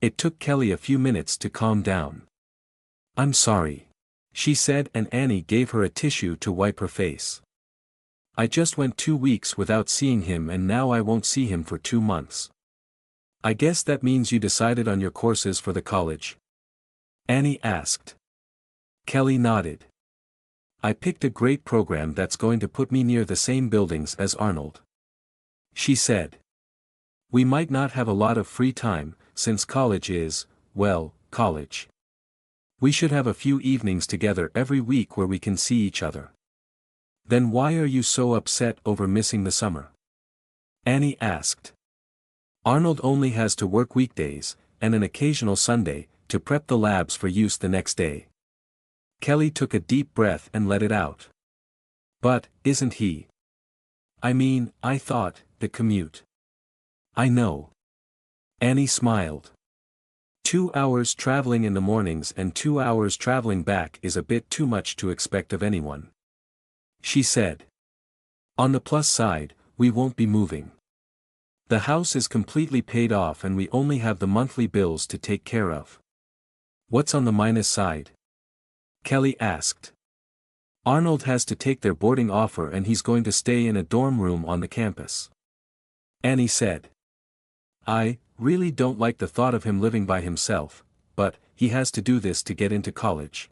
It took Kelly a few minutes to calm down. "I'm sorry," she said, and Annie gave her a tissue to wipe her face. "I just went 2 weeks without seeing him and now I won't see him for 2 months. I guess that means you decided on your courses for the college?" Annie asked. Kelly nodded. "I picked a great program that's going to put me near the same buildings as Arnold," she said. "We might not have a lot of free time, since college is, well, college. We should have a few evenings together every week where we can see each other." "Then why are you so upset over missing the summer?" Annie asked. "Arnold only has to work weekdays, and an occasional Sunday, to prep the labs for use the next day." Kelly took a deep breath and let it out. "But, isn't he? I mean, I thought, the commute." "I know." Annie smiled. 2 hours traveling in the mornings and 2 hours traveling back is a bit too much to expect of anyone, she said. "On the plus side, we won't be moving. The house is completely paid off and we only have the monthly bills to take care of." "What's on the minus side?" Kelly asked. "Arnold has to take their boarding offer and he's going to stay in a dorm room on the campus," Annie said. "I really don't like the thought of him living by himself, but he has to do this to get into college.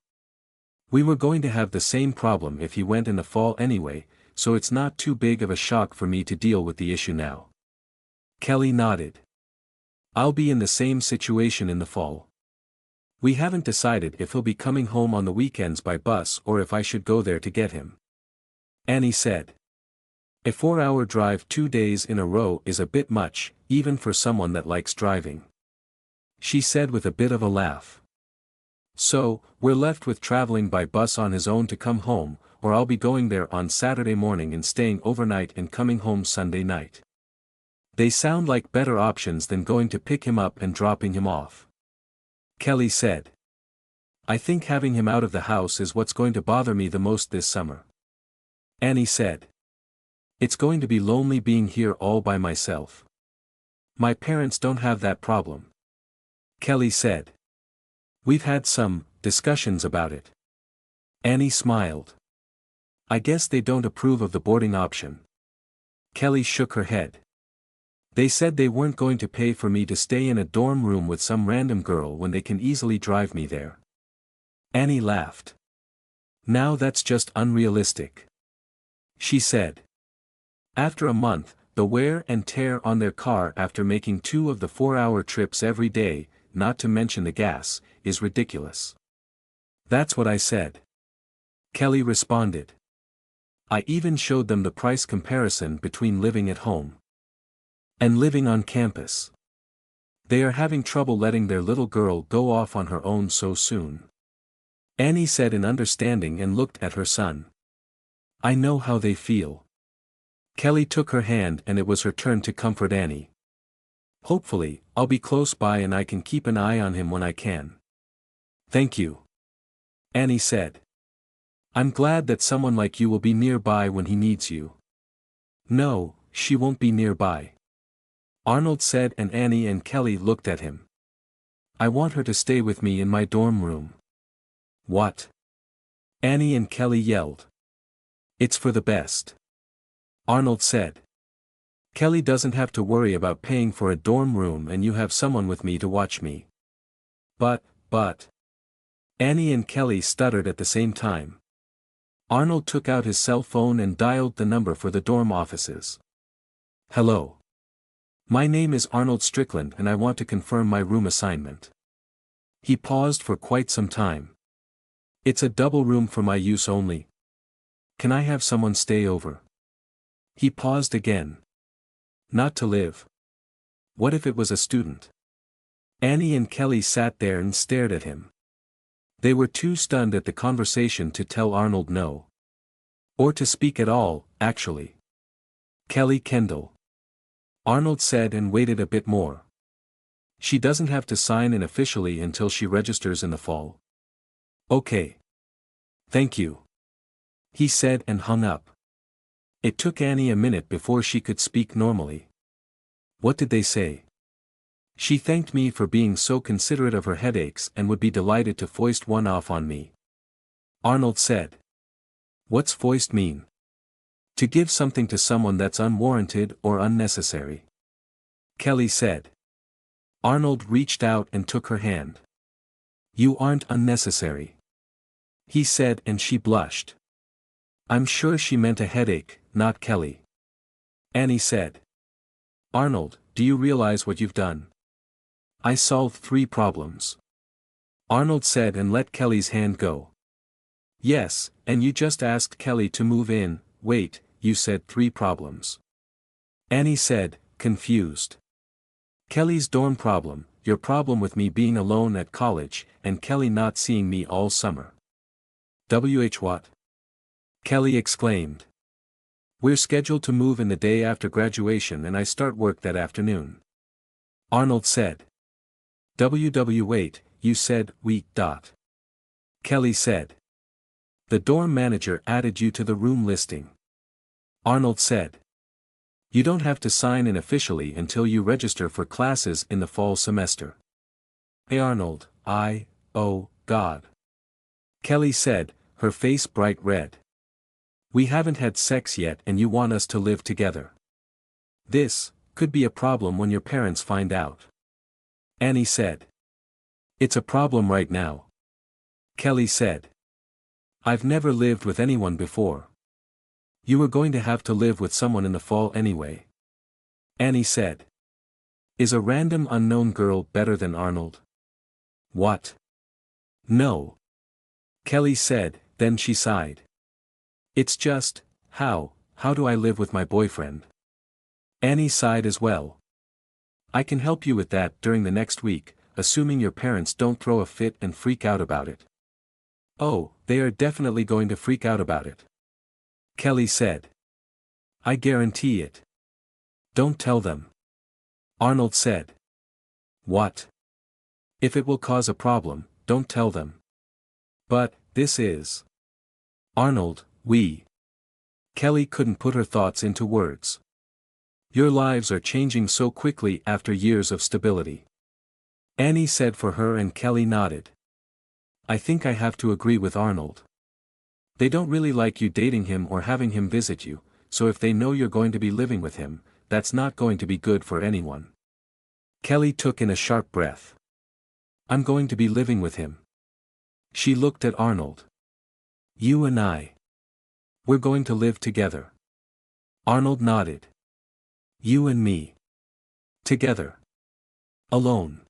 We were going to have the same problem if he went in the fall anyway, so it's not too big of a shock for me to deal with the issue now." Kelly nodded. "I'll be in the same situation in the fall. We haven't decided if he'll be coming home on the weekends by bus or if I should go there to get him," Annie said. "A 4-hour drive 2 days in a row is a bit much, even for someone that likes driving," she said with a bit of a laugh. "So, we're left with traveling by bus on his own to come home, or I'll be going there on Saturday morning and staying overnight and coming home Sunday night. They sound like better options than going to pick him up and dropping him off," Kelly said. "I think having him out of the house is what's going to bother me the most this summer," Annie said. "It's going to be lonely being here all by myself. My parents don't have that problem," Kelly said. "We've had some discussions about it." Annie smiled. "I guess they don't approve of the boarding option." Kelly shook her head. "They said they weren't going to pay for me to stay in a dorm room with some random girl when they can easily drive me there." Annie laughed. "Now that's just unrealistic," she said. "After a month, the wear and tear on their car after making 2 of the 4-hour trips every day, not to mention the gas, is ridiculous." "That's what I said," Kelly responded. "I even showed them the price comparison between living at home and living on campus. They are having trouble letting their little girl go off on her own so soon." Annie said in understanding and looked at her son. "I know how they feel." Kelly took her hand and it was her turn to comfort Annie. "Hopefully, I'll be close by and I can keep an eye on him when I can." "Thank you," Annie said. "I'm glad that someone like you will be nearby when he needs you." "No, she won't be nearby," Arnold said, and Annie and Kelly looked at him. "I want her to stay with me in my dorm room." "What?" Annie and Kelly yelled. "It's for the best," Arnold said. "Kelly doesn't have to worry about paying for a dorm room and you have someone with me to watch me." But, Annie and Kelly stuttered at the same time. Arnold took out his cell phone and dialed the number for the dorm offices. "Hello. My name is Arnold Strickland and I want to confirm my room assignment." He paused for quite some time. "It's a double room for my use only. Can I have someone stay over?" He paused again. "Not to live. What if it was a student?" Annie and Kelly sat there and stared at him. They were too stunned at the conversation to tell Arnold no. Or to speak at all, actually. "Kelly Kendall," Arnold said and waited a bit more. "She doesn't have to sign in officially until she registers in the fall." "Okay. Thank you," he said and hung up. It took Annie a minute before she could speak normally. "What did they say?" She thanked me for being so considerate of her headaches and would be delighted to foist one off on me. Arnold said. What's foist mean? To give something to someone that's unwarranted or unnecessary. Kelly said. Arnold reached out and took her hand. You aren't unnecessary. He said, and she blushed. I'm sure she meant a headache, not Kelly. Annie said. Arnold, do you realize what you've done? I solved 3 problems. Arnold said and let Kelly's hand go. Yes, and you just asked Kelly to move in. Wait, you said 3 problems. Annie said, confused. Kelly's dorm problem, your problem with me being alone at college, and Kelly not seeing me all summer. What? Kelly exclaimed. We're scheduled to move in the day after graduation and I start work that afternoon. Arnold said. Wait, you said, we. Kelly said. The dorm manager added you to the room listing. Arnold said. You don't have to sign in officially until you register for classes in the fall semester. Hey Arnold, oh, God. Kelly said, her face bright red. We haven't had sex yet and you want us to live together. This could be a problem when your parents find out. Annie said. It's a problem right now. Kelly said. I've never lived with anyone before. You were going to have to live with someone in the fall anyway. Annie said. Is a random unknown girl better than Arnold? What? No. Kelly said, then she sighed. It's just, how do I live with my boyfriend? Annie sighed as well. I can help you with that during the next week, assuming your parents don't throw a fit and freak out about it. Oh, they are definitely going to freak out about it. Kelly said. I guarantee it. Don't tell them. Arnold said. What? If it will cause a problem, don't tell them. But, this is. Arnold, we. Kelly couldn't put her thoughts into words. Your lives are changing so quickly after years of stability. Annie said for her and Kelly nodded. I think I have to agree with Arnold. They don't really like you dating him or having him visit you, so if they know you're going to be living with him, that's not going to be good for anyone. Kelly took in a sharp breath. I'm going to be living with him. She looked at Arnold. You and I. We're going to live together. Arnold nodded. You and me. Together. Alone.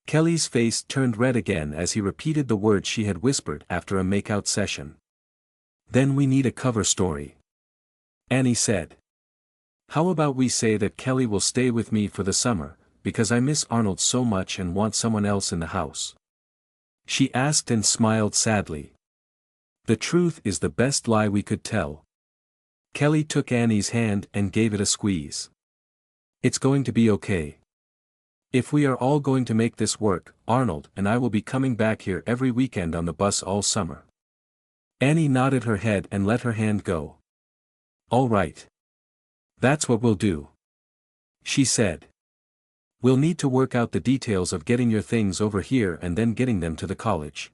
Kelly's face turned red again as he repeated the words she had whispered after a makeout session. Then we need a cover story. Annie said. How about we say that Kelly will stay with me for the summer, because I miss Arnold so much and want someone else in the house? She asked and smiled sadly. The truth is the best lie we could tell. Kelly took Annie's hand and gave it a squeeze. It's going to be okay. If we are all going to make this work, Arnold and I will be coming back here every weekend on the bus all summer. Annie nodded her head and let her hand go. All right. That's what we'll do. She said. We'll need to work out the details of getting your things over here and then getting them to the college.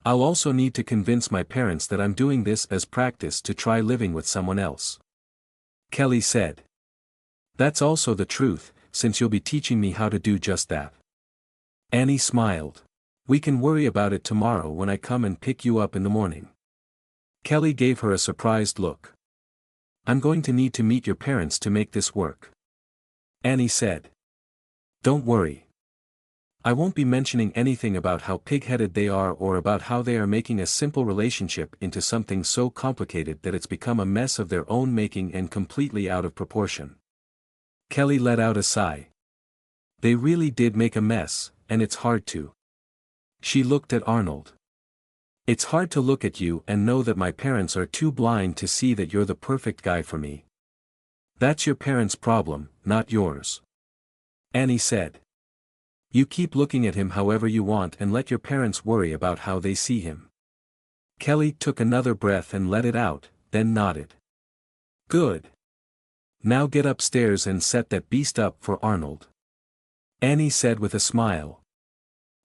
I'll also need to convince my parents that I'm doing this as practice to try living with someone else. Kelly said. That's also the truth, since you'll be teaching me how to do just that. Annie smiled. We can worry about it tomorrow when I come and pick you up in the morning. Kelly gave her a surprised look. I'm going to need to meet your parents to make this work. Annie said. Don't worry. I won't be mentioning anything about how pig-headed they are or about how they are making a simple relationship into something so complicated that it's become a mess of their own making and completely out of proportion. Kelly let out a sigh. They really did make a mess, and it's hard to. She looked at Arnold. It's hard to look at you and know that my parents are too blind to see that you're the perfect guy for me. That's your parents' problem, not yours. Annie said. You keep looking at him however you want and let your parents worry about how they see him. Kelly took another breath and let it out, then nodded. Good. Now get upstairs and set that beast up for Arnold. Annie said with a smile.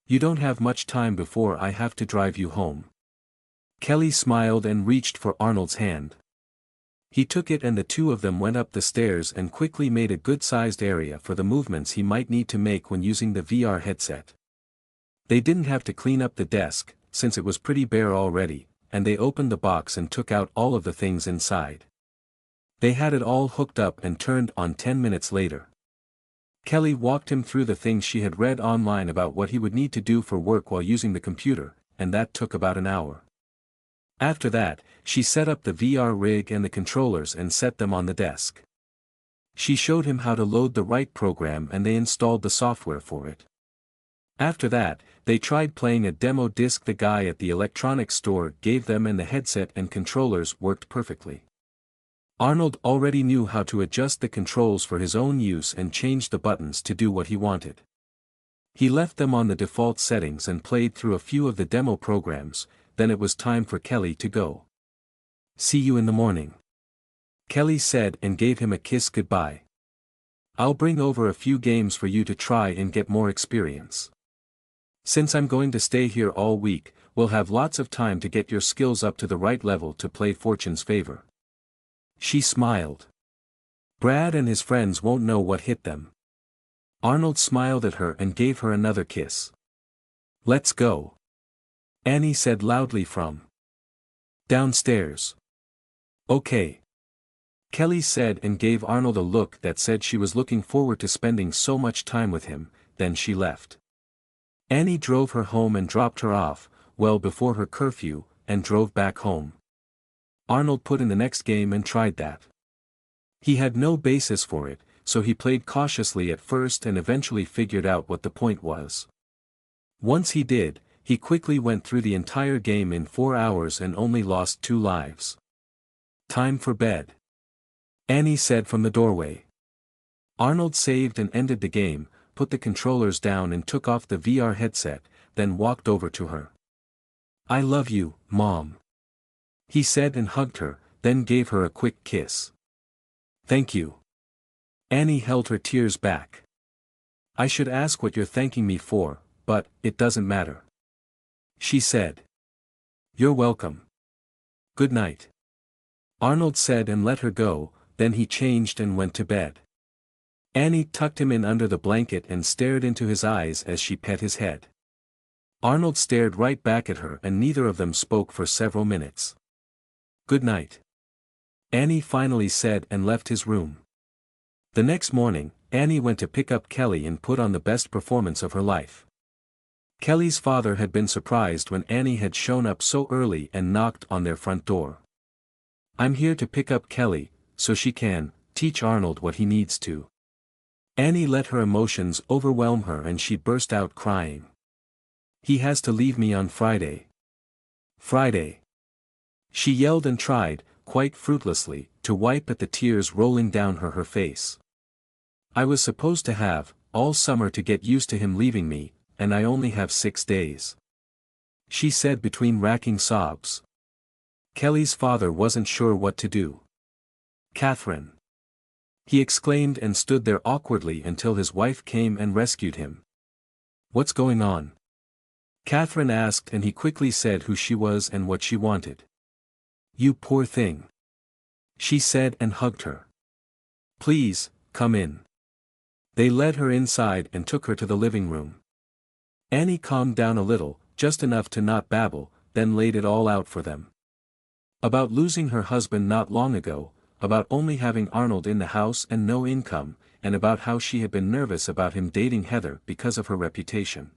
You don't have much time before I have to drive you home. Kelly smiled and reached for Arnold's hand. He took it and the two of them went up the stairs and quickly made a good-sized area for the movements he might need to make when using the VR headset. They didn't have to clean up the desk, since it was pretty bare already, and they opened the box and took out all of the things inside. They had it all hooked up and turned on 10 minutes later. Kelly walked him through the things she had read online about what he would need to do for work while using the computer, and that took about an hour. After that, she set up the VR rig and the controllers and set them on the desk. She showed him how to load the right program and they installed the software for it. After that, they tried playing a demo disc the guy at the electronics store gave them and the headset and controllers worked perfectly. Arnold already knew how to adjust the controls for his own use and change the buttons to do what he wanted. He left them on the default settings and played through a few of the demo programs, then it was time for Kelly to go. See you in the morning. Kelly said and gave him a kiss goodbye. I'll bring over a few games for you to try and get more experience. Since I'm going to stay here all week, we'll have lots of time to get your skills up to the right level to play Fortune's favor. She smiled. Brad and his friends won't know what hit them. Arnold smiled at her and gave her another kiss. Let's go. Annie said loudly from downstairs. Okay. Kelly said and gave Arnold a look that said she was looking forward to spending so much time with him, then she left. Annie drove her home and dropped her off, well before her curfew, and drove back home. Arnold put in the next game and tried that. He had no basis for it, so he played cautiously at first and eventually figured out what the point was. Once he did, he quickly went through the entire game in 4 hours and only lost 2 lives. Time for bed. Annie said from the doorway. Arnold saved and ended the game, put the controllers down and took off the VR headset, then walked over to her. I love you, Mom. He said and hugged her, then gave her a quick kiss. Thank you. Annie held her tears back. I should ask what you're thanking me for, but it doesn't matter. She said. You're welcome. Good night. Arnold said and let her go, then he changed and went to bed. Annie tucked him in under the blanket and stared into his eyes as she pet his head. Arnold stared right back at her and neither of them spoke for several minutes. Good night. Annie finally said and left his room. The next morning, Annie went to pick up Kelly and put on the best performance of her life. Kelly's father had been surprised when Annie had shown up so early and knocked on their front door. I'm here to pick up Kelly, so she can teach Arnold what he needs to. Annie let her emotions overwhelm her and she burst out crying. He has to leave me on Friday. Friday. She yelled and tried, quite fruitlessly, to wipe at the tears rolling down her face. I was supposed to have all summer to get used to him leaving me, and I only have 6 days. She said between racking sobs. Kelly's father wasn't sure what to do. Catherine. He exclaimed and stood there awkwardly until his wife came and rescued him. What's going on? Catherine asked and he quickly said who she was and what she wanted. You poor thing. She said and hugged her. Please, come in. They led her inside and took her to the living room. Annie calmed down a little, just enough to not babble, then laid it all out for them. About losing her husband not long ago, about only having Arnold in the house and no income, and about how she had been nervous about him dating Heather because of her reputation.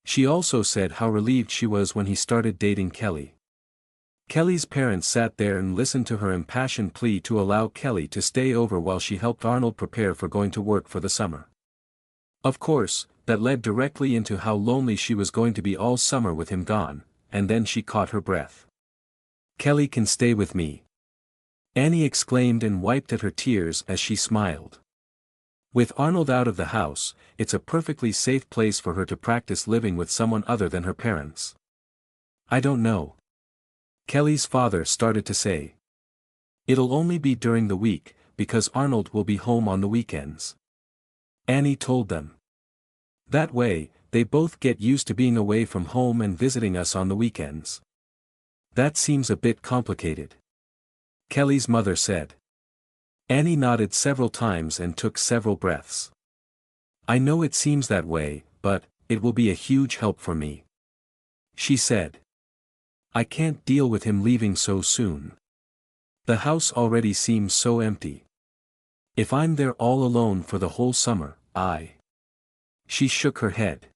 She also said how relieved she was when he started dating Kelly. Kelly's parents sat there and listened to her impassioned plea to allow Kelly to stay over while she helped Arnold prepare for going to work for the summer. Of course, that led directly into how lonely she was going to be all summer with him gone, and then she caught her breath. Kelly can stay with me. Annie exclaimed and wiped at her tears as she smiled. With Arnold out of the house, it's a perfectly safe place for her to practice living with someone other than her parents. I don't know. Kelly's father started to say. It'll only be during the week, because Arnold will be home on the weekends. Annie told them. That way, they both get used to being away from home and visiting us on the weekends. That seems a bit complicated, Kelly's mother said. Annie nodded several times and took several breaths. I know it seems that way, but it will be a huge help for me, she said. I can't deal with him leaving so soon. The house already seems so empty. If I'm there all alone for the whole summer, She shook her head.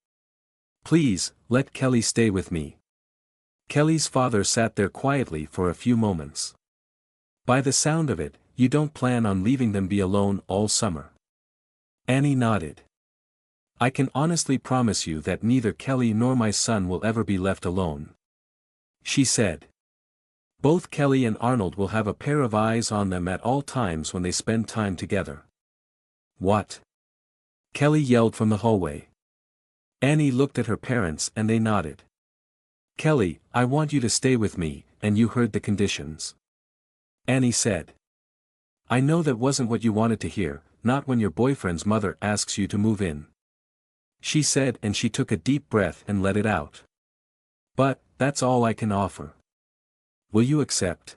Please, let Kelly stay with me. Kelly's father sat there quietly for a few moments. By the sound of it, you don't plan on leaving them be alone all summer. Annie nodded. I can honestly promise you that neither Kelly nor my son will ever be left alone, she said. Both Kelly and Arnold will have a pair of eyes on them at all times when they spend time together. What? Kelly yelled from the hallway. Annie looked at her parents and they nodded. Kelly, I want you to stay with me, and you heard the conditions, Annie said. I know that wasn't what you wanted to hear, not when your boyfriend's mother asks you to move in, she said, and she took a deep breath and let it out. But, that's all I can offer. Will you accept?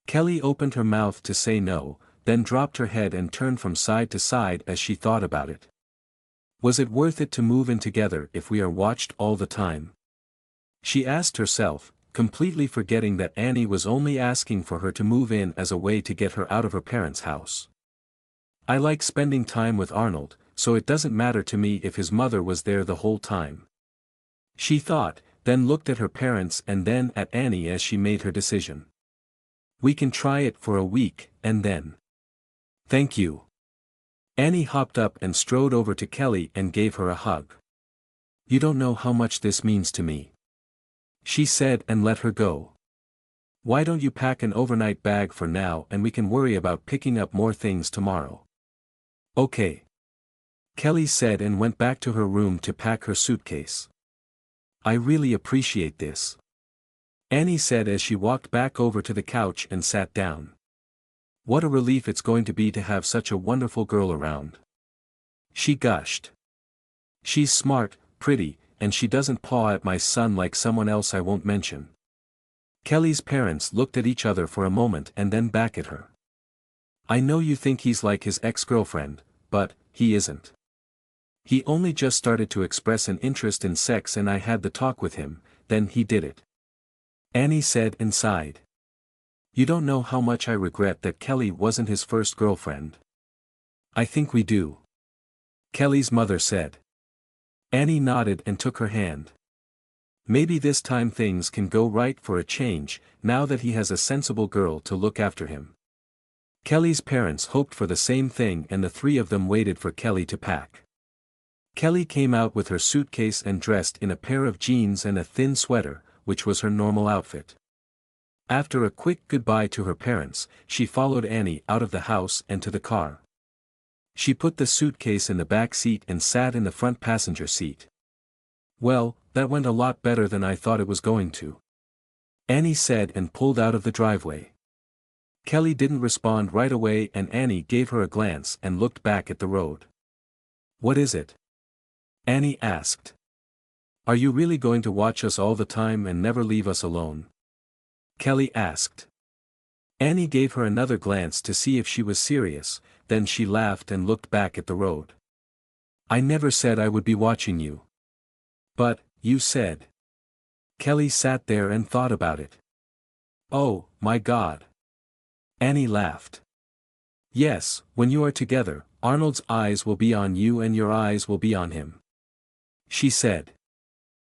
Kelly opened her mouth to say no, then dropped her head and turned from side to side as she thought about it. Was it worth it to move in together if we are watched all the time? She asked herself, completely forgetting that Annie was only asking for her to move in as a way to get her out of her parents' house. I like spending time with Arnold, so it doesn't matter to me if his mother was there the whole time, she thought, then looked at her parents and then at Annie as she made her decision. We can try it for a week, and then. Thank you. Annie hopped up and strode over to Kelly and gave her a hug. You don't know how much this means to me, she said, and let her go. Why don't you pack an overnight bag for now and we can worry about picking up more things tomorrow? Okay, Kelly said, and went back to her room to pack her suitcase. I really appreciate this, Annie said as she walked back over to the couch and sat down. What a relief it's going to be to have such a wonderful girl around, she gushed. She's smart, pretty, and she doesn't paw at my son like someone else I won't mention. Kelly's parents looked at each other for a moment and then back at her. I know you think he's like his ex-girlfriend, but he isn't. He only just started to express an interest in sex and I had the talk with him, then he did it, Annie said and sighed. You don't know how much I regret that Kelly wasn't his first girlfriend. I think we do, Kelly's mother said. Annie nodded and took her hand. Maybe this time things can go right for a change, now that he has a sensible girl to look after him. Kelly's parents hoped for the same thing and the three of them waited for Kelly to pack. Kelly came out with her suitcase and dressed in a pair of jeans and a thin sweater, which was her normal outfit. After a quick goodbye to her parents, she followed Annie out of the house and to the car. She put the suitcase in the back seat and sat in the front passenger seat. Well, that went a lot better than I thought it was going to, Annie said and pulled out of the driveway. Kelly didn't respond right away and Annie gave her a glance and looked back at the road. What is it? Annie asked. Are you really going to watch us all the time and never leave us alone? Kelly asked. Annie gave her another glance to see if she was serious, then she laughed and looked back at the road. I never said I would be watching you. But, you said. Kelly sat there and thought about it. Oh, my God. Annie laughed. Yes, when you are together, Arnold's eyes will be on you and your eyes will be on him, she said.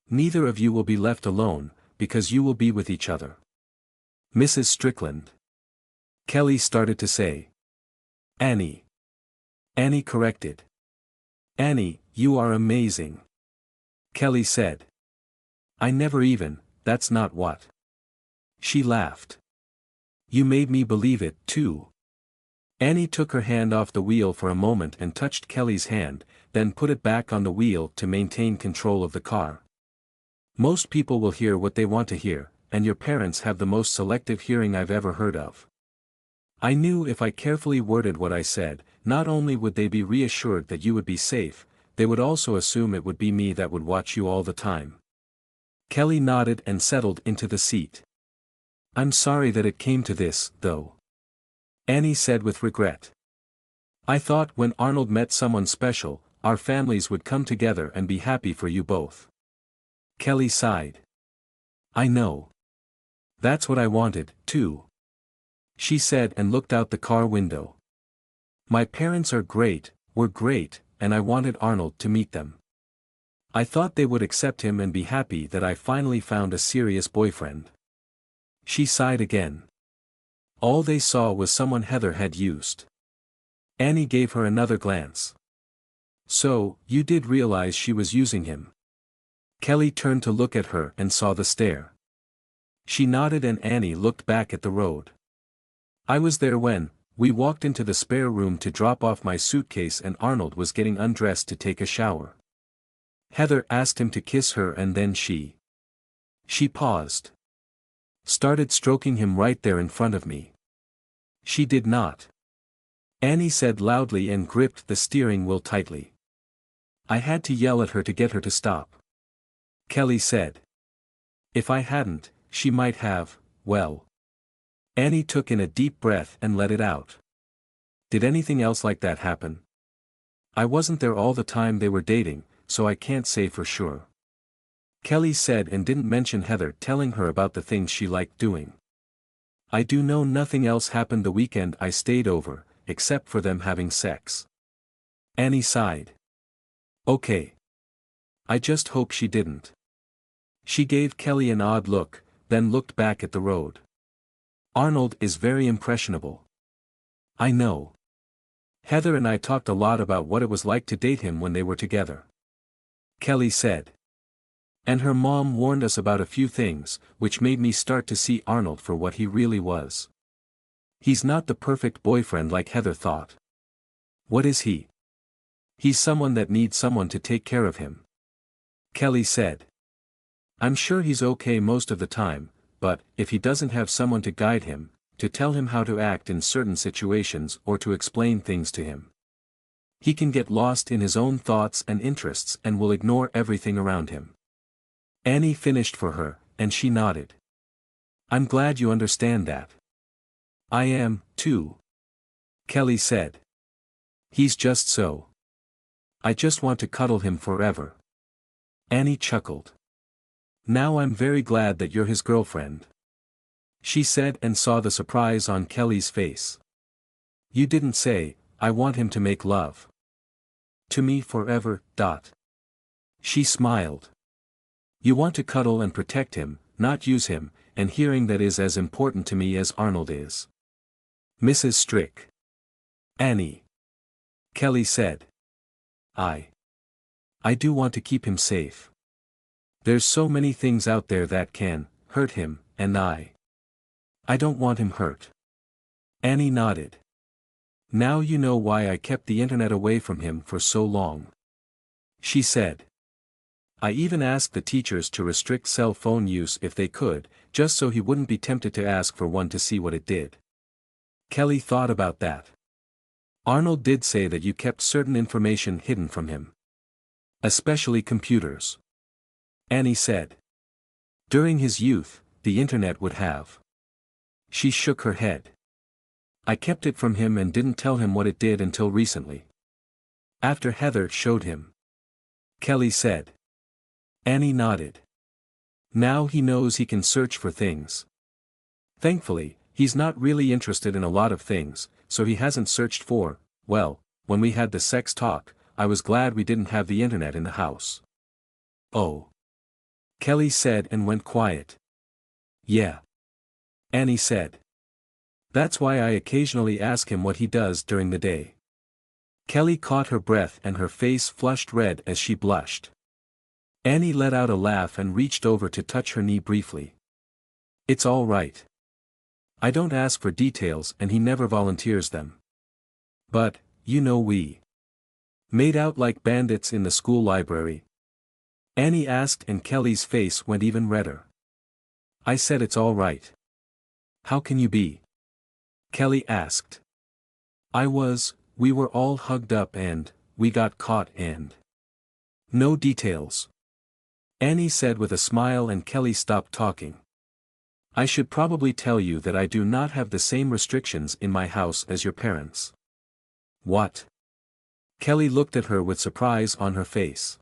Neither of you will be left alone, because you will be with each other. Mrs. Strickland. Kelly started to say. Annie. Annie corrected. Annie, you are amazing, Kelly said. I never even, that's not what. She laughed. You made me believe it, too. Annie took her hand off the wheel for a moment and touched Kelly's hand, then put it back on the wheel to maintain control of the car. Most people will hear what they want to hear, and your parents have the most selective hearing I've ever heard of. I knew if I carefully worded what I said, not only would they be reassured that you would be safe, they would also assume it would be me that would watch you all the time. Kelly nodded and settled into the seat. I'm sorry that it came to this, though. Annie said with regret. I thought when Arnold met someone special, our families would come together and be happy for you both. Kelly sighed. I know. That's what I wanted, too. She said and looked out the car window. My parents are great, we're great, and I wanted Arnold to meet them. I thought they would accept him and be happy that I finally found a serious boyfriend. She sighed again. All they saw was someone Heather had used. Annie gave her another glance. So, you did realize she was using him. Kelly turned to look at her and saw the stare. She nodded and Annie looked back at the road. I was there when we walked into the spare room to drop off my suitcase and Arnold was getting undressed to take a shower. Heather asked him to kiss her and then she paused. Started stroking him right there in front of me. She did not. Annie said loudly and gripped the steering wheel tightly. I had to yell at her to get her to stop. Kelly said. If I hadn't, she might have, well. Annie took in a deep breath and let it out. Did anything else like that happen? I wasn't there all the time they were dating, so I can't say for sure. Kelly said and didn't mention Heather telling her about the things she liked doing. I do know nothing else happened the weekend I stayed over, except for them having sex. Annie sighed. Okay. I just hope she didn't. She gave Kelly an odd look, then looked back at the road. Arnold is very impressionable. I know. Heather and I talked a lot about what it was like to date him when they were together. Kelly said. And her mom warned us about a few things, which made me start to see Arnold for what he really was. He's not the perfect boyfriend like Heather thought. What is he? He's someone that needs someone to take care of him. Kelly said. I'm sure he's okay most of the time, but if he doesn't have someone to guide him, to tell him how to act in certain situations or to explain things to him, he can get lost in his own thoughts and interests and will ignore everything around him. Annie finished for her, and she nodded. I'm glad you understand that. I am, too. Kelly said. He's just so. I just want to cuddle him forever. Annie chuckled. Now I'm very glad that you're his girlfriend. She said and saw the surprise on Kelly's face. You didn't say, I want him to make love to me forever. She smiled. You want to cuddle and protect him, not use him, and hearing that is as important to me as Arnold is. Mrs. Strick. Annie. Kelly said. I do want to keep him safe. There's so many things out there that can hurt him, and I don't want him hurt. Annie nodded. Now you know why I kept the internet away from him for so long. She said. I even asked the teachers to restrict cell phone use if they could, just so he wouldn't be tempted to ask for one to see what it did. Kelly thought about that. Arnold did say that you kept certain information hidden from him. Especially computers. Annie said. During his youth, the internet would have. She shook her head. I kept it from him and didn't tell him what it did until recently. After Heather showed him. Kelly said. Annie nodded. Now he knows he can search for things. Thankfully, he's not really interested in a lot of things, so he hasn't searched for, well, when we had the sex talk, I was glad we didn't have the internet in the house. Oh. Kelly said and went quiet. Yeah. Annie said. That's why I occasionally ask him what he does during the day. Kelly caught her breath and her face flushed red as she blushed. Annie let out a laugh and reached over to touch her knee briefly. It's all right. I don't ask for details and he never volunteers them. But, you know, we made out like bandits in the school library. Annie asked and Kelly's face went even redder. I said it's all right. How can you be? Kelly asked. We were all hugged up and, we got caught and. No details. Annie said with a smile, and Kelly stopped talking. I should probably tell you that I do not have the same restrictions in my house as your parents. What? Kelly looked at her with surprise on her face.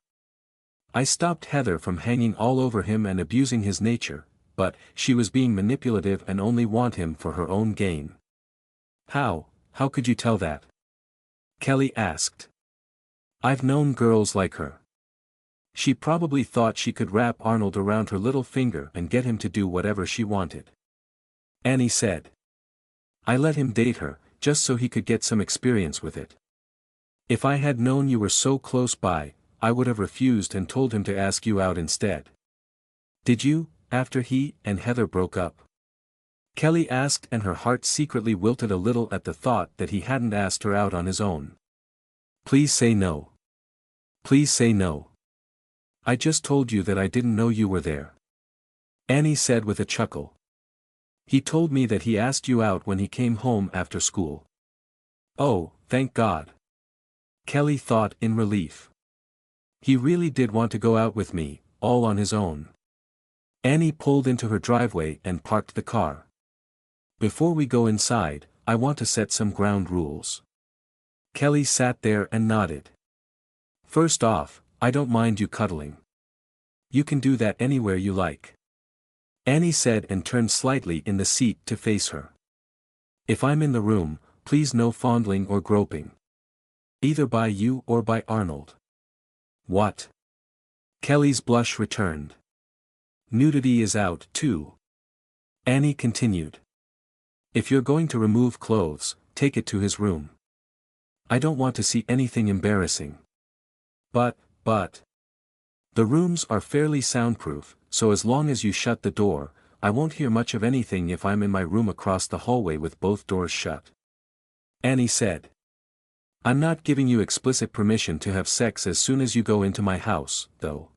I stopped Heather from hanging all over him and abusing his nature, but she was being manipulative and only want him for her own gain. How could you tell that? Kelly asked. I've known girls like her. She probably thought she could wrap Arnold around her little finger and get him to do whatever she wanted. Annie said. I let him date her, just so he could get some experience with it. If I had known you were so close by, I would have refused and told him to ask you out instead. Did you, after he and Heather broke up? Kelly asked, and her heart secretly wilted a little at the thought that he hadn't asked her out on his own. Please say no. Please say no. I just told you that I didn't know you were there. Annie said with a chuckle. He told me that he asked you out when he came home after school. Oh, thank God. Kelly thought in relief. He really did want to go out with me, all on his own. Annie pulled into her driveway and parked the car. Before we go inside, I want to set some ground rules. Kelly sat there and nodded. First off, I don't mind you cuddling. You can do that anywhere you like. Annie said and turned slightly in the seat to face her. If I'm in the room, please no fondling or groping. Either by you or by Arnold. What? Kelly's blush returned. Nudity is out, too. Annie continued. If you're going to remove clothes, take it to his room. I don't want to see anything embarrassing. But. The rooms are fairly soundproof, so as long as you shut the door, I won't hear much of anything if I'm in my room across the hallway with both doors shut. Annie said. I'm not giving you explicit permission to have sex as soon as you go into my house, though.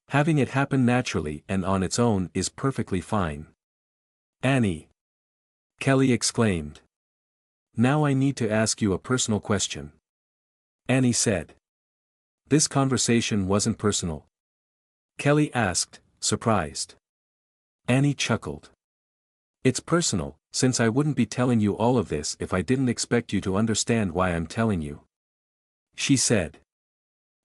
Having it happen naturally and on its own is perfectly fine. Annie! Kelly exclaimed. Now I need to ask you a personal question. Annie said. This conversation wasn't personal. Kelly asked, surprised. Annie chuckled. It's personal, since I wouldn't be telling you all of this if I didn't expect you to understand why I'm telling you. She said.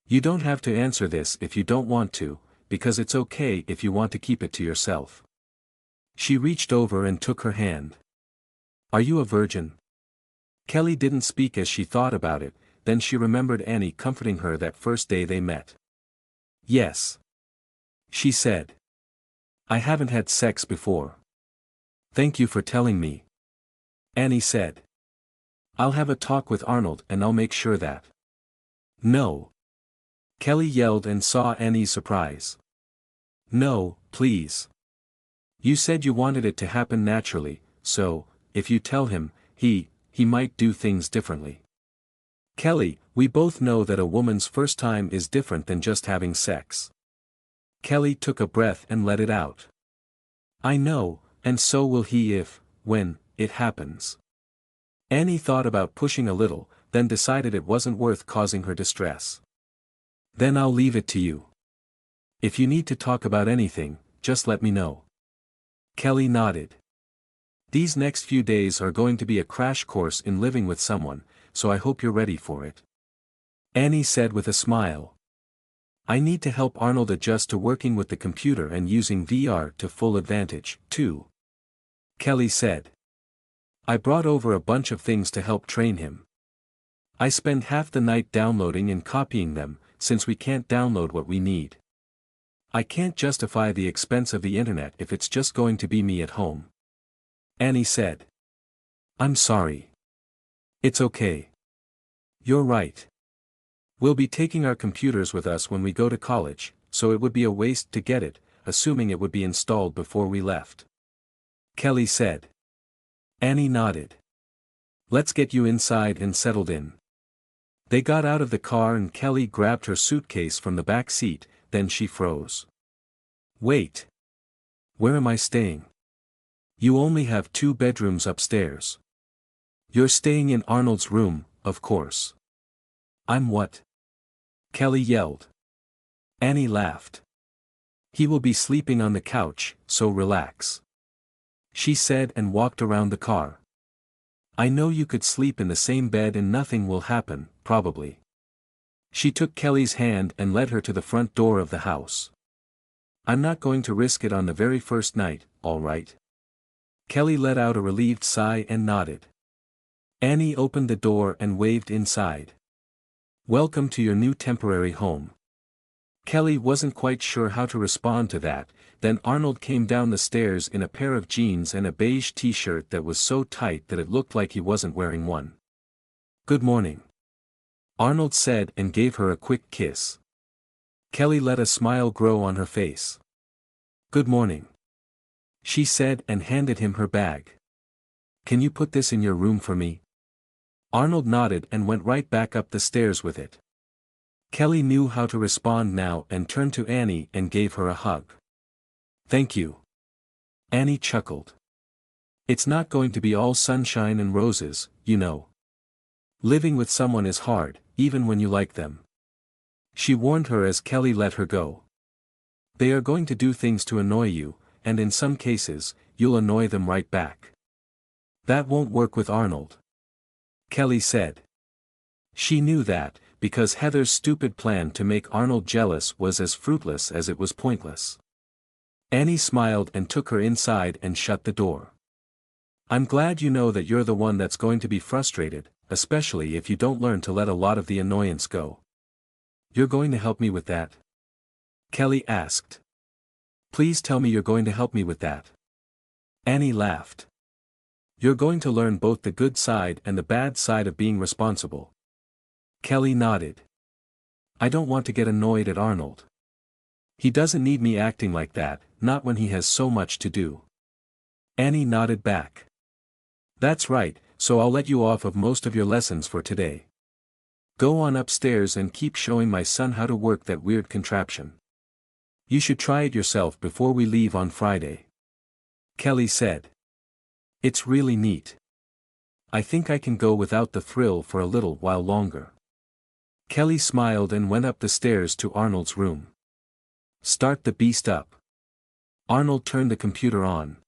You don't have to answer this if you don't want to, because it's okay if you want to keep it to yourself. She reached over and took her hand. Are you a virgin? Kelly didn't speak as she thought about it, then she remembered Annie comforting her that first day they met. Yes. She said. I haven't had sex before. Thank you for telling me. Annie said. I'll have a talk with Arnold and I'll make sure that. No. Kelly yelled and saw Annie's surprise. No, please. You said you wanted it to happen naturally, so, if you tell him, he might do things differently. Kelly, we both know that a woman's first time is different than just having sex. Kelly took a breath and let it out. I know, and so will he when it happens. Annie thought about pushing a little, then decided it wasn't worth causing her distress. Then I'll leave it to you. If you need to talk about anything, just let me know. Kelly nodded. These next few days are going to be a crash course in living with someone, so I hope you're ready for it. Annie said with a smile. I need to help Arnold adjust to working with the computer and using VR to full advantage, too. Kelly said. I brought over a bunch of things to help train him. I spend half the night downloading and copying them, since we can't download what we need. I can't justify the expense of the internet if it's just going to be me at home. Annie said. I'm sorry. It's okay. You're right. We'll be taking our computers with us when we go to college, so it would be a waste to get it, assuming it would be installed before we left. Kelly said. Annie nodded. Let's get you inside and settled in. They got out of the car and Kelly grabbed her suitcase from the back seat, then she froze. Wait. Where am I staying? You only have 2 bedrooms upstairs. You're staying in Arnold's room, of course. I'm what? Kelly yelled. Annie laughed. He will be sleeping on the couch, so relax. She said and walked around the car. I know you could sleep in the same bed and nothing will happen, probably. She took Kelly's hand and led her to the front door of the house. I'm not going to risk it on the very first night, all right? Kelly let out a relieved sigh and nodded. Annie opened the door and waved inside. Welcome to your new temporary home. Kelly wasn't quite sure how to respond to that, then Arnold came down the stairs in a pair of jeans and a beige t-shirt that was so tight that it looked like he wasn't wearing one. Good morning. Arnold said and gave her a quick kiss. Kelly let a smile grow on her face. Good morning. She said and handed him her bag. Can you put this in your room for me? Arnold nodded and went right back up the stairs with it. Kelly knew how to respond now and turned to Annie and gave her a hug. Thank you. Annie chuckled. It's not going to be all sunshine and roses, you know. Living with someone is hard, even when you like them. She warned her as Kelly let her go. They are going to do things to annoy you, and in some cases, you'll annoy them right back. That won't work with Arnold. Kelly said. She knew that, because Heather's stupid plan to make Arnold jealous was as fruitless as it was pointless. Annie smiled and took her inside and shut the door. I'm glad you know that you're the one that's going to be frustrated, especially if you don't learn to let a lot of the annoyance go. You're going to help me with that? Kelly asked. Please tell me you're going to help me with that. Annie laughed. You're going to learn both the good side and the bad side of being responsible. Kelly nodded. I don't want to get annoyed at Arnold. He doesn't need me acting like that, not when he has so much to do. Annie nodded back. That's right, so I'll let you off of most of your lessons for today. Go on upstairs and keep showing my son how to work that weird contraption. You should try it yourself before we leave on Friday. Kelly said. It's really neat. I think I can go without the thrill for a little while longer. Kelly smiled and went up the stairs to Arnold's room. Start the beast up. Arnold turned the computer on.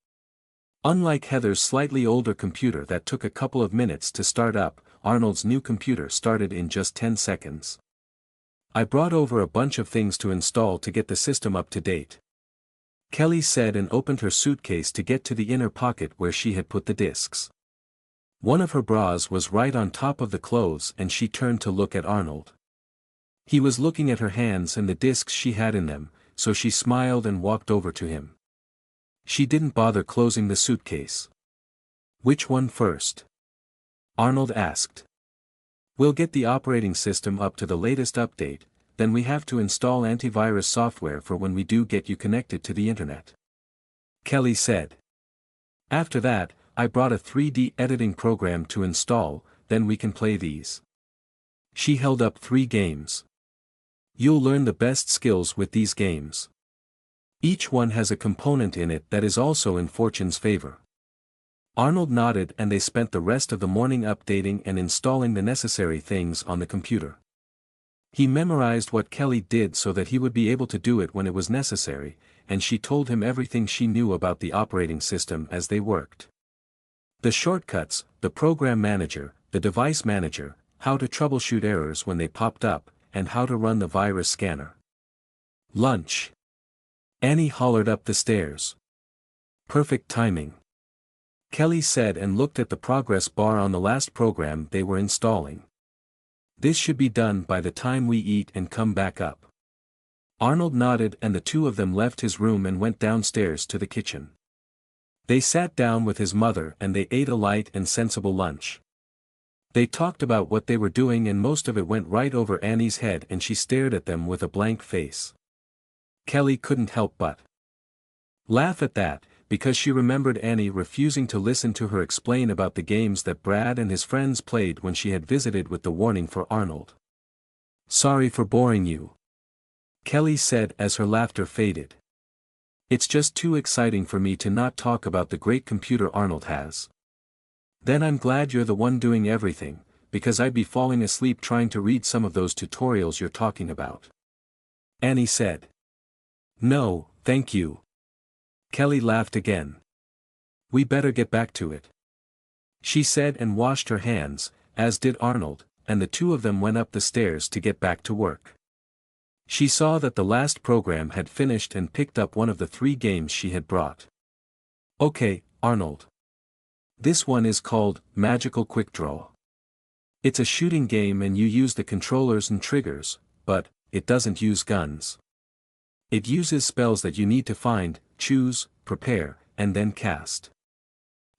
Unlike Heather's slightly older computer that took a couple of minutes to start up, Arnold's new computer started in just 10 seconds. I brought over a bunch of things to install to get the system up to date. Kelly said and opened her suitcase to get to the inner pocket where she had put the discs. One of her bras was right on top of the clothes and she turned to look at Arnold. He was looking at her hands and the discs she had in them, so she smiled and walked over to him. She didn't bother closing the suitcase. Which one first? Arnold asked. We'll get the operating system up to the latest update, then we have to install antivirus software for when we do get you connected to the internet. Kelly said. After that, I brought a 3D editing program to install, then we can play these. She held up 3 games. You'll learn the best skills with these games. Each one has a component in it that is also in Fortune's favor. Arnold nodded and they spent the rest of the morning updating and installing the necessary things on the computer. He memorized what Kelly did so that he would be able to do it when it was necessary, and she told him everything she knew about the operating system as they worked. The shortcuts, the program manager, the device manager, how to troubleshoot errors when they popped up, and how to run the virus scanner. Lunch. Annie hollered up the stairs. Perfect timing. Kelly said and looked at the progress bar on the last program they were installing. This should be done by the time we eat and come back up. Arnold nodded and the two of them left his room and went downstairs to the kitchen. They sat down with his mother and they ate a light and sensible lunch. They talked about what they were doing and most of it went right over Annie's head and she stared at them with a blank face. Kelly couldn't help but laugh at that, because she remembered Annie refusing to listen to her explain about the games that Brad and his friends played when she had visited with the warning for Arnold. Sorry for boring you, Kelly said as her laughter faded. It's just too exciting for me to not talk about the great computer Arnold has. Then I'm glad you're the one doing everything, because I'd be falling asleep trying to read some of those tutorials you're talking about. Annie said. No, thank you. Kelly laughed again. We better get back to it. She said and washed her hands, as did Arnold, and the two of them went up the stairs to get back to work. She saw that the last program had finished and picked up one of the 3 games she had brought. Okay, Arnold. This one is called Magical Quick Draw. It's a shooting game and you use the controllers and triggers, but it doesn't use guns. It uses spells that you need to find, choose, prepare, and then cast.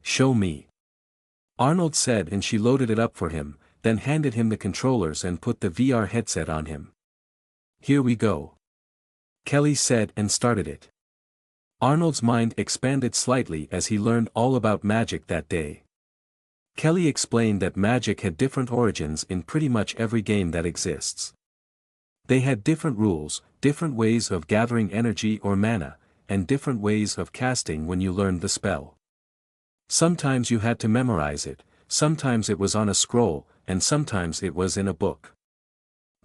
Show me. Arnold said, and she loaded it up for him, then handed him the controllers and put the VR headset on him. Here we go. Kelly said and started it. Arnold's mind expanded slightly as he learned all about magic that day. Kelly explained that magic had different origins in pretty much every game that exists. They had different rules, different ways of gathering energy or mana, and different ways of casting when you learned the spell. Sometimes you had to memorize it, sometimes it was on a scroll, and sometimes it was in a book.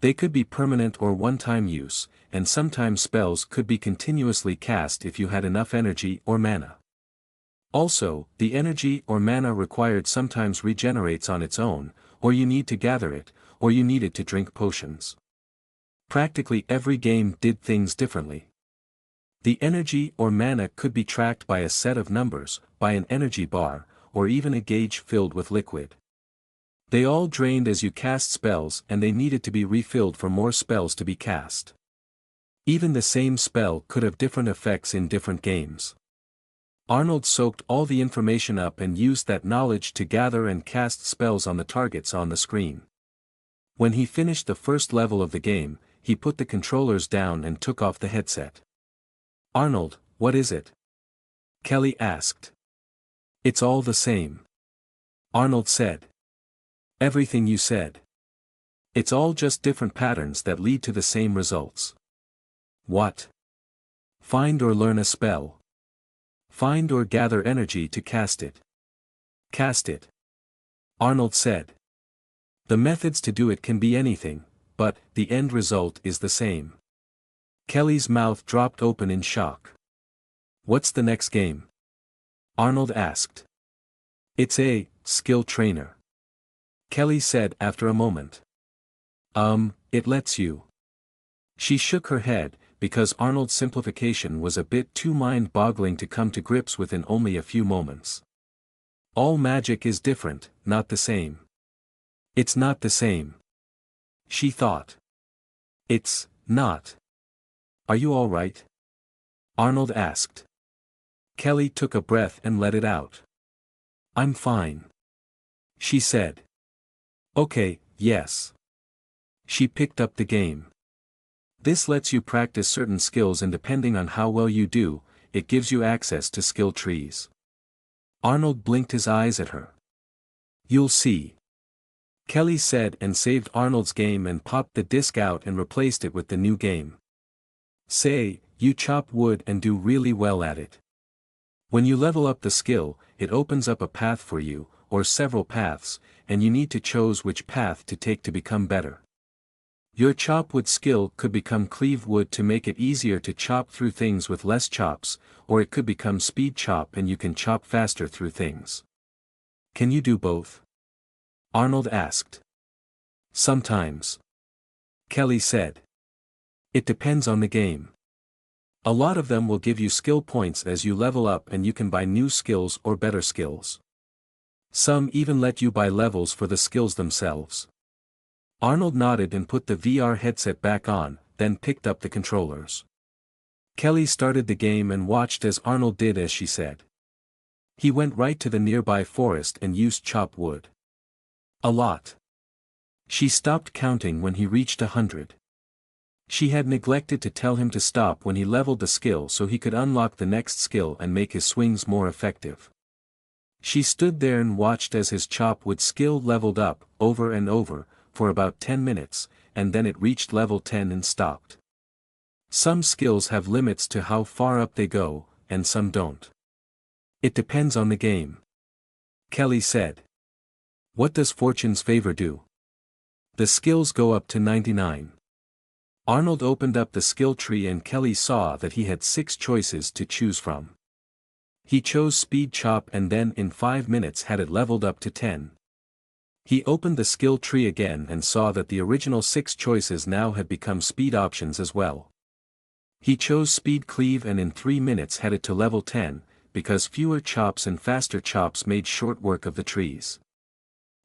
They could be permanent or one-time use, and sometimes spells could be continuously cast if you had enough energy or mana. Also, the energy or mana required sometimes regenerates on its own, or you need to gather it, or you needed to drink potions. Practically every game did things differently. The energy or mana could be tracked by a set of numbers, by an energy bar, or even a gauge filled with liquid. They all drained as you cast spells and they needed to be refilled for more spells to be cast. Even the same spell could have different effects in different games. Arnold soaked all the information up and used that knowledge to gather and cast spells on the targets on the screen. When he finished the first level of the game, he put the controllers down and took off the headset. Arnold, what is it? Kelly asked. It's all the same. Arnold said. Everything you said. It's all just different patterns that lead to the same results. What? Find or learn a spell. Find or gather energy to cast it. Cast it. Arnold said. The methods to do it can be anything, but the end result is the same. Kelly's mouth dropped open in shock. What's the next game? Arnold asked. It's a skill trainer. Kelly said after a moment. It lets you. She shook her head, because Arnold's simplification was a bit too mind-boggling to come to grips with in only a few moments. All magic is different, not the same. It's not the same. She thought. It's not. Are you all right? Arnold asked. Kelly took a breath and let it out. I'm fine. She said. Okay, yes. She picked up the game. This lets you practice certain skills, and depending on how well you do, it gives you access to skill trees. Arnold blinked his eyes at her. You'll see. Kelly said and saved Arnold's game and popped the disc out and replaced it with the new game. Say, you chop wood and do really well at it. When you level up the skill, it opens up a path for you, or several paths, and you need to choose which path to take to become better. Your chop wood skill could become cleave wood to make it easier to chop through things with less chops, or it could become speed chop and you can chop faster through things. Can you do both? Arnold asked. Sometimes. Kelly said. It depends on the game. A lot of them will give you skill points as you level up and you can buy new skills or better skills. Some even let you buy levels for the skills themselves. Arnold nodded and put the VR headset back on, then picked up the controllers. Kelly started the game and watched as Arnold did as she said. He went right to the nearby forest and used chop wood. A lot. She stopped counting when he reached 100. She had neglected to tell him to stop when he leveled the skill so he could unlock the next skill and make his swings more effective. She stood there and watched as his chop wood skill leveled up, over and over, for about 10 minutes, and then it reached level 10 and stopped. Some skills have limits to how far up they go, and some don't. It depends on the game. Kelly said. What does Fortune's Favor do? The skills go up to 99. Arnold opened up the skill tree and Kelly saw that he had 6 choices to choose from. He chose Speed Chop and then in 5 minutes had it leveled up to 10. He opened the skill tree again and saw that the original 6 choices now had become speed options as well. He chose Speed Cleave and in 3 minutes had it to level 10, because fewer chops and faster chops made short work of the trees.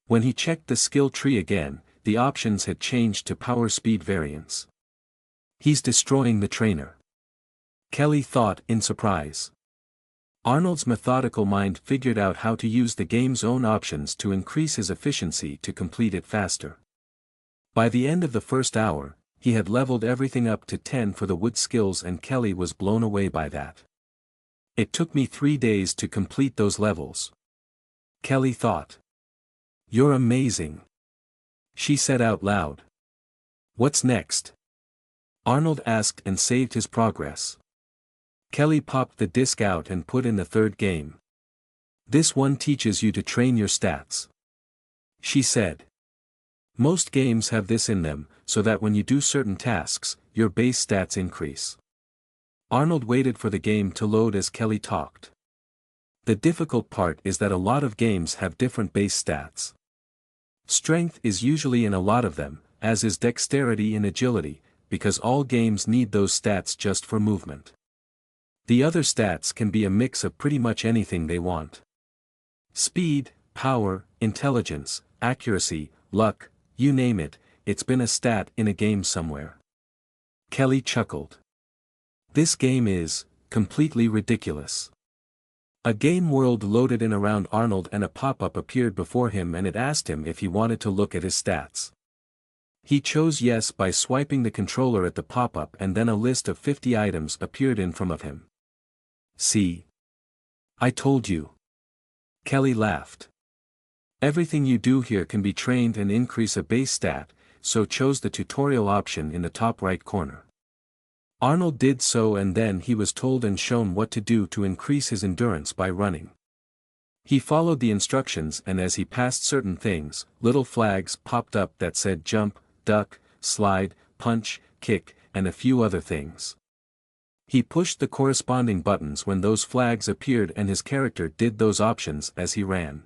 When he checked the skill tree again, the options had changed to power speed variants. He's destroying the trainer. Kelly thought in surprise. Arnold's methodical mind figured out how to use the game's own options to increase his efficiency to complete it faster. By the end of the first hour, he had leveled everything up to 10 for the wood skills and Kelly was blown away by that. It took me 3 days to complete those levels. Kelly thought. You're amazing. She said out loud. What's next? Arnold asked and saved his progress. Kelly popped the disc out and put in the 3rd game. This one teaches you to train your stats. She said. Most games have this in them, so that when you do certain tasks, your base stats increase. Arnold waited for the game to load as Kelly talked. The difficult part is that a lot of games have different base stats. Strength is usually in a lot of them, as is dexterity and agility, because all games need those stats just for movement. The other stats can be a mix of pretty much anything they want. Speed, power, intelligence, accuracy, luck, you name it, it's been a stat in a game somewhere. Kelly chuckled. This game is completely ridiculous. A game world loaded in around Arnold and a pop-up appeared before him and it asked him if he wanted to look at his stats. He chose yes by swiping the controller at the pop-up and then a list of 50 items appeared in front of him. See? I told you. Kelly laughed. Everything you do here can be trained and increase a base stat, so chose the tutorial option in the top right corner. Arnold did so and then he was told and shown what to do to increase his endurance by running. He followed the instructions and as he passed certain things, little flags popped up that said jump, duck, slide, punch, kick, and a few other things. He pushed the corresponding buttons when those flags appeared and his character did those options as he ran.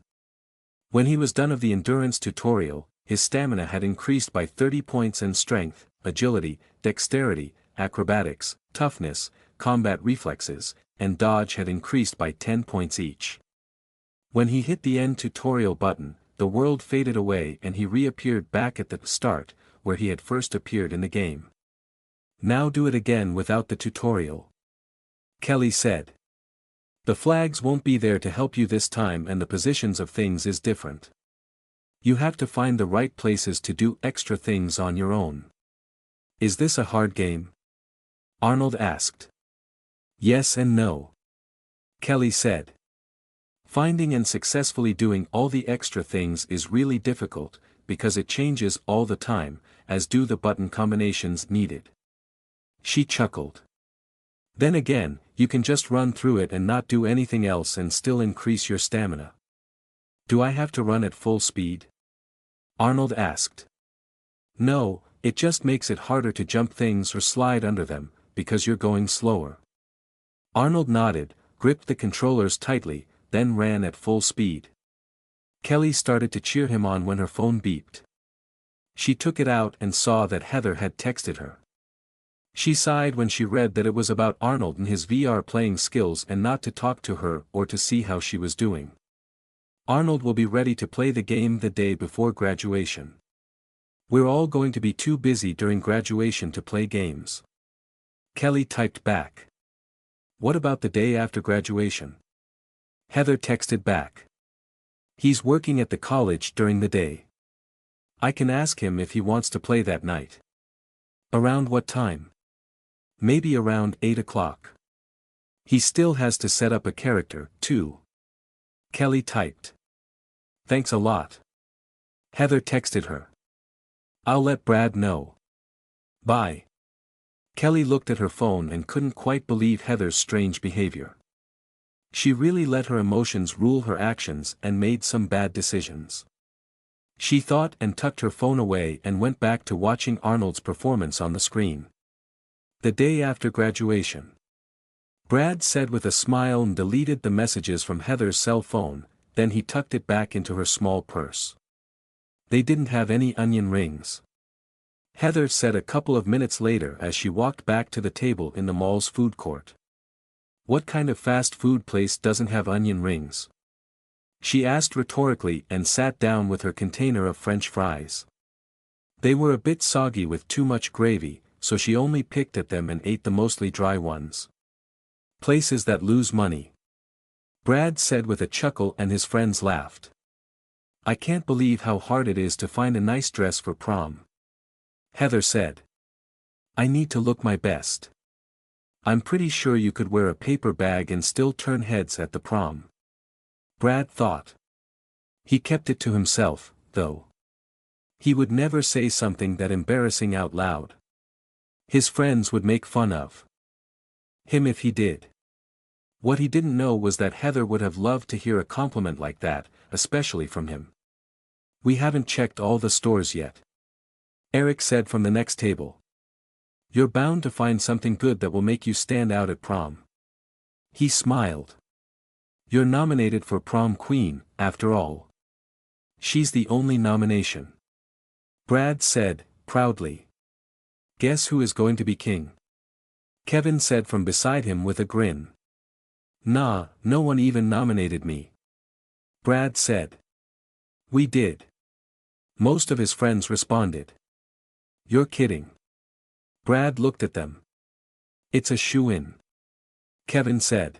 When he was done of the endurance tutorial, his stamina had increased by 30 points and strength, agility, dexterity, acrobatics, toughness, combat reflexes, and dodge had increased by 10 points each. When he hit the end tutorial button, the world faded away and he reappeared back at the start, where he had first appeared in the game. Now do it again without the tutorial. Kelly said. The flags won't be there to help you this time and the positions of things is different. You have to find the right places to do extra things on your own. Is this a hard game? Arnold asked. Yes and no. Kelly said. Finding and successfully doing all the extra things is really difficult, because it changes all the time, as do the button combinations needed. She chuckled. Then again, you can just run through it and not do anything else and still increase your stamina. Do I have to run at full speed? Arnold asked. No, it just makes it harder to jump things or slide under them, because you're going slower. Arnold nodded, gripped the controllers tightly, then ran at full speed. Kelly started to cheer him on when her phone beeped. She took it out and saw that Heather had texted her. She sighed when she read that it was about Arnold and his VR playing skills and not to talk to her or to see how she was doing. Arnold will be ready to play the game the day before graduation. We're all going to be too busy during graduation to play games. Kelly typed back. What about the day after graduation? Heather texted back. He's working at the college during the day. I can ask him if he wants to play that night. Around what time? Maybe around 8 o'clock. He still has to set up a character, too. Kelly typed. Thanks a lot. Heather texted her. I'll let Brad know. Bye. Kelly looked at her phone and couldn't quite believe Heather's strange behavior. She really let her emotions rule her actions and made some bad decisions. She thought and tucked her phone away and went back to watching Arnold's performance on the screen. The day after graduation. Brad said with a smile and deleted the messages from Heather's cell phone, then he tucked it back into her small purse. They didn't have any onion rings. Heather said a couple of minutes later as she walked back to the table in the mall's food court. What kind of fast food place doesn't have onion rings? She asked rhetorically and sat down with her container of French fries. They were a bit soggy with too much gravy, so she only picked at them and ate the mostly dry ones. Places that lose money. Brad said with a chuckle and his friends laughed. I can't believe how hard it is to find a nice dress for prom. Heather said. I need to look my best. I'm pretty sure you could wear a paper bag and still turn heads at the prom. Brad thought. He kept it to himself, though. He would never say something that embarrassing out loud. His friends would make fun of him if he did. What he didn't know was that Heather would have loved to hear a compliment like that, especially from him. We haven't checked all the stores yet. Eric said from the next table. You're bound to find something good that will make you stand out at prom. He smiled. You're nominated for prom queen, after all. She's the only nomination. Brad said, proudly. Guess who is going to be king? Kevin said from beside him with a grin. Nah, no one even nominated me. Brad said. We did. Most of his friends responded. You're kidding. Brad looked at them. It's a shoo-in. Kevin said.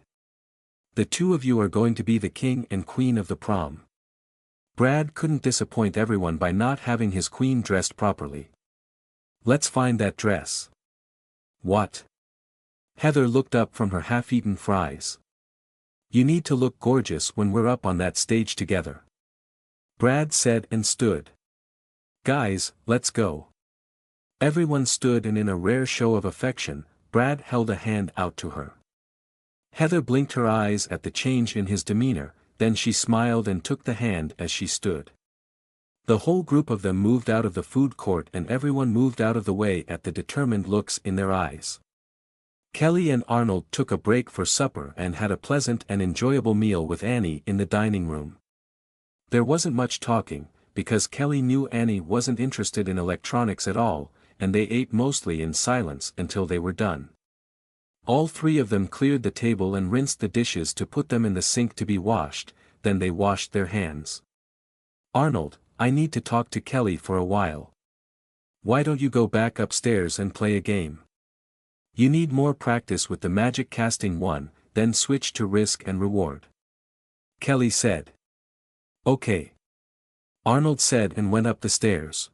The two of you are going to be the king and queen of the prom. Brad couldn't disappoint everyone by not having his queen dressed properly. Let's find that dress. What? Heather looked up from her half-eaten fries. You need to look gorgeous when we're up on that stage together. Brad said and stood. Guys, let's go. Everyone stood and in a rare show of affection, Brad held a hand out to her. Heather blinked her eyes at the change in his demeanor, then she smiled and took the hand as she stood. The whole group of them moved out of the food court and everyone moved out of the way at the determined looks in their eyes. Kelly and Arnold took a break for supper and had a pleasant and enjoyable meal with Annie in the dining room. There wasn't much talking, because Kelly knew Annie wasn't interested in electronics at all, and they ate mostly in silence until they were done. All three of them cleared the table and rinsed the dishes to put them in the sink to be washed, then they washed their hands. Arnold, I need to talk to Kelly for a while. Why don't you go back upstairs and play a game? You need more practice with the magic casting one, then switch to risk and reward. Kelly said. Okay. Arnold said and went up the stairs.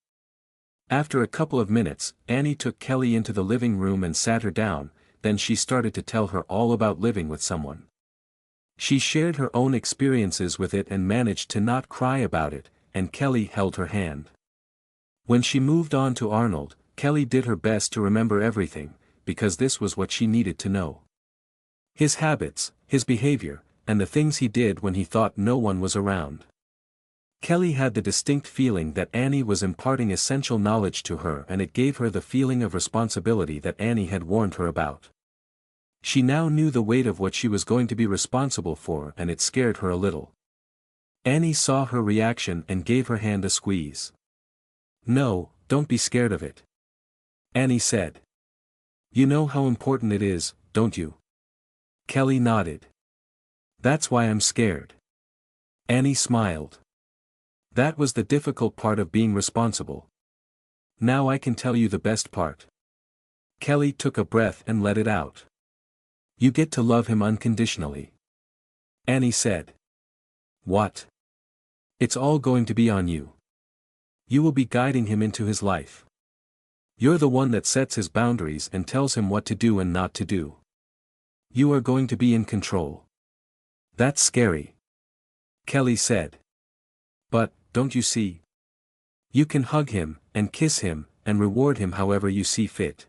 After a couple of minutes, Annie took Kelly into the living room and sat her down, then she started to tell her all about living with someone. She shared her own experiences with it and managed to not cry about it, and Kelly held her hand. When she moved on to Arnold, Kelly did her best to remember everything, because this was what she needed to know. His habits, his behavior, and the things he did when he thought no one was around. Kelly had the distinct feeling that Annie was imparting essential knowledge to her and it gave her the feeling of responsibility that Annie had warned her about. She now knew the weight of what she was going to be responsible for and it scared her a little. Annie saw her reaction and gave her hand a squeeze. No, don't be scared of it. Annie said. You know how important it is, don't you? Kelly nodded. That's why I'm scared. Annie smiled. That was the difficult part of being responsible. Now I can tell you the best part. Kelly took a breath and let it out. You get to love him unconditionally. Annie said. What? It's all going to be on you. You will be guiding him into his life. You're the one that sets his boundaries and tells him what to do and not to do. You are going to be in control. That's scary. Kelly said. But, don't you see? You can hug him, and kiss him, and reward him however you see fit.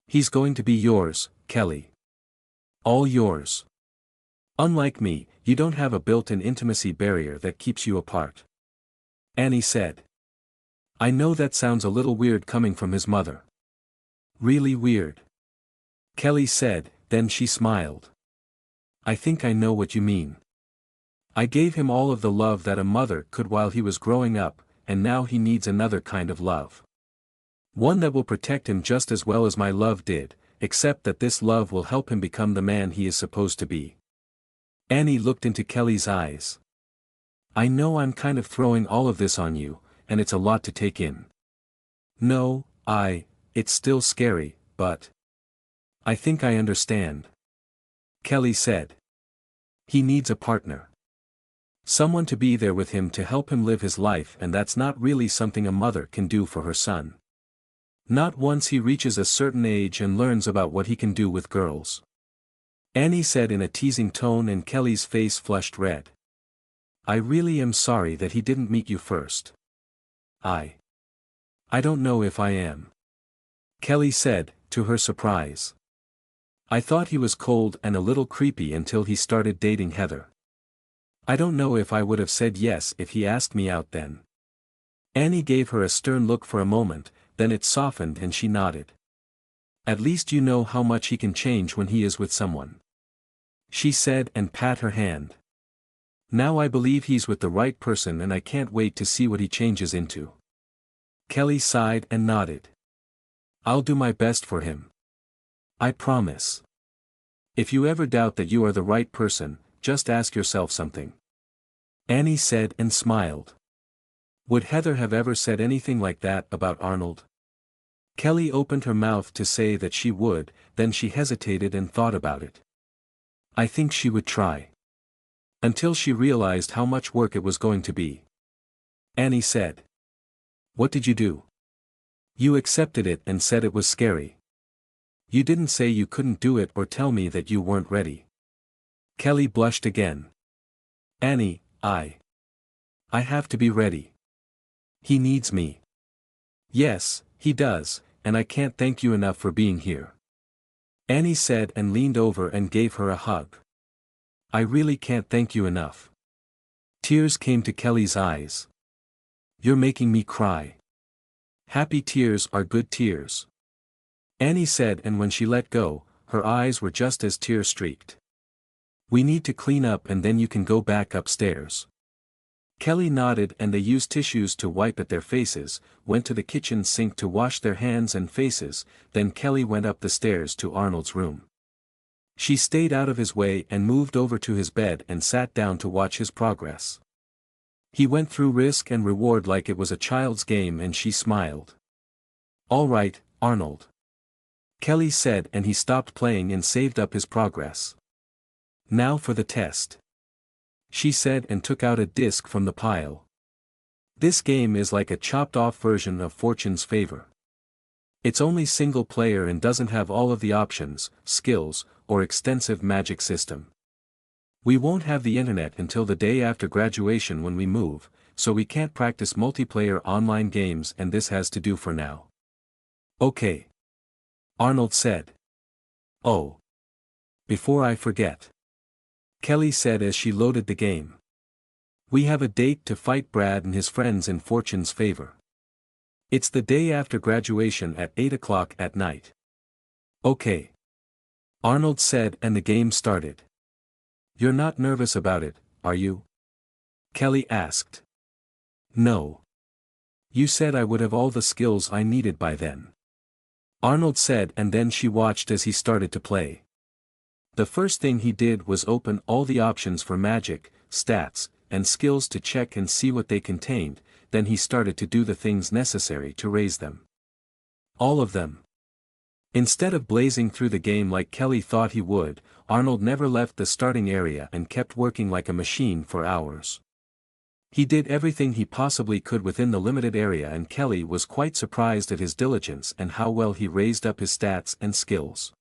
He's going to be yours, Kelly. All yours. Unlike me, you don't have a built-in intimacy barrier that keeps you apart. Annie said. I know that sounds a little weird coming from his mother. Really weird. Kelly said, then she smiled. I think I know what you mean. I gave him all of the love that a mother could while he was growing up, and now he needs another kind of love. One that will protect him just as well as my love did, except that this love will help him become the man he is supposed to be. Annie looked into Kelly's eyes. I know I'm kind of throwing all of this on you, and it's a lot to take in. No, it's still scary, but I think I understand. Kelly said. He needs a partner. Someone to be there with him to help him live his life, and that's not really something a mother can do for her son. Not once he reaches a certain age and learns about what he can do with girls. Annie said in a teasing tone, and Kelly's face flushed red. I really am sorry that he didn't meet you first. I don't know if I am. Kelly said, to her surprise. I thought he was cold and a little creepy until he started dating Heather. I don't know if I would have said yes if he asked me out then. Annie gave her a stern look for a moment, then it softened and she nodded. At least you know how much he can change when he is with someone. She said and pat her hand. Now I believe he's with the right person and I can't wait to see what he changes into. Kelly sighed and nodded. I'll do my best for him. I promise. If you ever doubt that you are the right person, just ask yourself something. Annie said and smiled. Would Heather have ever said anything like that about Arnold? Kelly opened her mouth to say that she would, then she hesitated and thought about it. I think she would try. Until she realized how much work it was going to be. Annie said. What did you do? You accepted it and said it was scary. You didn't say you couldn't do it or tell me that you weren't ready. Kelly blushed again. Annie, I have to be ready. He needs me. Yes, he does, and I can't thank you enough for being here. Annie said and leaned over and gave her a hug. I really can't thank you enough. Tears came to Kelly's eyes. You're making me cry. Happy tears are good tears. Annie said, and when she let go, her eyes were just as tear-streaked. We need to clean up and then you can go back upstairs. Kelly nodded and they used tissues to wipe at their faces, went to the kitchen sink to wash their hands and faces, then Kelly went up the stairs to Arnold's room. She stayed out of his way and moved over to his bed and sat down to watch his progress. He went through risk and reward like it was a child's game and she smiled. All right, Arnold. Kelly said, and he stopped playing and saved up his progress. Now for the test. She said and took out a disc from the pile. This game is like a chopped-off version of Fortune's Favor. It's only single player and doesn't have all of the options, skills, or extensive magic system. We won't have the internet until the day after graduation when we move, so we can't practice multiplayer online games, and this has to do for now. Okay. Arnold said. Oh. Before I forget. Kelly said as she loaded the game. We have a date to fight Brad and his friends in Fortune's Favor. It's the day after graduation at 8 o'clock at night. Okay. Arnold said, and the game started. You're not nervous about it, are you? Kelly asked. No. You said I would have all the skills I needed by then. Arnold said, and then she watched as he started to play. The first thing he did was open all the options for magic, stats, and skills to check and see what they contained, then he started to do the things necessary to raise them. All of them. Instead of blazing through the game like Kelly thought he would, Arnold never left the starting area and kept working like a machine for hours. He did everything he possibly could within the limited area, and Kelly was quite surprised at his diligence and how well he raised up his stats and skills.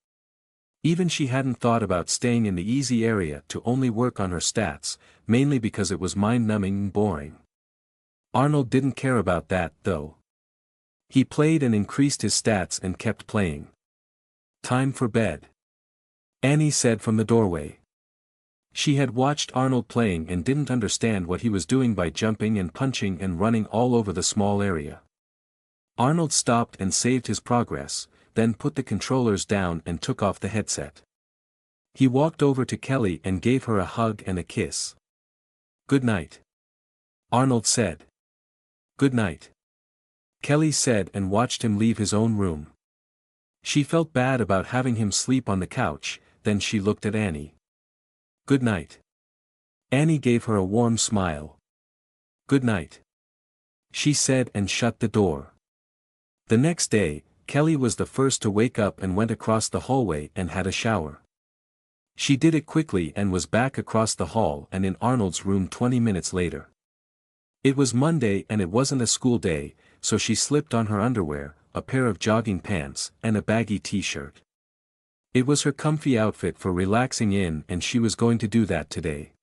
Even she hadn't thought about staying in the easy area to only work on her stats, mainly because it was mind-numbing and boring. Arnold didn't care about that, though. He played and increased his stats and kept playing. Time for bed. Annie said from the doorway. She had watched Arnold playing and didn't understand what he was doing by jumping and punching and running all over the small area. Arnold stopped and saved his progress, then put the controllers down and took off the headset. He walked over to Kelly and gave her a hug and a kiss. "Good night," Arnold said. "Good night," Kelly said and watched him leave his own room. She felt bad about having him sleep on the couch, then she looked at Annie. "Good night." Annie gave her a warm smile. "Good night," she said and shut the door. The next day, Kelly was the first to wake up and went across the hallway and had a shower. She did it quickly and was back across the hall and in Arnold's room 20 minutes later. It was Monday and it wasn't a school day, so she slipped on her underwear, a pair of jogging pants, and a baggy t-shirt. It was her comfy outfit for relaxing in and she was going to do that today.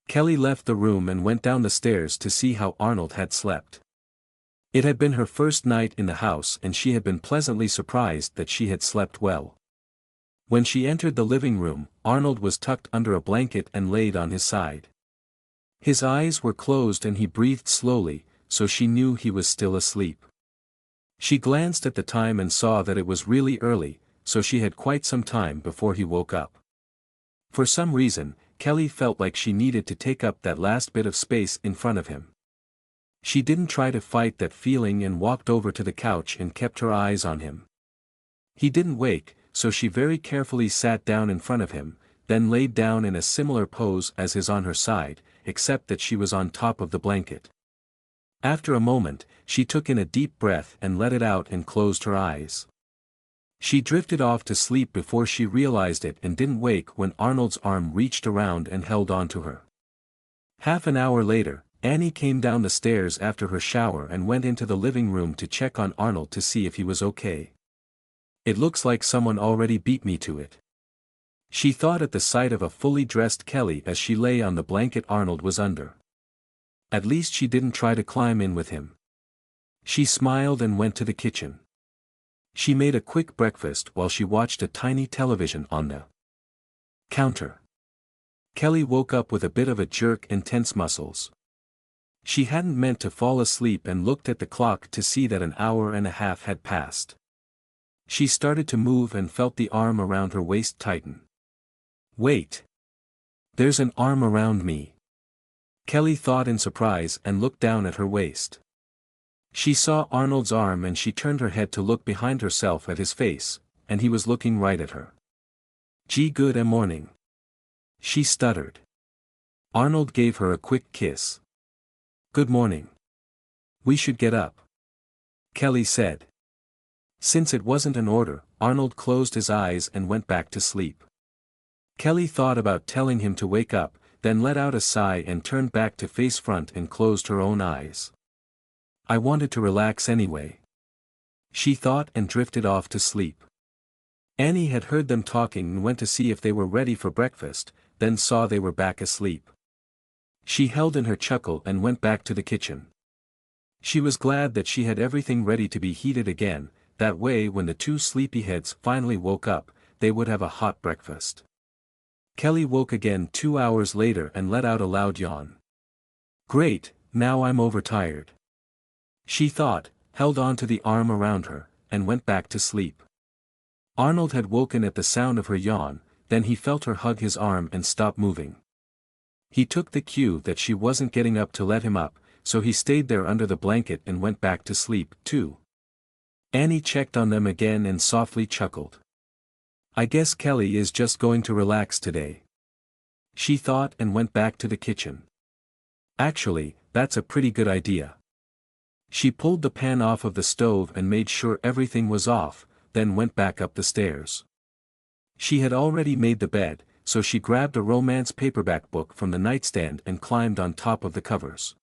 Kelly left the room and went down the stairs to see how Arnold had slept. It had been her first night in the house and she had been pleasantly surprised that she had slept well. When she entered the living room, Arnold was tucked under a blanket and laid on his side. His eyes were closed and he breathed slowly, so she knew he was still asleep. She glanced at the time and saw that it was really early, so she had quite some time before he woke up. For some reason, Kelly felt like she needed to take up that last bit of space in front of him. She didn't try to fight that feeling and walked over to the couch and kept her eyes on him. He didn't wake, so she very carefully sat down in front of him, then laid down in a similar pose as his on her side, except that she was on top of the blanket. After a moment, she took in a deep breath and let it out and closed her eyes. She drifted off to sleep before she realized it and didn't wake when Arnold's arm reached around and held onto her. Half an hour later, Annie came down the stairs after her shower and went into the living room to check on Arnold to see if he was okay. "It looks like someone already beat me to it," she thought at the sight of a fully dressed Kelly as she lay on the blanket Arnold was under. At least she didn't try to climb in with him. She smiled and went to the kitchen. She made a quick breakfast while she watched a tiny television on the counter. Kelly woke up with a bit of a jerk and tense muscles. She hadn't meant to fall asleep and looked at the clock to see that an hour and a half had passed. She started to move and felt the arm around her waist tighten. "Wait. There's an arm around me," Kelly thought in surprise and looked down at her waist. She saw Arnold's arm and she turned her head to look behind herself at his face, and he was looking right at her. "Gee, good morning," she stuttered. Arnold gave her a quick kiss. "Good morning. We should get up," Kelly said. Since it wasn't an order, Arnold closed his eyes and went back to sleep. Kelly thought about telling him to wake up, then let out a sigh and turned back to face front and closed her own eyes. "I wanted to relax anyway," she thought and drifted off to sleep. Annie had heard them talking and went to see if they were ready for breakfast, then saw they were back asleep. She held in her chuckle and went back to the kitchen. She was glad that she had everything ready to be heated again, that way when the two sleepyheads finally woke up, they would have a hot breakfast. Kelly woke again 2 hours later and let out a loud yawn. "Great, now I'm overtired," she thought, held on to the arm around her, and went back to sleep. Arnold had woken at the sound of her yawn, then he felt her hug his arm and stop moving. He took the cue that she wasn't getting up to let him up, so he stayed there under the blanket and went back to sleep, too. Annie checked on them again and softly chuckled. "I guess Kelly is just going to relax today," she thought and went back to the kitchen. Actually, that's a pretty good idea. She pulled the pan off of the stove and made sure everything was off, then went back up the stairs. She had already made the bed, so she grabbed a romance paperback book from the nightstand and climbed on top of the covers.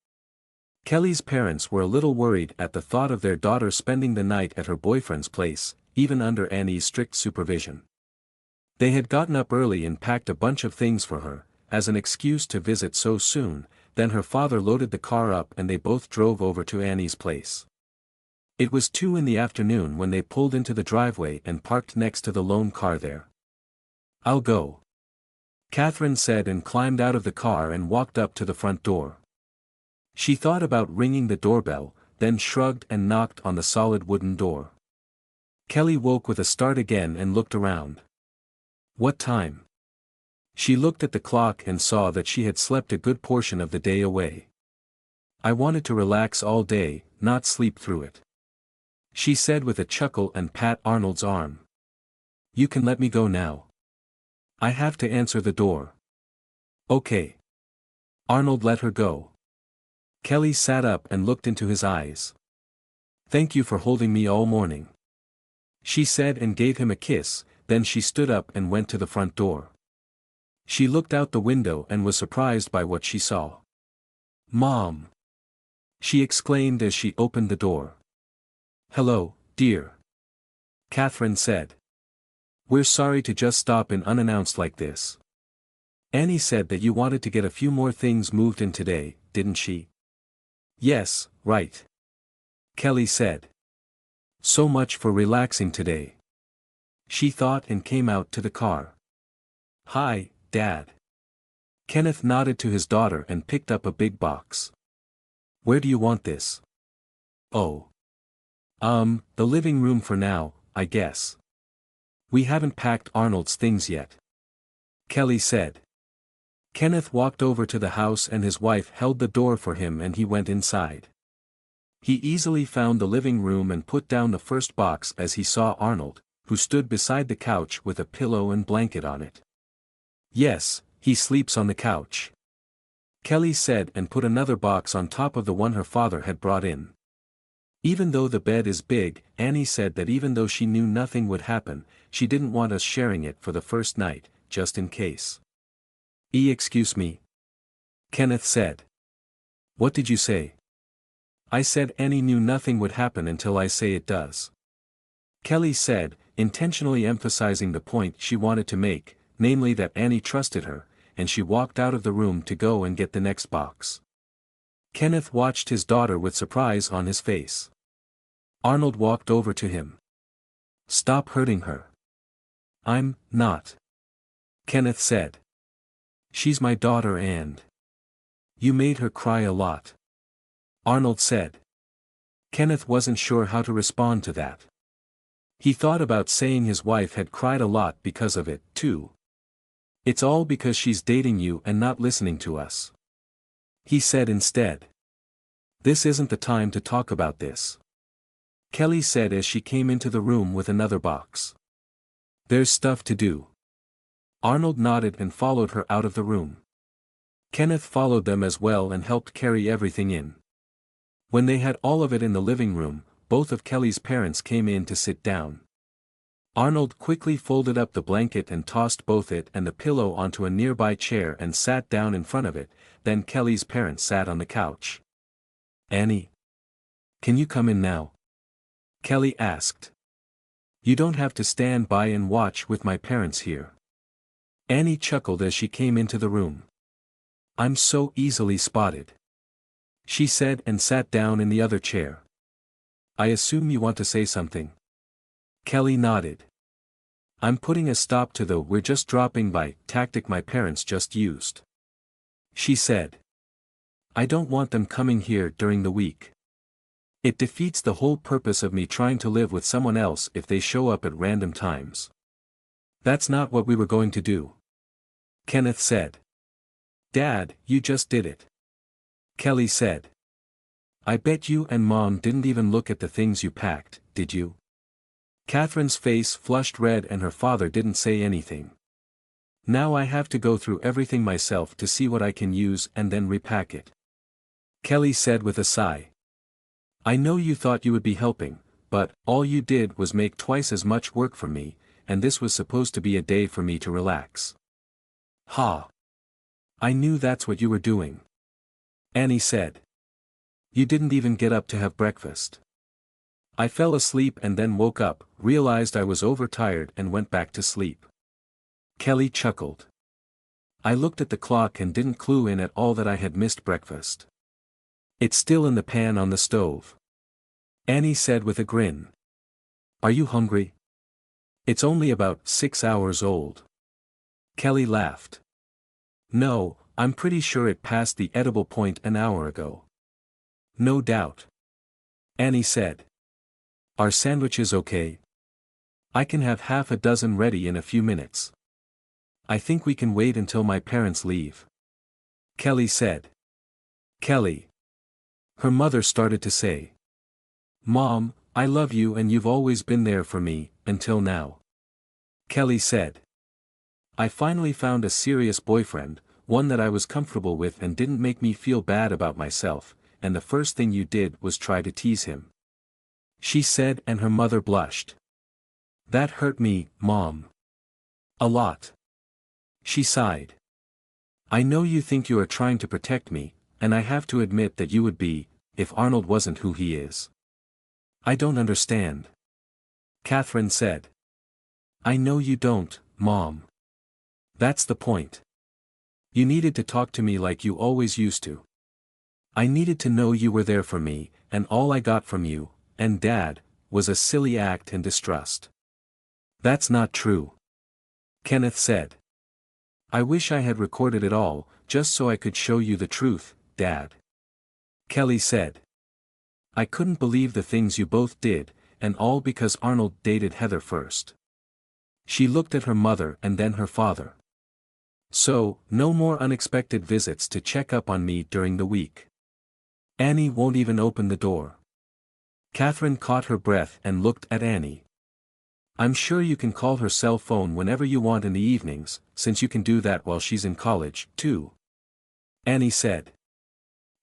Kelly's parents were a little worried at the thought of their daughter spending the night at her boyfriend's place, even under Annie's strict supervision. They had gotten up early and packed a bunch of things for her, as an excuse to visit so soon, then her father loaded the car up and they both drove over to Annie's place. It was 2 in the afternoon when they pulled into the driveway and parked next to the lone car there. "I'll go," Catherine said and climbed out of the car and walked up to the front door. She thought about ringing the doorbell, then shrugged and knocked on the solid wooden door. Kelly woke with a start again and looked around. What time? She looked at the clock and saw that she had slept a good portion of the day away. I wanted to relax all day, not sleep through it, she said with a chuckle and pat Arnold's arm. You can let me go now. I have to answer the door. Okay. Arnold let her go. Kelly sat up and looked into his eyes. Thank you for holding me all morning, she said and gave him a kiss, then she stood up and went to the front door. She looked out the window and was surprised by what she saw. Mom! She exclaimed as she opened the door. Hello, dear. Catherine said. We're sorry to just stop in unannounced like this. Annie said that you wanted to get a few more things moved in today, didn't she? Yes, right. Kelly said. So much for relaxing today, she thought and came out to the car. Hi, Dad. Kenneth nodded to his daughter and picked up a big box. Where do you want this? Oh. The living room for now, I guess. We haven't packed Arnold's things yet, Kelly said. Kenneth walked over to the house and his wife held the door for him and he went inside. He easily found the living room and put down the first box as he saw Arnold, who stood beside the couch with a pillow and blanket on it. Yes, he sleeps on the couch, Kelly said and put another box on top of the one her father had brought in. Even though the bed is big, Annie said that even though she knew nothing would happen, she didn't want us sharing it for the first night, just in case. Excuse me? Kenneth said. What did you say? I said Annie knew nothing would happen until I say it does, Kelly said, intentionally emphasizing the point she wanted to make, namely that Annie trusted her, and she walked out of the room to go and get the next box. Kenneth watched his daughter with surprise on his face. Arnold walked over to him. Stop hurting her. I'm not, Kenneth said. She's my daughter and you made her cry a lot, Arnold said. Kenneth wasn't sure how to respond to that. He thought about saying his wife had cried a lot because of it, too. It's all because she's dating you and not listening to us, he said instead. This isn't the time to talk about this, Kelly said as she came into the room with another box. There's stuff to do. Arnold nodded and followed her out of the room. Kenneth followed them as well and helped carry everything in. When they had all of it in the living room, both of Kelly's parents came in to sit down. Arnold quickly folded up the blanket and tossed both it and the pillow onto a nearby chair and sat down in front of it, then Kelly's parents sat on the couch. Annie? Can you come in now? Kelly asked. You don't have to stand by and watch with my parents here. Annie chuckled as she came into the room. I'm so easily spotted, she said and sat down in the other chair. I assume you want to say something? Kelly nodded. I'm putting a stop to the "we're just dropping by" tactic my parents just used, she said. I don't want them coming here during the week. It defeats the whole purpose of me trying to live with someone else if they show up at random times. That's not what we were going to do, Kenneth said. Dad, you just did it, Kelly said. I bet you and Mom didn't even look at the things you packed, did you? Catherine's face flushed red and her father didn't say anything. Now I have to go through everything myself to see what I can use and then repack it, Kelly said with a sigh. I know you thought you would be helping, but all you did was make twice as much work for me, and this was supposed to be a day for me to relax. Ha! I knew that's what you were doing, Annie said. You didn't even get up to have breakfast. I fell asleep and then woke up, realized I was overtired and went back to sleep. Kelly chuckled. I looked at the clock and didn't clue in at all that I had missed breakfast. It's still in the pan on the stove, Annie said with a grin. Are you hungry? It's only about 6 hours old. Kelly laughed. No, I'm pretty sure it passed the edible point an hour ago. No doubt. Annie said. Are sandwiches okay? I can have half a dozen ready in a few minutes. I think we can wait until my parents leave. Kelly said. Kelly. Her mother started to say. Mom, I love you and you've always been there for me, until now. Kelly said. I finally found a serious boyfriend, one that I was comfortable with and didn't make me feel bad about myself, and the first thing you did was try to tease him. She said, and her mother blushed. That hurt me, Mom. A lot. She sighed. I know you think you are trying to protect me, and I have to admit that you would be, if Arnold wasn't who he is. I don't understand. Catherine said. I know you don't, Mom. That's the point. You needed to talk to me like you always used to. I needed to know you were there for me, and all I got from you, and Dad, was a silly act and distrust. That's not true. Kenneth said. I wish I had recorded it all, just so I could show you the truth, Dad. Kelly said. I couldn't believe the things you both did, and all because Arnold dated Heather first. She looked at her mother and then her father. So, no more unexpected visits to check up on me during the week. Annie won't even open the door. Catherine caught her breath and looked at Annie. I'm sure you can call her cell phone whenever you want in the evenings, since you can do that while she's in college, too. Annie said.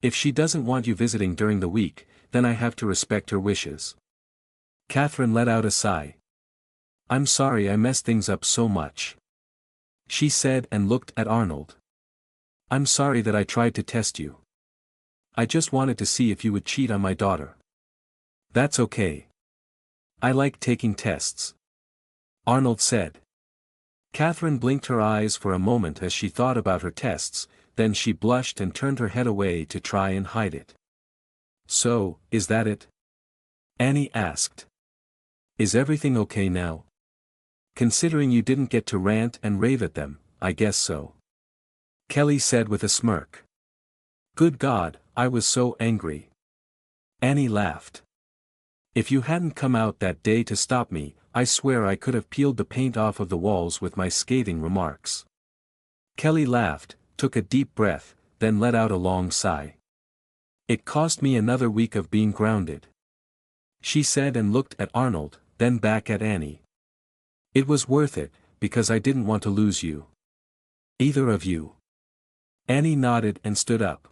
If she doesn't want you visiting during the week, then I have to respect her wishes. Catherine let out a sigh. I'm sorry I messed things up so much. She said and looked at Arnold. I'm sorry that I tried to test you. I just wanted to see if you would cheat on my daughter. That's okay. I like taking tests. Arnold said. Catherine blinked her eyes for a moment as she thought about her tests, then she blushed and turned her head away to try and hide it. So, is that it? Annie asked. Is everything okay now? Considering you didn't get to rant and rave at them, I guess so. Kelly said with a smirk. Good God, I was so angry. Annie laughed. If you hadn't come out that day to stop me, I swear I could have peeled the paint off of the walls with my scathing remarks. Kelly laughed, took a deep breath, then let out a long sigh. It cost me another week of being grounded. She said and looked at Arnold, then back at Annie. It was worth it, because I didn't want to lose you. Either of you. Annie nodded and stood up.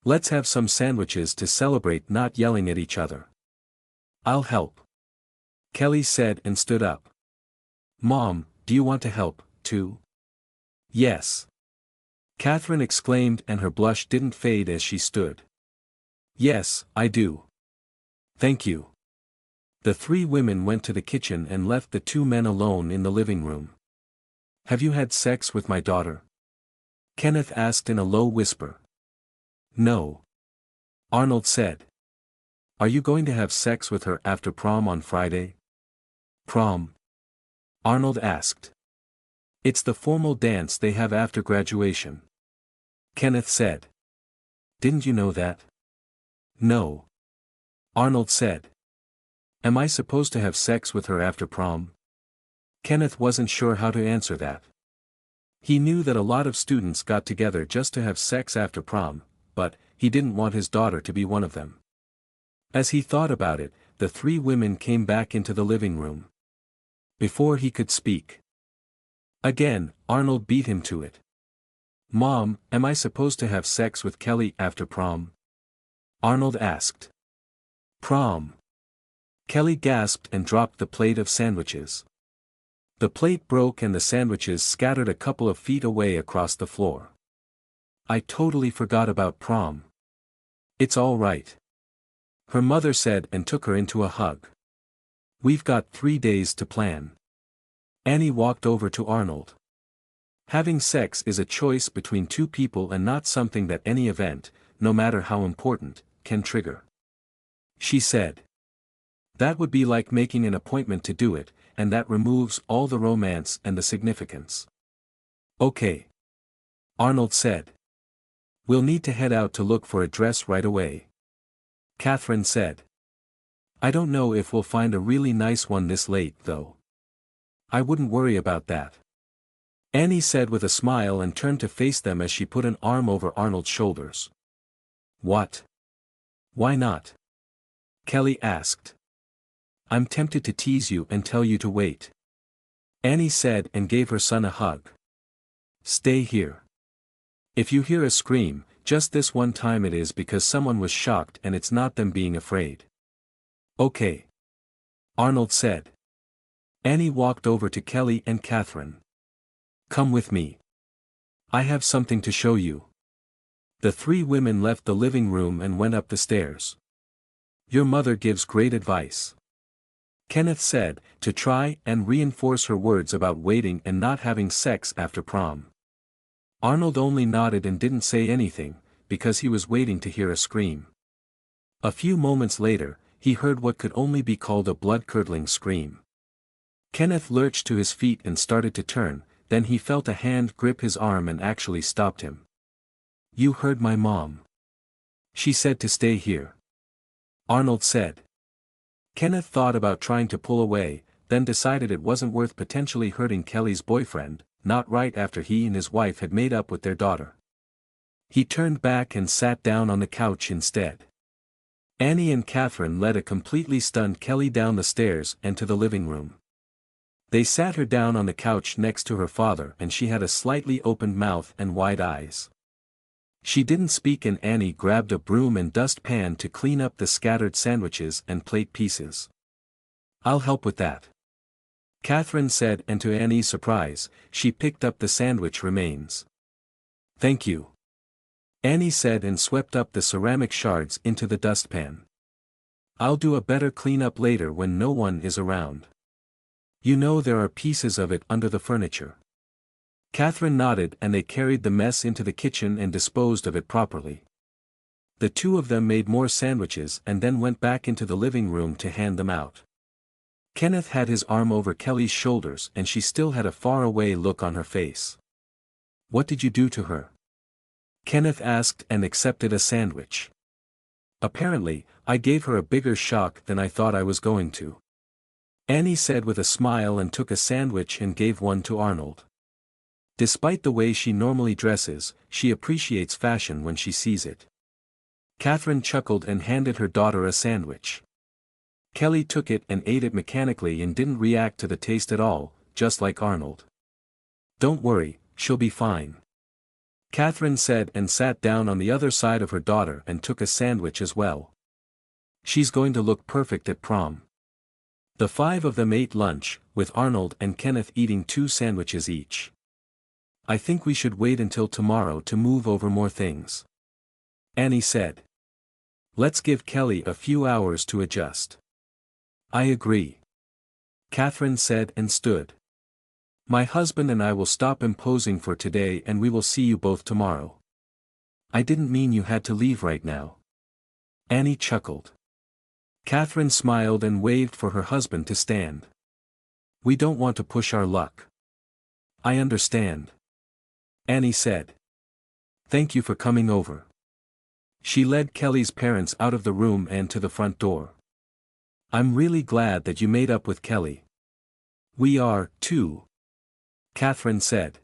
Let's have some sandwiches to celebrate not yelling at each other. I'll help. Kelly said and stood up. Mom, do you want to help, too? Yes. Catherine exclaimed and her blush didn't fade as she stood. Yes, I do. Thank you. The three women went to the kitchen and left the two men alone in the living room. Have you had sex with my daughter? Kenneth asked in a low whisper. No. Arnold said. Are you going to have sex with her after prom on Friday? Prom? Arnold asked. It's the formal dance they have after graduation. Kenneth said. Didn't you know that? No. Arnold said. Am I supposed to have sex with her after prom? Kenneth wasn't sure how to answer that. He knew that a lot of students got together just to have sex after prom, but he didn't want his daughter to be one of them. As he thought about it, the three women came back into the living room. Before he could speak. Again, Arnold beat him to it. Mom, am I supposed to have sex with Kelly after prom? Arnold asked. Prom. Kelly gasped and dropped the plate of sandwiches. The plate broke and the sandwiches scattered a couple of feet away across the floor. I totally forgot about prom. It's all right. Her mother said and took her into a hug. We've got 3 days to plan. Annie walked over to Arnold. Having sex is a choice between two people and not something that any event, no matter how important, can trigger. She said. That would be like making an appointment to do it, and that removes all the romance and the significance. Okay. Arnold said. We'll need to head out to look for a dress right away. Catherine said. I don't know if we'll find a really nice one this late though. I wouldn't worry about that. Annie said with a smile and turned to face them as she put an arm over Arnold's shoulders. What? Why not? Kelly asked. I'm tempted to tease you and tell you to wait. Annie said and gave her son a hug. Stay here. If you hear a scream, just this one time it is because someone was shocked and it's not them being afraid. Okay. Arnold said. Annie walked over to Kelly and Catherine. Come with me. I have something to show you. The three women left the living room and went up the stairs. Your mother gives great advice. Kenneth said, to try and reinforce her words about waiting and not having sex after prom. Arnold only nodded and didn't say anything, because he was waiting to hear a scream. A few moments later, he heard what could only be called a blood-curdling scream. Kenneth lurched to his feet and started to turn, then he felt a hand grip his arm and actually stopped him. You heard my mom. She said to stay here. Arnold said. Kenneth thought about trying to pull away, then decided it wasn't worth potentially hurting Kelly's boyfriend, not right after he and his wife had made up with their daughter. He turned back and sat down on the couch instead. Annie and Catherine led a completely stunned Kelly down the stairs and to the living room. They sat her down on the couch next to her father and she had a slightly opened mouth and wide eyes. She didn't speak and Annie grabbed a broom and dustpan to clean up the scattered sandwiches and plate pieces. I'll help with that. Catherine said, and to Annie's surprise, she picked up the sandwich remains. Thank you. Annie said and swept up the ceramic shards into the dustpan. I'll do a better cleanup later when no one is around. You know there are pieces of it under the furniture. Catherine nodded and they carried the mess into the kitchen and disposed of it properly. The two of them made more sandwiches and then went back into the living room to hand them out. Kenneth had his arm over Kelly's shoulders and she still had a far-away look on her face. What did you do to her? Kenneth asked and accepted a sandwich. Apparently, I gave her a bigger shock than I thought I was going to. Annie said with a smile and took a sandwich and gave one to Arnold. Despite the way she normally dresses, she appreciates fashion when she sees it. Catherine chuckled and handed her daughter a sandwich. Kelly took it and ate it mechanically and didn't react to the taste at all, just like Arnold. Don't worry, she'll be fine. Catherine said and sat down on the other side of her daughter and took a sandwich as well. She's going to look perfect at prom. The five of them ate lunch, with Arnold and Kenneth eating 2 sandwiches each. I think we should wait until tomorrow to move over more things. Annie said. Let's give Kelly a few hours to adjust. I agree. Catherine said and stood. My husband and I will stop imposing for today and we will see you both tomorrow. I didn't mean you had to leave right now. Annie chuckled. Catherine smiled and waved for her husband to stand. We don't want to push our luck. I understand. Annie said. Thank you for coming over. She led Kelly's parents out of the room and to the front door. I'm really glad that you made up with Kelly. We are, too. Catherine said.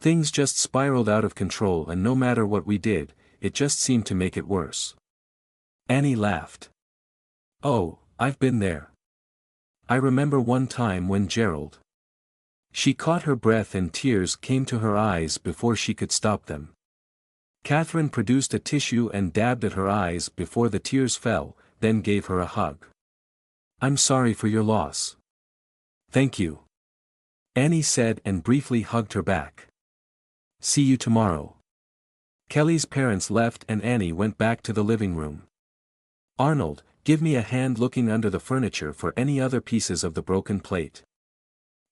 Things just spiraled out of control and no matter what we did, it just seemed to make it worse. Annie laughed. Oh, I've been there. I remember one time when Gerald. She caught her breath and tears came to her eyes before she could stop them. Catherine produced a tissue and dabbed at her eyes before the tears fell, then gave her a hug. I'm sorry for your loss. Thank you. Annie said and briefly hugged her back. See you tomorrow. Kelly's parents left and Annie went back to the living room. Arnold, give me a hand looking under the furniture for any other pieces of the broken plate.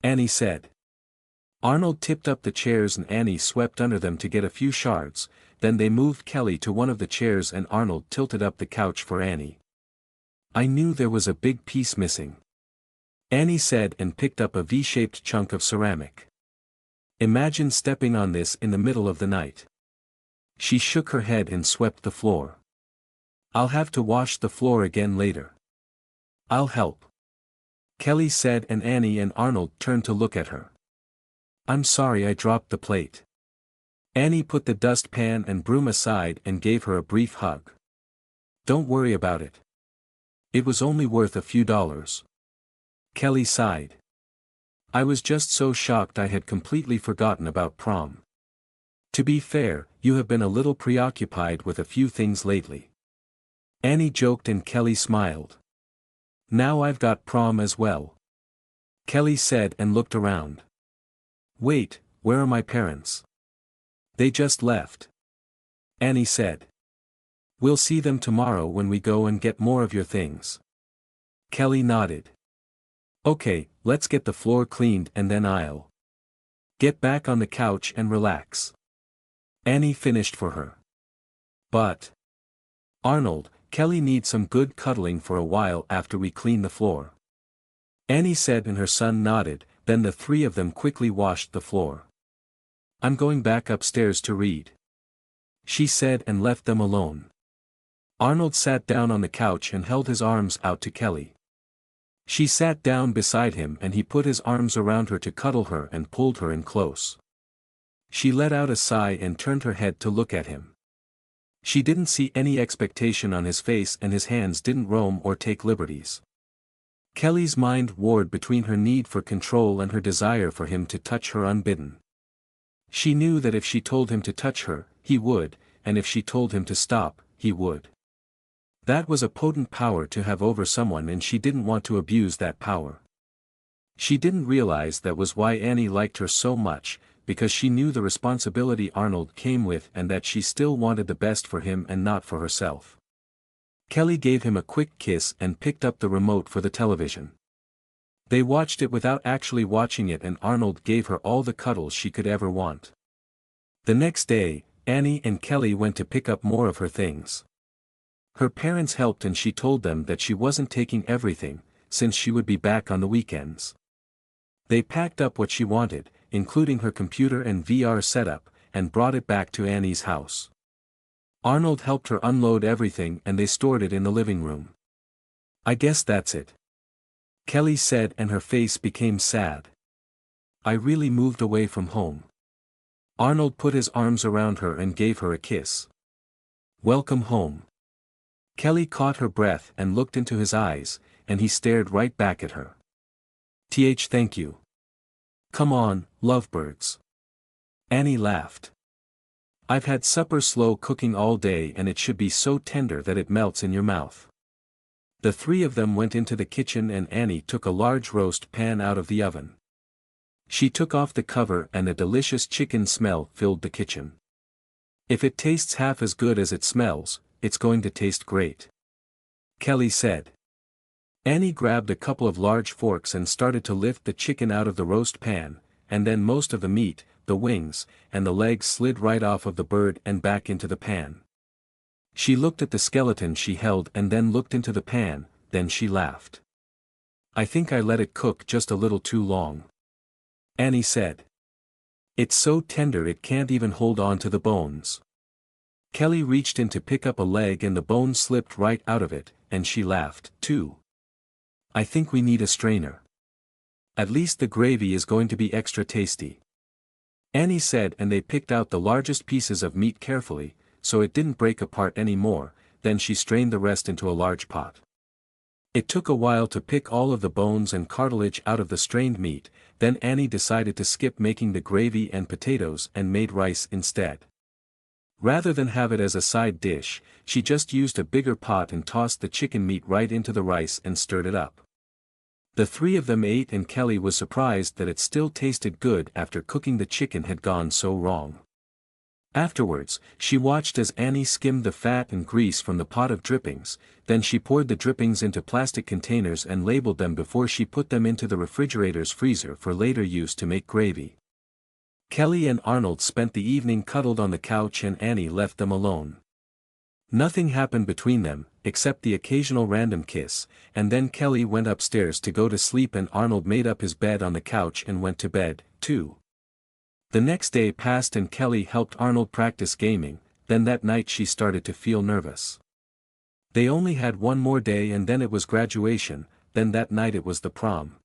Annie said. Arnold tipped up the chairs and Annie swept under them to get a few shards, then they moved Kelly to one of the chairs and Arnold tilted up the couch for Annie. I knew there was a big piece missing. Annie said and picked up a V-shaped chunk of ceramic. Imagine stepping on this in the middle of the night. She shook her head and swept the floor. I'll have to wash the floor again later. I'll help. Kelly said, and Annie and Arnold turned to look at her. I'm sorry I dropped the plate. Annie put the dustpan and broom aside and gave her a brief hug. Don't worry about it. It was only worth a few dollars. Kelly sighed. I was just so shocked I had completely forgotten about prom. To be fair, you have been a little preoccupied with a few things lately. Annie joked and Kelly smiled. Now I've got prom as well. Kelly said and looked around. Wait, where are my parents? They just left. Annie said. We'll see them tomorrow when we go and get more of your things. Kelly nodded. Okay, let's get the floor cleaned and then I'll get back on the couch and relax. Annie finished for her. But Arnold, Kelly needs some good cuddling for a while after we clean the floor. Annie said and her son nodded, then the three of them quickly washed the floor. I'm going back upstairs to read. She said and left them alone. Arnold sat down on the couch and held his arms out to Kelly. She sat down beside him and he put his arms around her to cuddle her and pulled her in close. She let out a sigh and turned her head to look at him. She didn't see any expectation on his face and his hands didn't roam or take liberties. Kelly's mind warred between her need for control and her desire for him to touch her unbidden. She knew that if she told him to touch her, he would, and if she told him to stop, he would. That was a potent power to have over someone and she didn't want to abuse that power. She didn't realize that was why Annie liked her so much, because she knew the responsibility Arnold came with and that she still wanted the best for him and not for herself. Kelly gave him a quick kiss and picked up the remote for the television. They watched it without actually watching it and Arnold gave her all the cuddles she could ever want. The next day, Annie and Kelly went to pick up more of her things. Her parents helped and she told them that she wasn't taking everything, since she would be back on the weekends. They packed up what she wanted, including her computer and VR setup, and brought it back to Annie's house. Arnold helped her unload everything and they stored it in the living room. I guess that's it. Kelly said and her face became sad. I really moved away from home. Arnold put his arms around her and gave her a kiss. Welcome home. Kelly caught her breath and looked into his eyes, and he stared right back at her. Thank you. Come on, lovebirds. Annie laughed. I've had supper slow cooking all day and it should be so tender that it melts in your mouth. The three of them went into the kitchen and Annie took a large roast pan out of the oven. She took off the cover and a delicious chicken smell filled the kitchen. If it tastes half as good as it smells, it's going to taste great. Kelly said. Annie grabbed a couple of large forks and started to lift the chicken out of the roast pan, and then most of the meat, the wings, and the legs slid right off of the bird and back into the pan. She looked at the skeleton she held and then looked into the pan, then she laughed. I think I let it cook just a little too long. Annie said. It's so tender it can't even hold on to the bones. Kelly reached in to pick up a leg and the bone slipped right out of it, and she laughed, too. I think we need a strainer. At least the gravy is going to be extra tasty. Annie said and they picked out the largest pieces of meat carefully, so it didn't break apart anymore, then she strained the rest into a large pot. It took a while to pick all of the bones and cartilage out of the strained meat, then Annie decided to skip making the gravy and potatoes and made rice instead. Rather than have it as a side dish, she just used a bigger pot and tossed the chicken meat right into the rice and stirred it up. The three of them ate and Kelly was surprised that it still tasted good after cooking the chicken had gone so wrong. Afterwards, she watched as Annie skimmed the fat and grease from the pot of drippings, then she poured the drippings into plastic containers and labeled them before she put them into the refrigerator's freezer for later use to make gravy. Kelly and Arnold spent the evening cuddled on the couch and Annie left them alone. Nothing happened between them, except the occasional random kiss, and then Kelly went upstairs to go to sleep and Arnold made up his bed on the couch and went to bed, too. The next day passed and Kelly helped Arnold practice gaming, then that night she started to feel nervous. They only had one more day and then it was graduation, then that night it was the prom.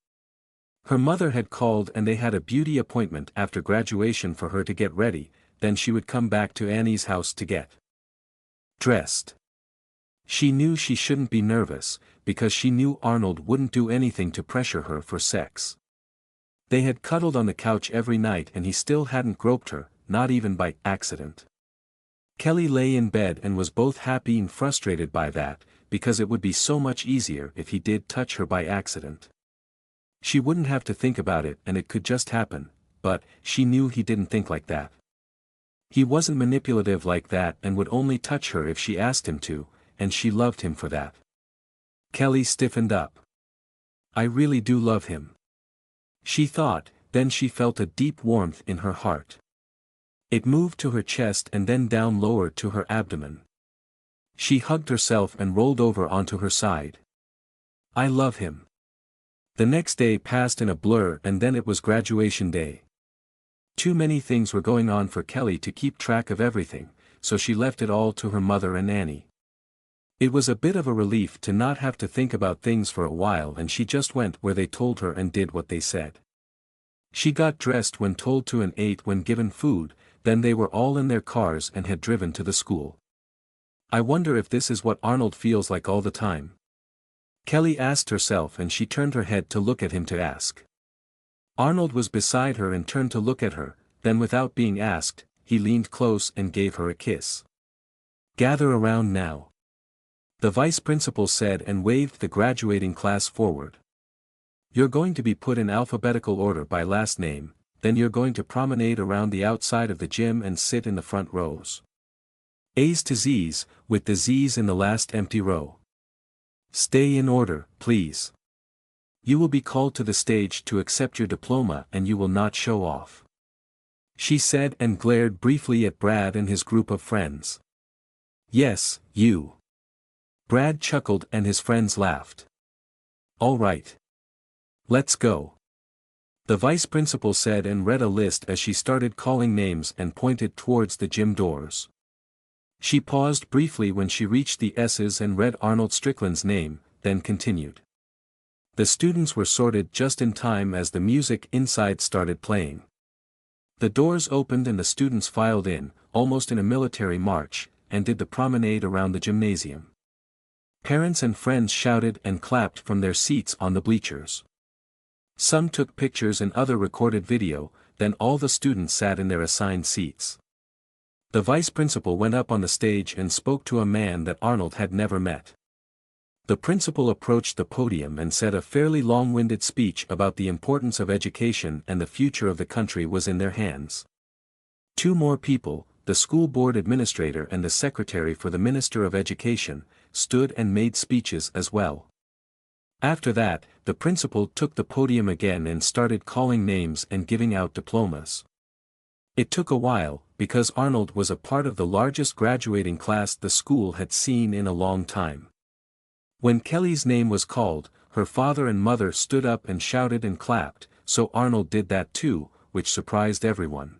Her mother had called and they had a beauty appointment after graduation for her to get ready, then she would come back to Annie's house to get dressed. She knew she shouldn't be nervous, because she knew Arnold wouldn't do anything to pressure her for sex. They had cuddled on the couch every night and he still hadn't groped her, not even by accident. Kelly lay in bed and was both happy and frustrated by that, because it would be so much easier if he did touch her by accident. She wouldn't have to think about it and it could just happen, but she knew he didn't think like that. He wasn't manipulative like that and would only touch her if she asked him to, and she loved him for that. Kelly stiffened up. I really do love him, she thought, then she felt a deep warmth in her heart. It moved to her chest and then down lower to her abdomen. She hugged herself and rolled over onto her side. I love him. The next day passed in a blur and then it was graduation day. Too many things were going on for Kelly to keep track of everything, so she left it all to her mother and Annie. It was a bit of a relief to not have to think about things for a while and she just went where they told her and did what they said. She got dressed when told to and ate when given food, then they were all in their cars and had driven to the school. I wonder if this is what Arnold feels like all the time. Kelly asked herself and she turned her head to look at him to ask. Arnold was beside her and turned to look at her, then without being asked, he leaned close and gave her a kiss. Gather around now, the vice principal said and waved the graduating class forward. You're going to be put in alphabetical order by last name, then you're going to promenade around the outside of the gym and sit in the front rows. A's to Z's, with the Z's in the last empty row. Stay in order, please. You will be called to the stage to accept your diploma and you will not show off, she said and glared briefly at Brad and his group of friends. Yes, you. Brad chuckled and his friends laughed. All right. Let's go, the vice principal said and read a list as she started calling names and pointed towards the gym doors. She paused briefly when she reached the S's and read Arnold Strickland's name, then continued. The students were sorted just in time as the music inside started playing. The doors opened and the students filed in, almost in a military march, and did the promenade around the gymnasium. Parents and friends shouted and clapped from their seats on the bleachers. Some took pictures and other recorded video, then all the students sat in their assigned seats. The vice principal went up on the stage and spoke to a man that Arnold had never met. The principal approached the podium and said a fairly long-winded speech about the importance of education and the future of the country was in their hands. Two more people, the school board administrator and the secretary for the Minister of Education, stood and made speeches as well. After that, the principal took the podium again and started calling names and giving out diplomas. It took a while, because Arnold was a part of the largest graduating class the school had seen in a long time. When Kelly's name was called, her father and mother stood up and shouted and clapped, so Arnold did that too, which surprised everyone.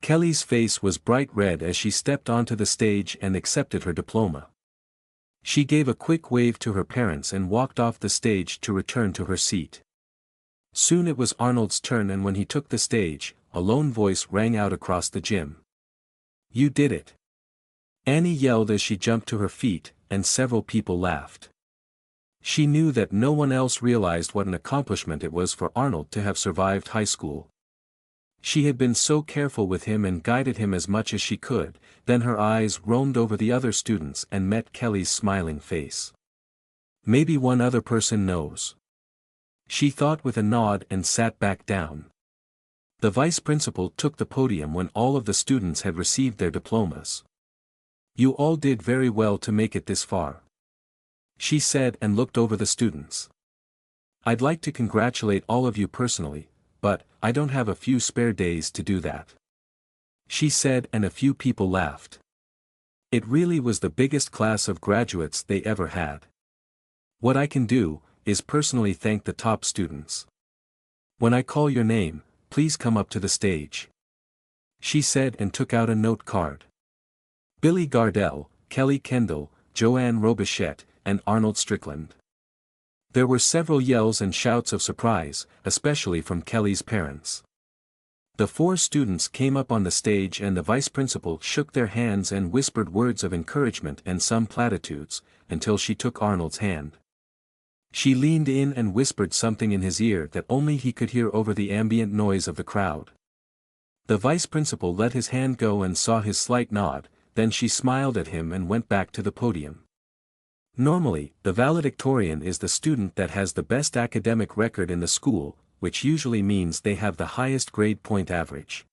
Kelly's face was bright red as she stepped onto the stage and accepted her diploma. She gave a quick wave to her parents and walked off the stage to return to her seat. Soon it was Arnold's turn and when he took the stage, a lone voice rang out across the gym. You did it, Annie yelled as she jumped to her feet, and several people laughed. She knew that no one else realized what an accomplishment it was for Arnold to have survived high school. She had been so careful with him and guided him as much as she could, then her eyes roamed over the other students and met Kelly's smiling face. Maybe one other person knows, she thought with a nod and sat back down. The vice principal took the podium when all of the students had received their diplomas. You all did very well to make it this far, she said and looked over the students. I'd like to congratulate all of you personally, but I don't have a few spare days to do that, she said and a few people laughed. It really was the biggest class of graduates they ever had. What I can do, is personally thank the top students. When I call your name, please come up to the stage. she said and took out a note card. Billy Gardell, Kelly Kendall, Joanne Robichette, and Arnold Strickland. There were several yells and shouts of surprise, especially from Kelly's parents. The 4 students came up on the stage and the vice principal shook their hands and whispered words of encouragement and some platitudes, until she took Arnold's hand. She leaned in and whispered something in his ear that only he could hear over the ambient noise of the crowd. The vice principal let his hand go and saw his slight nod, then she smiled at him and went back to the podium. Normally, the valedictorian is the student that has the best academic record in the school, which usually means they have the highest grade point average.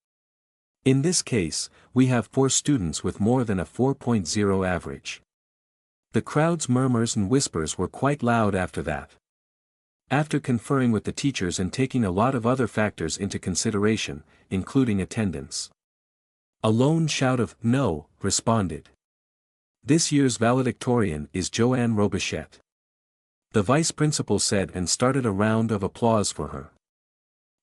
In this case, we have 4 students with more than a 4.0 average. The crowd's murmurs and whispers were quite loud after that. After conferring with the teachers and taking a lot of other factors into consideration, including attendance, a lone shout of "No" responded. This year's valedictorian is Joanne Robichette. The vice principal said and started a round of applause for her.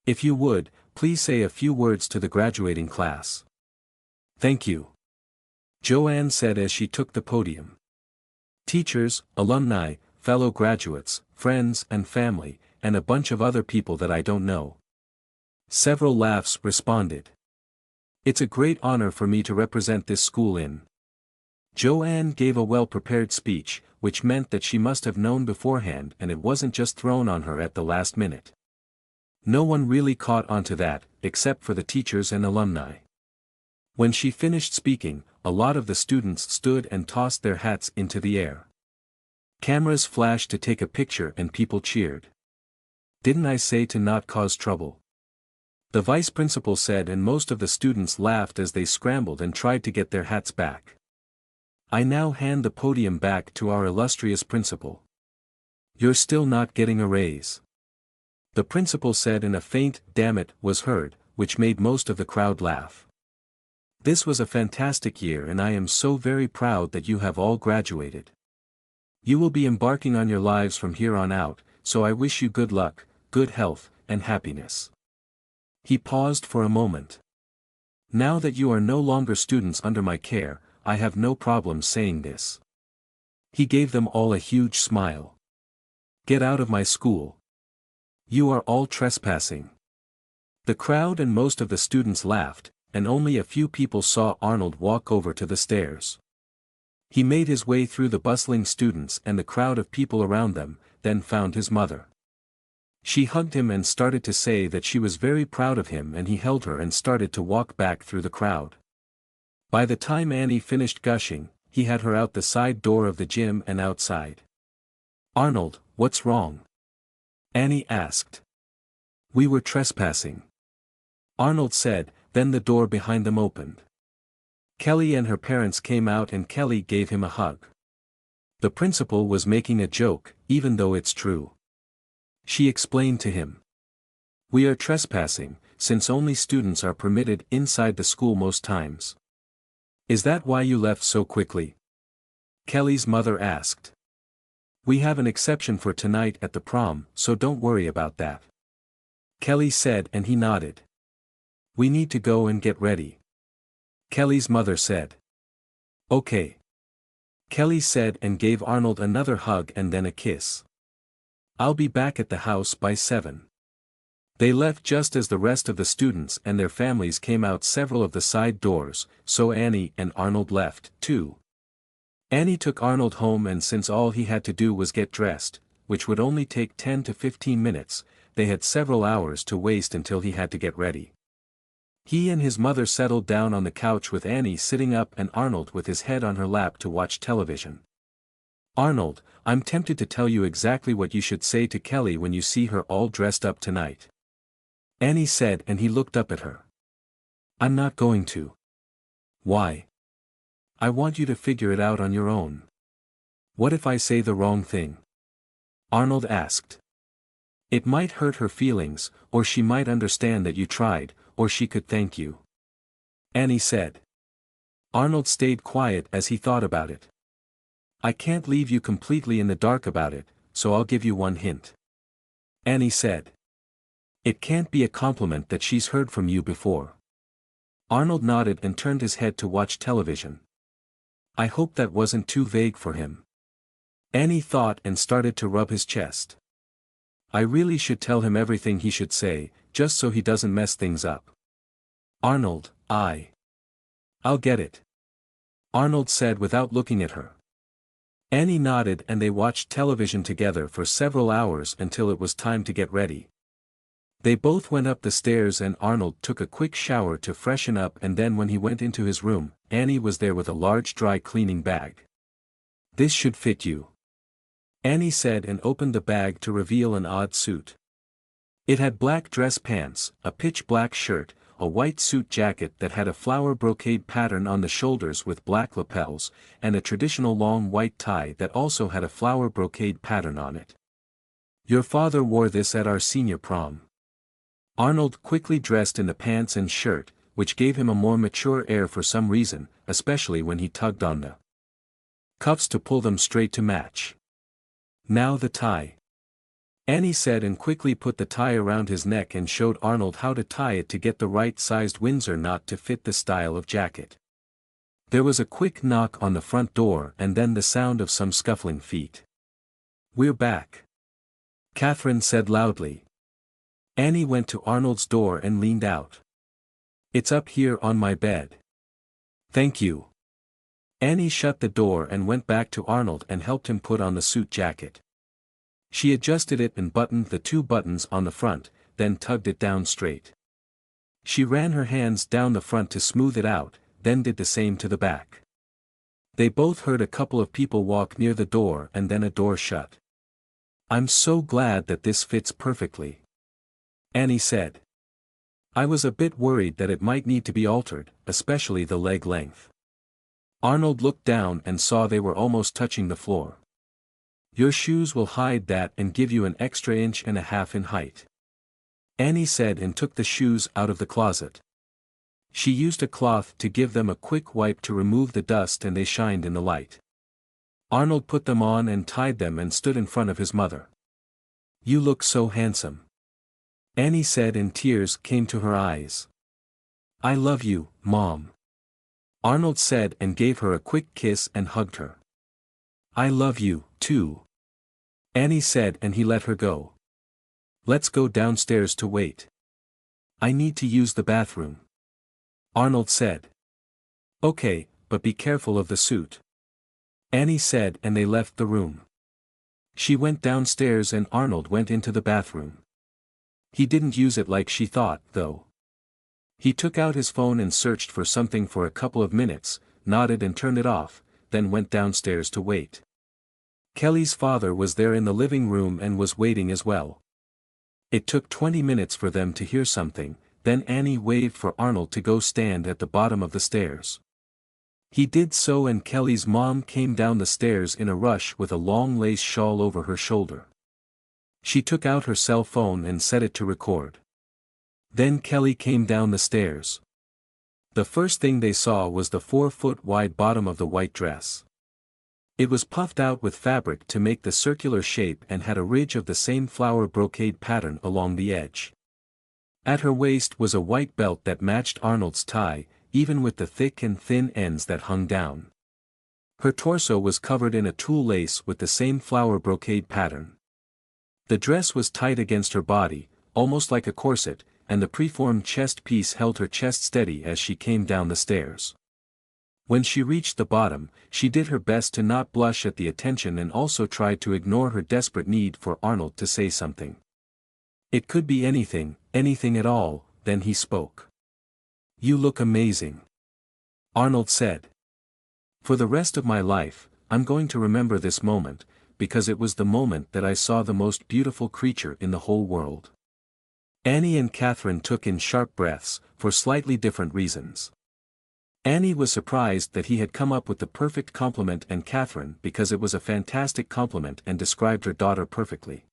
If you would, please say a few words to the graduating class. Thank you, Joanne said as she took the podium. Teachers, alumni, fellow graduates, friends and family, and a bunch of other people that I don't know. Several laughs responded. It's a great honor for me to represent this school in. Joanne gave a well-prepared speech, which meant that she must have known beforehand and it wasn't just thrown on her at the last minute. No one really caught on to that, except for the teachers and alumni. When she finished speaking, a lot of the students stood and tossed their hats into the air. Cameras flashed to take a picture and people cheered. Didn't I say to not cause trouble? The vice principal said, and most of the students laughed as they scrambled and tried to get their hats back. I now hand the podium back to our illustrious principal. You're still not getting a raise, the principal said, and a faint "damn it" was heard, which made most of the crowd laugh. This was a fantastic year and I am so very proud that you have all graduated. You will be embarking on your lives from here on out, so I wish you good luck, good health, and happiness. He paused for a moment. Now that you are no longer students under my care, I have no problem saying this. He gave them all a huge smile. Get out of my school. You are all trespassing. The crowd and most of the students laughed, and only a few people saw Arnold walk over to the stairs. He made his way through the bustling students and the crowd of people around them, then found his mother. She hugged him and started to say that she was very proud of him, and he held her and started to walk back through the crowd. By the time Annie finished gushing, he had her out the side door of the gym and outside. Arnold, what's wrong? Annie asked. We were trespassing, Arnold said, then the door behind them opened. Kelly and her parents came out and Kelly gave him a hug. The principal was making a joke, even though it's true. She explained to him. We are trespassing, since only students are permitted inside the school most times. Is that why you left so quickly? Kelly's mother asked. We have an exception for tonight at the prom, so don't worry about that, Kelly said, and he nodded. We need to go and get ready, Kelly's mother said. Okay, Kelly said, and gave Arnold another hug and then a kiss. I'll be back at the house by 7. They left just as the rest of the students and their families came out several of the side doors, so Annie and Arnold left, too. Annie took Arnold home, and since all he had to do was get dressed, which would only take 10 to 15 minutes, they had several hours to waste until he had to get ready. He and his mother settled down on the couch with Annie sitting up and Arnold with his head on her lap to watch television. Arnold, I'm tempted to tell you exactly what you should say to Kelly when you see her all dressed up tonight, Annie said, and he looked up at her. I'm not going to. Why? I want you to figure it out on your own. What if I say the wrong thing? Arnold asked. It might hurt her feelings, or she might understand that you tried, or she could thank you, Annie said. Arnold stayed quiet as he thought about it. I can't leave you completely in the dark about it, so I'll give you one hint, Annie said. It can't be a compliment that she's heard from you before. Arnold nodded and turned his head to watch television. I hope that wasn't too vague for him. Annie thought and started to rub his chest. I really should tell him everything he should say, just so he doesn't mess things up. Arnold, I'll get it. Arnold said without looking at her. Annie nodded and they watched television together for several hours until it was time to get ready. They both went up the stairs and Arnold took a quick shower to freshen up, and then when he went into his room, Annie was there with a large dry cleaning bag. This should fit you, Annie said, and opened the bag to reveal an odd suit. It had black dress pants, a pitch black shirt, a white suit jacket that had a flower brocade pattern on the shoulders with black lapels, and a traditional long white tie that also had a flower brocade pattern on it. Your father wore this at our senior prom. Arnold quickly dressed in the pants and shirt, which gave him a more mature air for some reason, especially when he tugged on the cuffs to pull them straight to match. Now the tie, Annie said, and quickly put the tie around his neck and showed Arnold how to tie it to get the right-sized Windsor knot to fit the style of jacket. There was a quick knock on the front door and then the sound of some scuffling feet. We're back, Catherine said loudly. Annie went to Arnold's door and leaned out. It's up here on my bed. Thank you. Annie shut the door and went back to Arnold and helped him put on the suit jacket. She adjusted it and buttoned the 2 buttons on the front, then tugged it down straight. She ran her hands down the front to smooth it out, then did the same to the back. They both heard a couple of people walk near the door and then a door shut. I'm so glad that this fits perfectly, Annie said. I was a bit worried that it might need to be altered, especially the leg length. Arnold looked down and saw they were almost touching the floor. Your shoes will hide that and give you an extra 1.5 inches in height, Annie said, and took the shoes out of the closet. She used a cloth to give them a quick wipe to remove the dust and they shined in the light. Arnold put them on and tied them and stood in front of his mother. You look so handsome, Annie said, and tears came to her eyes. I love you, Mom, Arnold said, and gave her a quick kiss and hugged her. I love you, too, Annie said, and he let her go. Let's go downstairs to wait. I need to use the bathroom, Arnold said. Okay, but be careful of the suit, Annie said, and they left the room. She went downstairs and Arnold went into the bathroom. He didn't use it like she thought, though. He took out his phone and searched for something for a couple of minutes, nodded and turned it off, then went downstairs to wait. Kelly's father was there in the living room and was waiting as well. It took 20 minutes for them to hear something, then Annie waved for Arnold to go stand at the bottom of the stairs. He did so and Kelly's mom came down the stairs in a rush with a long lace shawl over her shoulder. She took out her cell phone and set it to record. Then Kelly came down the stairs. The first thing they saw was the 4-foot-wide bottom of the white dress. It was puffed out with fabric to make the circular shape and had a ridge of the same flower brocade pattern along the edge. At her waist was a white belt that matched Arnold's tie, even with the thick and thin ends that hung down. Her torso was covered in a tulle lace with the same flower brocade pattern. The dress was tight against her body, almost like a corset, and the preformed chest piece held her chest steady as she came down the stairs. When she reached the bottom, she did her best to not blush at the attention and also tried to ignore her desperate need for Arnold to say something. It could be anything, anything at all, then he spoke. You look amazing, Arnold said. For the rest of my life, I'm going to remember this moment, because it was the moment that I saw the most beautiful creature in the whole world. Annie and Catherine took in sharp breaths, for slightly different reasons. Annie was surprised that he had come up with the perfect compliment, and Catherine because it was a fantastic compliment and described her daughter perfectly.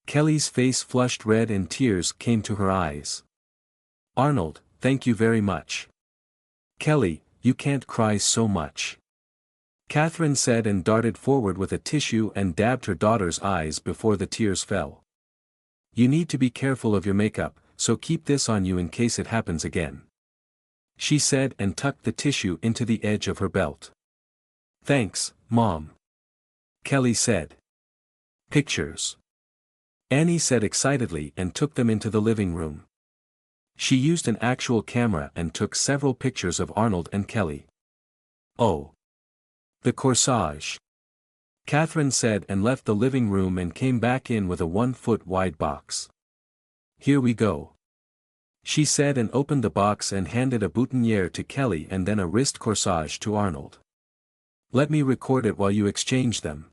Kelly's face flushed red and tears came to her eyes. Arnold, thank you very much. Kelly, you can't cry so much, Catherine said and darted forward with a tissue and dabbed her daughter's eyes before the tears fell. You need to be careful of your makeup, so keep this on you in case it happens again. she said and tucked the tissue into the edge of her belt. Thanks, Mom. Kelly said. Pictures. Annie said excitedly and took them into the living room. She used an actual camera and took several pictures of Arnold and Kelly. Oh. The corsage. Catherine said and left the living room and came back in with a 1-foot wide box. Here we go. She said and opened the box and handed a boutonniere to Kelly and then a wrist corsage to Arnold. Let me record it while you exchange them.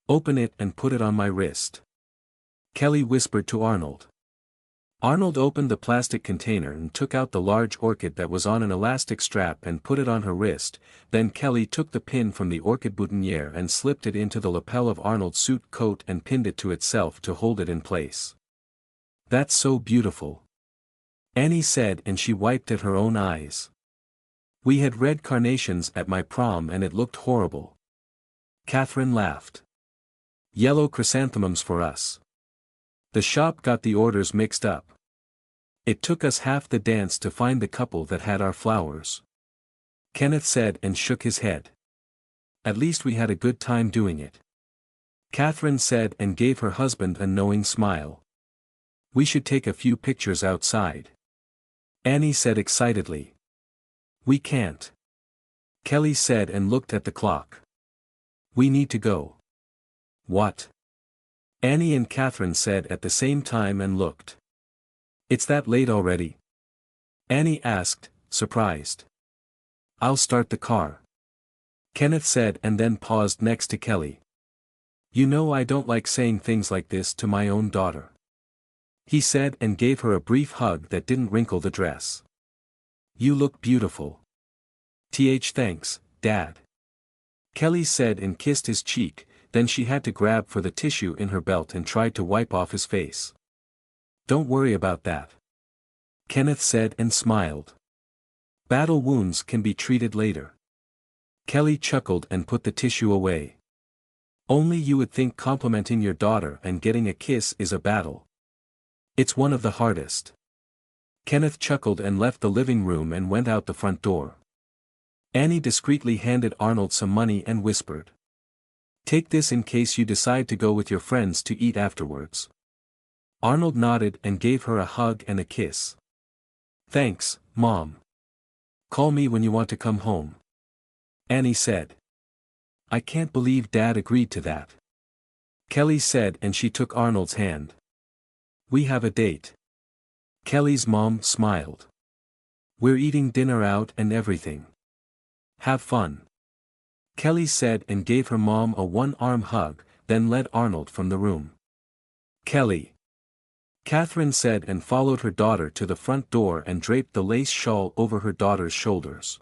Open it and put it on my wrist. Kelly whispered to Arnold. Arnold opened the plastic container and took out the large orchid that was on an elastic strap and put it on her wrist, then Kelly took the pin from the orchid boutonniere and slipped it into the lapel of Arnold's suit coat and pinned it to itself to hold it in place. That's so beautiful. Annie said and she wiped at her own eyes. We had red carnations at my prom and it looked horrible. Catherine laughed. Yellow chrysanthemums for us. The shop got the orders mixed up. It took us half the dance to find the couple that had our flowers. Kenneth said and shook his head. At least we had a good time doing it. Catherine said and gave her husband a knowing smile. We should take a few pictures outside. Annie said excitedly. We can't. Kelly said and looked at the clock. We need to go. What? Annie and Catherine said at the same time and looked. It's that late already? Annie asked, surprised. I'll start the car. Kenneth said and then paused next to Kelly. You know I don't like saying things like this to my own daughter. He said and gave her a brief hug that didn't wrinkle the dress. You look beautiful. Thanks, Dad. Kelly said and kissed his cheek, then she had to grab for the tissue in her belt and tried to wipe off his face. Don't worry about that. Kenneth said and smiled. Battle wounds can be treated later. Kelly chuckled and put the tissue away. Only you would think complimenting your daughter and getting a kiss is a battle. It's one of the hardest. Kenneth chuckled and left the living room and went out the front door. Annie discreetly handed Arnold some money and whispered. Take this in case you decide to go with your friends to eat afterwards. Arnold nodded and gave her a hug and a kiss. Thanks, Mom. Call me when you want to come home. Annie said. I can't believe Dad agreed to that. Kelly said and she took Arnold's hand. We have a date. Kelly's mom smiled. We're eating dinner out and everything. Have fun. Kelly said and gave her mom a one-arm hug, then led Arnold from the room. Kelly. Catherine said and followed her daughter to the front door and draped the lace shawl over her daughter's shoulders.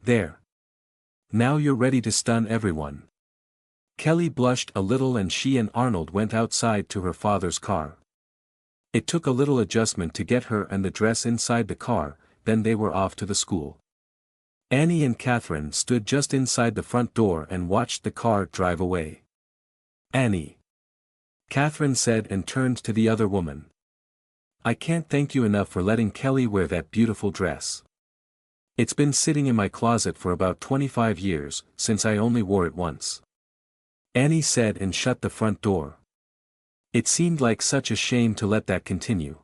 There. Now you're ready to stun everyone. Kelly blushed a little and she and Arnold went outside to her father's car. It took a little adjustment to get her and the dress inside the car, then they were off to the school. Annie and Catherine stood just inside the front door and watched the car drive away. Annie. Catherine said and turned to the other woman. I can't thank you enough for letting Kelly wear that beautiful dress. It's been sitting in my closet for about 25 years, since I only wore it once. Annie said and shut the front door. It seemed like such a shame to let that continue.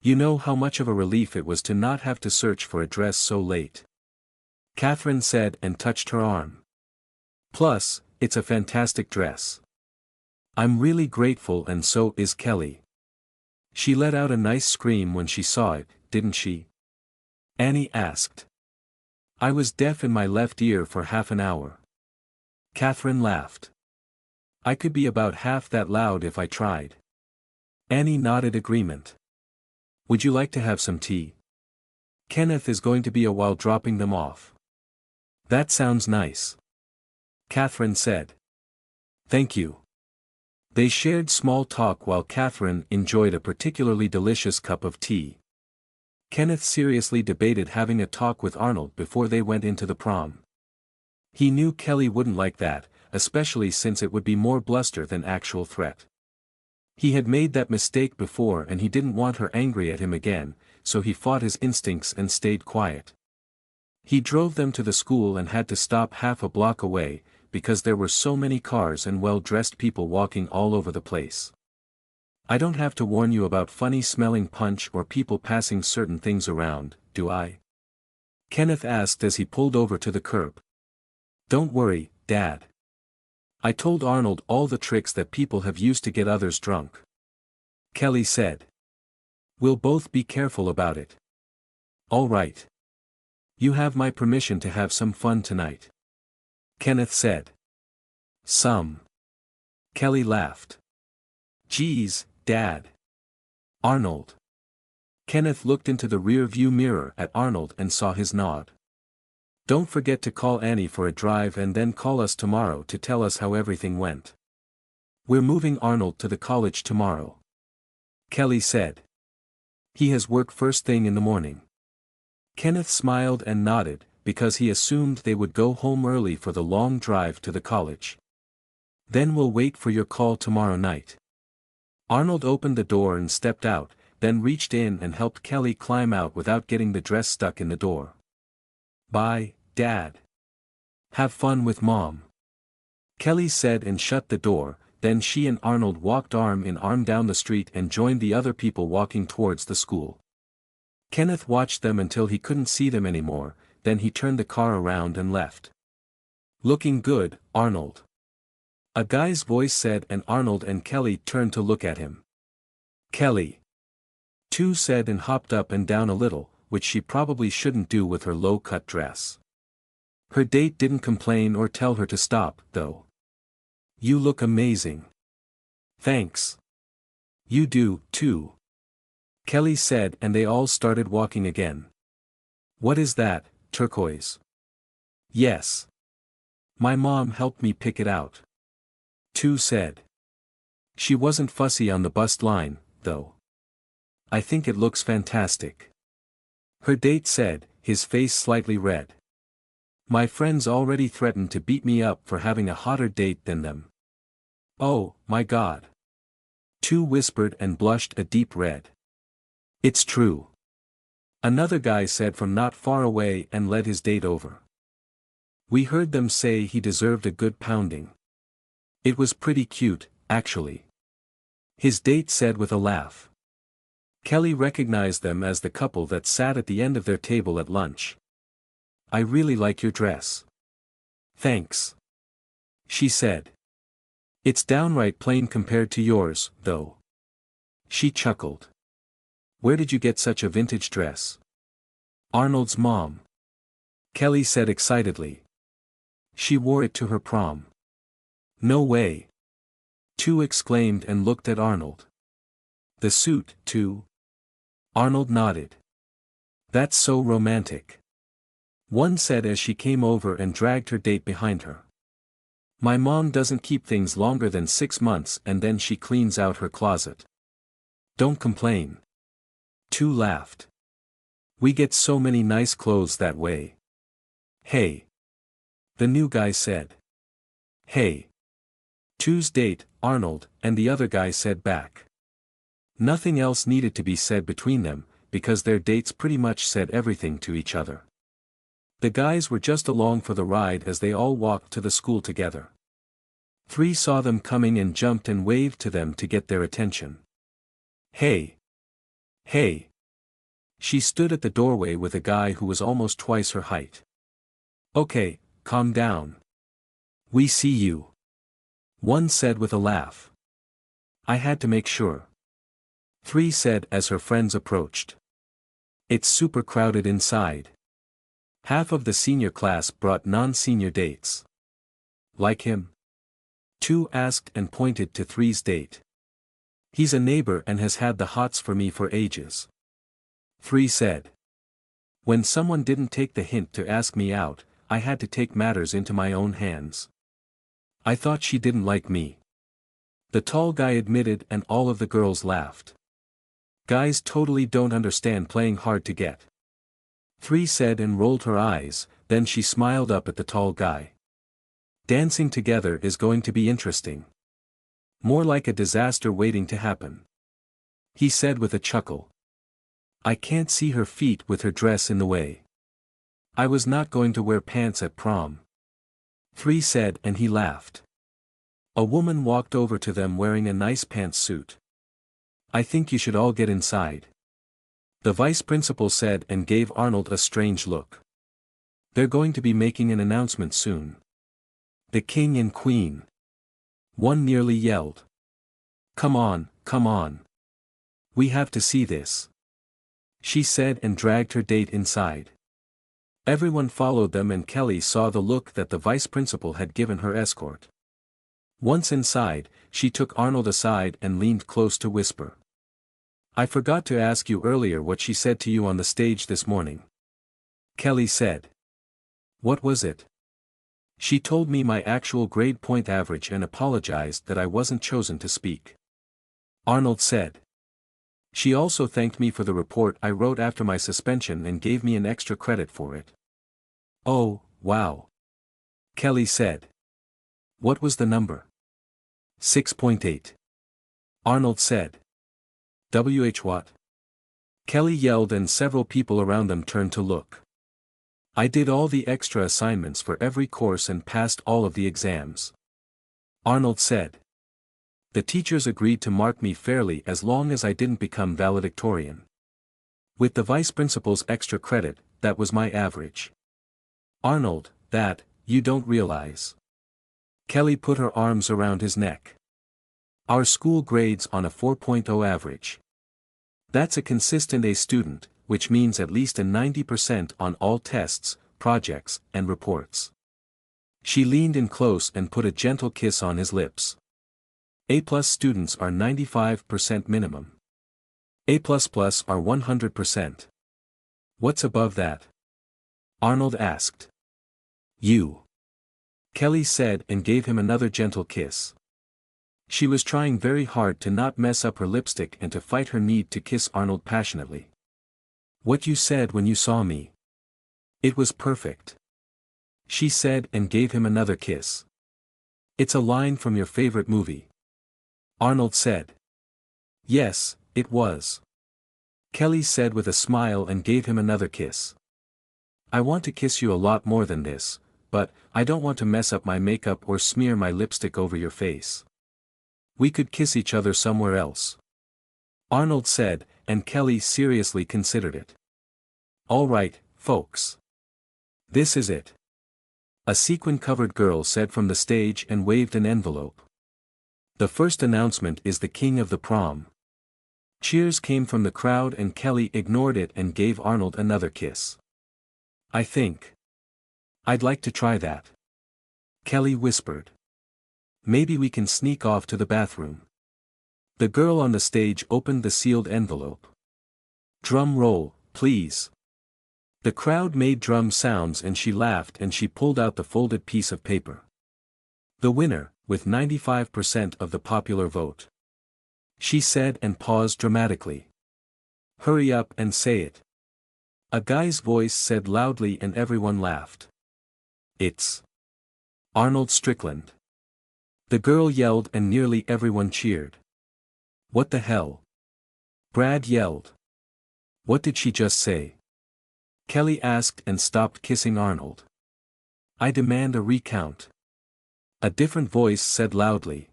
You know how much of a relief it was to not have to search for a dress so late. Catherine said and touched her arm. Plus, it's a fantastic dress. I'm really grateful and so is Kelly. She let out a nice scream when she saw it, didn't she? Annie asked. I was deaf in my left ear for half an hour. Catherine laughed. I could be about half that loud if I tried. Annie nodded agreement. Would you like to have some tea? Kenneth is going to be a while dropping them off. That sounds nice. Catherine said. Thank you. They shared small talk while Catherine enjoyed a particularly delicious cup of tea. Kenneth seriously debated having a talk with Arnold before they went into the prom. He knew Kelly wouldn't like that, especially since it would be more bluster than actual threat. He had made that mistake before and he didn't want her angry at him again, so he fought his instincts and stayed quiet. He drove them to the school and had to stop half a block away, because there were so many cars and well-dressed people walking all over the place. I don't have to warn you about funny-smelling punch or people passing certain things around, do I? Kenneth asked as he pulled over to the curb. Don't worry, Dad. I told Arnold all the tricks that people have used to get others drunk. Kelly said. We'll both be careful about it. All right. You have my permission to have some fun tonight. Kenneth said. Some. Kelly laughed. Geez, Dad. Arnold. Kenneth looked into the rear-view mirror at Arnold and saw his nod. Don't forget to call Annie for a drive and then call us tomorrow to tell us how everything went. We're moving Arnold to the college tomorrow. Kelly said. He has work first thing in the morning. Kenneth smiled and nodded, because he assumed they would go home early for the long drive to the college. Then we'll wait for your call tomorrow night. Arnold opened the door and stepped out, then reached in and helped Kelly climb out without getting the dress stuck in the door. Bye, Dad. Have fun with Mom. Kelly said and shut the door, then she and Arnold walked arm in arm down the street and joined the other people walking towards the school. Kenneth watched them until he couldn't see them anymore, then he turned the car around and left. Looking good, Arnold. A guy's voice said, and Arnold and Kelly turned to look at him. Kelly. Too said and hopped up and down a little, which she probably shouldn't do with her low-cut dress. Her date didn't complain or tell her to stop, though. You look amazing. Thanks. You do, too. Kelly said, and they all started walking again. What is that, turquoise? Yes. My mom helped me pick it out. Too said. She wasn't fussy on the bust line, though. I think it looks fantastic. Her date said, his face slightly red. My friends already threatened to beat me up for having a hotter date than them. Oh, my God. Too whispered and blushed a deep red. It's true. Another guy said from not far away and led his date over. We heard them say he deserved a good pounding. It was pretty cute, actually. His date said with a laugh. Kelly recognized them as the couple that sat at the end of their table at lunch. I really like your dress. Thanks. She said. It's downright plain compared to yours, though. She chuckled. Where did you get such a vintage dress? Arnold's mom. Kelly said excitedly. She wore it to her prom. No way. Two exclaimed and looked at Arnold. The suit, too? Arnold nodded. That's so romantic. One said as she came over and dragged her date behind her. My mom doesn't keep things longer than 6 months and then she cleans out her closet. Don't complain. Two laughed. We get so many nice clothes that way. Hey. The new guy said. Hey. Two's date, Arnold, and the other guy said back. Nothing else needed to be said between them, because their dates pretty much said everything to each other. The guys were just along for the ride as they all walked to the school together. Three saw them coming and jumped and waved to them to get their attention. Hey. Hey. She stood at the doorway with a guy who was almost twice her height. Okay, calm down. We see you. One said with a laugh. I had to make sure. Three said as her friends approached. It's super crowded inside. Half of the senior class brought non-senior dates. Like him? Two asked and pointed to Three's date. He's a neighbor and has had the hots for me for ages. Three said. When someone didn't take the hint to ask me out, I had to take matters into my own hands. I thought she didn't like me. The tall guy admitted and all of the girls laughed. Guys totally don't understand playing hard to get. Three said and rolled her eyes, then she smiled up at the tall guy. Dancing together is going to be interesting. More like a disaster waiting to happen. He said with a chuckle. I can't see her feet with her dress in the way. I was not going to wear pants at prom. 3 said, and he laughed. A woman walked over to them wearing a nice pantsuit. I think you should all get inside. The vice principal said and gave Arnold a strange look. They're going to be making an announcement soon. The king and queen. One nearly yelled. Come on, come on. We have to see this. She said and dragged her date inside. Everyone followed them and Kelly saw the look that the vice principal had given her escort. Once inside, she took Arnold aside and leaned close to whisper. I forgot to ask you earlier what she said to you on the stage this morning. Kelly said. What was it? She told me my actual grade point average and apologized that I wasn't chosen to speak. Arnold said. She also thanked me for the report I wrote after my suspension and gave me an extra credit for it. Oh, wow. Kelly said. What was the number? 6.8. Arnold said. What? Kelly yelled and several people around them turned to look. I did all the extra assignments for every course and passed all of the exams. Arnold said. The teachers agreed to mark me fairly as long as I didn't become valedictorian. With the vice principal's extra credit, that was my average. Arnold, that, you don't realize. Kelly put her arms around his neck. Our school grades on a 4.0 average. That's a consistent A student, which means at least a 90% on all tests, projects, and reports. She leaned in close and put a gentle kiss on his lips. A+ students are 95% minimum. A++ are 100%. What's above that? Arnold asked. You. Kelly said and gave him another gentle kiss. She was trying very hard to not mess up her lipstick and to fight her need to kiss Arnold passionately. What you said when you saw me. It was perfect. She said and gave him another kiss. It's a line from your favorite movie. Arnold said. Yes, it was. Kelly said with a smile and gave him another kiss. I want to kiss you a lot more than this, but I don't want to mess up my makeup or smear my lipstick over your face. We could kiss each other somewhere else. Arnold said, and Kelly seriously considered it. All right, folks. This is it. A sequin-covered girl said from the stage and waved an envelope. The first announcement is the king of the prom. Cheers came from the crowd and Kelly ignored it and gave Arnold another kiss. I think. I'd like to try that. Kelly whispered. Maybe we can sneak off to the bathroom. The girl on the stage opened the sealed envelope. Drum roll, please. The crowd made drum sounds and she laughed and she pulled out the folded piece of paper. The winner, with 95% of the popular vote. She said and paused dramatically. Hurry up and say it. A guy's voice said loudly and everyone laughed. It's Arnold Strickland. The girl yelled and nearly everyone cheered. What the hell? Brad yelled. What did she just say? Kelly asked and stopped kissing Arnold. I demand a recount. A different voice said loudly.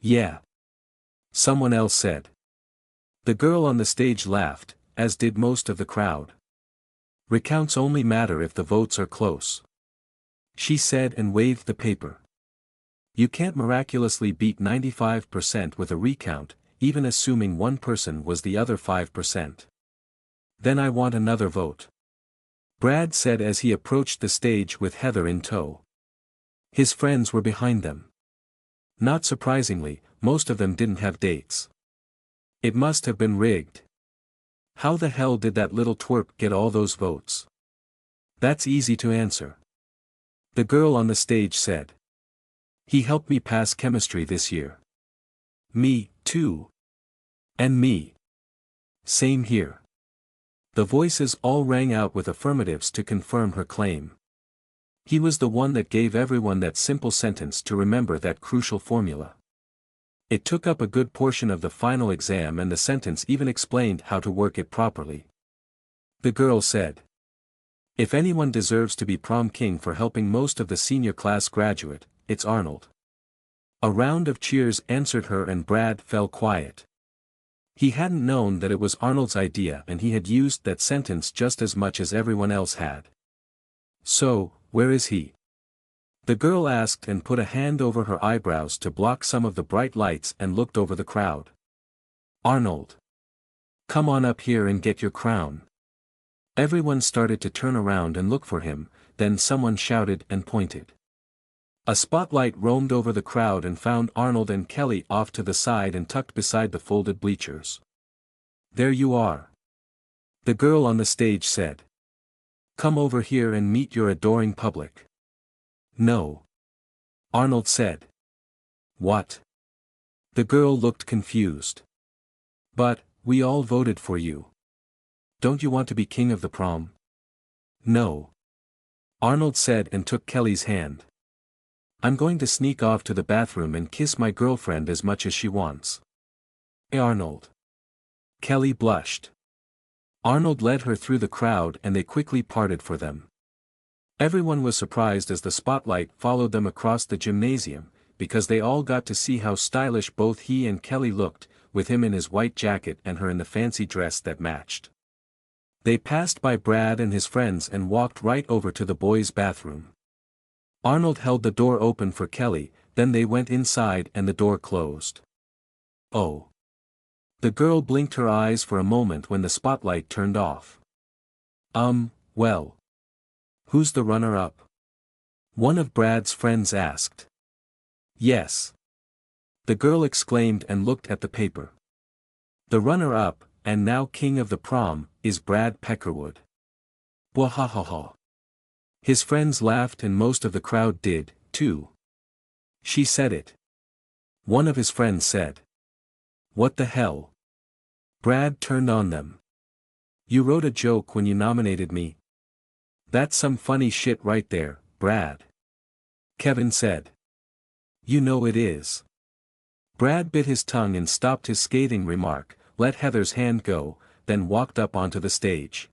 Yeah. Someone else said. The girl on the stage laughed, as did most of the crowd. Recounts only matter if the votes are close. She said and waved the paper. You can't miraculously beat 95% with a recount, even assuming one person was the other 5%. Then I want another vote. Brad said as he approached the stage with Heather in tow. His friends were behind them. Not surprisingly, most of them didn't have dates. It must have been rigged. How the hell did that little twerp get all those votes? That's easy to answer. The girl on the stage said. He helped me pass chemistry this year. Me, too. And me. Same here. The voices all rang out with affirmatives to confirm her claim. He was the one that gave everyone that simple sentence to remember that crucial formula. It took up a good portion of the final exam and the sentence even explained how to work it properly. The girl said, "If anyone deserves to be prom king for helping most of the senior class graduate, it's Arnold." A round of cheers answered her and Brad fell quiet. He hadn't known that it was Arnold's idea and he had used that sentence just as much as everyone else had. "So, where is he?" the girl asked and put a hand over her eyebrows to block some of the bright lights and looked over the crowd. "Arnold! Come on up here and get your crown." Everyone started to turn around and look for him, then someone shouted and pointed. A spotlight roamed over the crowd and found Arnold and Kelly off to the side and tucked beside the folded bleachers. "There you are," the girl on the stage said. "Come over here and meet your adoring public." "No," Arnold said. "What?" The girl looked confused. "But, we all voted for you. Don't you want to be king of the prom?" "No," Arnold said and took Kelly's hand. "I'm going to sneak off to the bathroom and kiss my girlfriend as much as she wants." "Arnold." Kelly blushed. Arnold led her through the crowd and they quickly parted for them. Everyone was surprised as the spotlight followed them across the gymnasium, because they all got to see how stylish both he and Kelly looked, with him in his white jacket and her in the fancy dress that matched. They passed by Brad and his friends and walked right over to the boys' bathroom. Arnold held the door open for Kelly, then they went inside and the door closed. "Oh." The girl blinked her eyes for a moment when the spotlight turned off. Well. Who's the runner-up?" one of Brad's friends asked. "Yes," the girl exclaimed and looked at the paper. "The runner-up, and now king of the prom, is Brad Peckerwood." "Wahahaha." His friends laughed and most of the crowd did, too. "She said it," one of his friends said. "What the hell?" Brad turned on them. "You wrote a joke when you nominated me." "That's some funny shit right there, Brad," Kevin said. "You know it is." Brad bit his tongue and stopped his scathing remark, let Heather's hand go, then walked up onto the stage.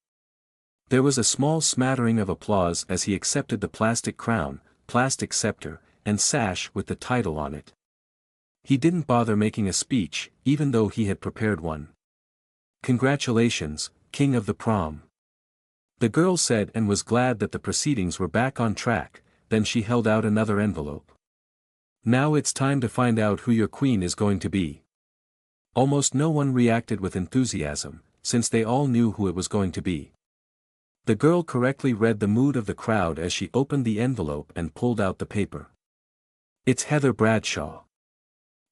There was a small smattering of applause as he accepted the plastic crown, plastic scepter, and sash with the title on it. He didn't bother making a speech, even though he had prepared one. "Congratulations, King of the Prom," the girl said and was glad that the proceedings were back on track, then she held out another envelope. "Now it's time to find out who your queen is going to be." Almost no one reacted with enthusiasm, since they all knew who it was going to be. The girl correctly read the mood of the crowd as she opened the envelope and pulled out the paper. "It's Heather Bradshaw,"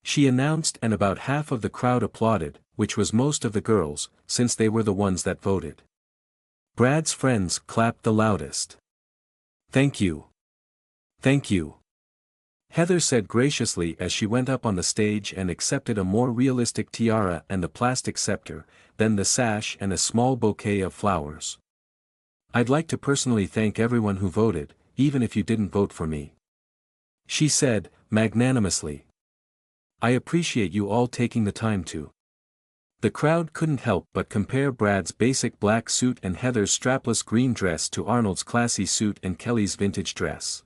she announced, and about half of the crowd applauded, which was most of the girls, since they were the ones that voted. Brad's friends clapped the loudest. "Thank you. Thank you," Heather said graciously as she went up on the stage and accepted a more realistic tiara and the plastic scepter, then the sash and a small bouquet of flowers. "I'd like to personally thank everyone who voted, even if you didn't vote for me," she said, magnanimously. "I appreciate you all taking the time to." The crowd couldn't help but compare Brad's basic black suit and Heather's strapless green dress to Arnold's classy suit and Kelly's vintage dress.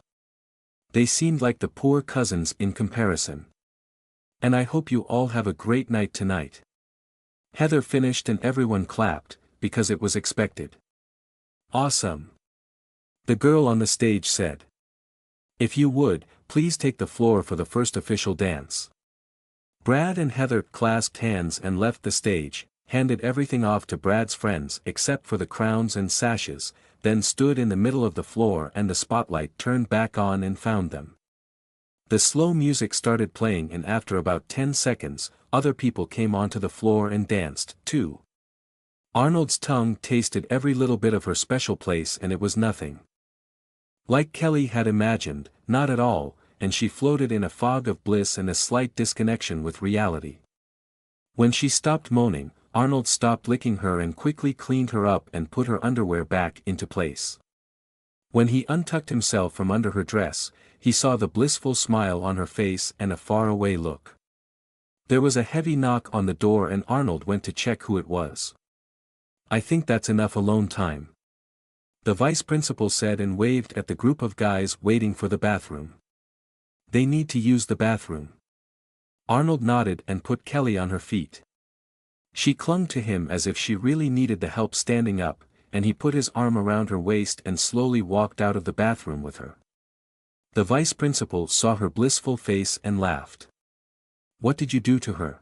They seemed like the poor cousins in comparison. "And I hope you all have a great night tonight." Heather finished and everyone clapped, because it was expected. "Awesome," the girl on the stage said. "If you would, please take the floor for the first official dance." Brad and Heather clasped hands and left the stage, handed everything off to Brad's friends except for the crowns and sashes, then stood in the middle of the floor and the spotlight turned back on and found them. The slow music started playing and after about 10 seconds, other people came onto the floor and danced, too. Arnold's tongue tasted every little bit of her special place and it was nothing like Kelly had imagined, not at all, and she floated in a fog of bliss and a slight disconnection with reality. When she stopped moaning, Arnold stopped licking her and quickly cleaned her up and put her underwear back into place. When he untucked himself from under her dress, he saw the blissful smile on her face and a faraway look. There was a heavy knock on the door and Arnold went to check who it was. "I think that's enough alone time," the vice principal said and waved at the group of guys waiting for the bathroom. "They need to use the bathroom." Arnold nodded and put Kelly on her feet. She clung to him as if she really needed the help standing up, and he put his arm around her waist and slowly walked out of the bathroom with her. The vice principal saw her blissful face and laughed. "What did you do to her?"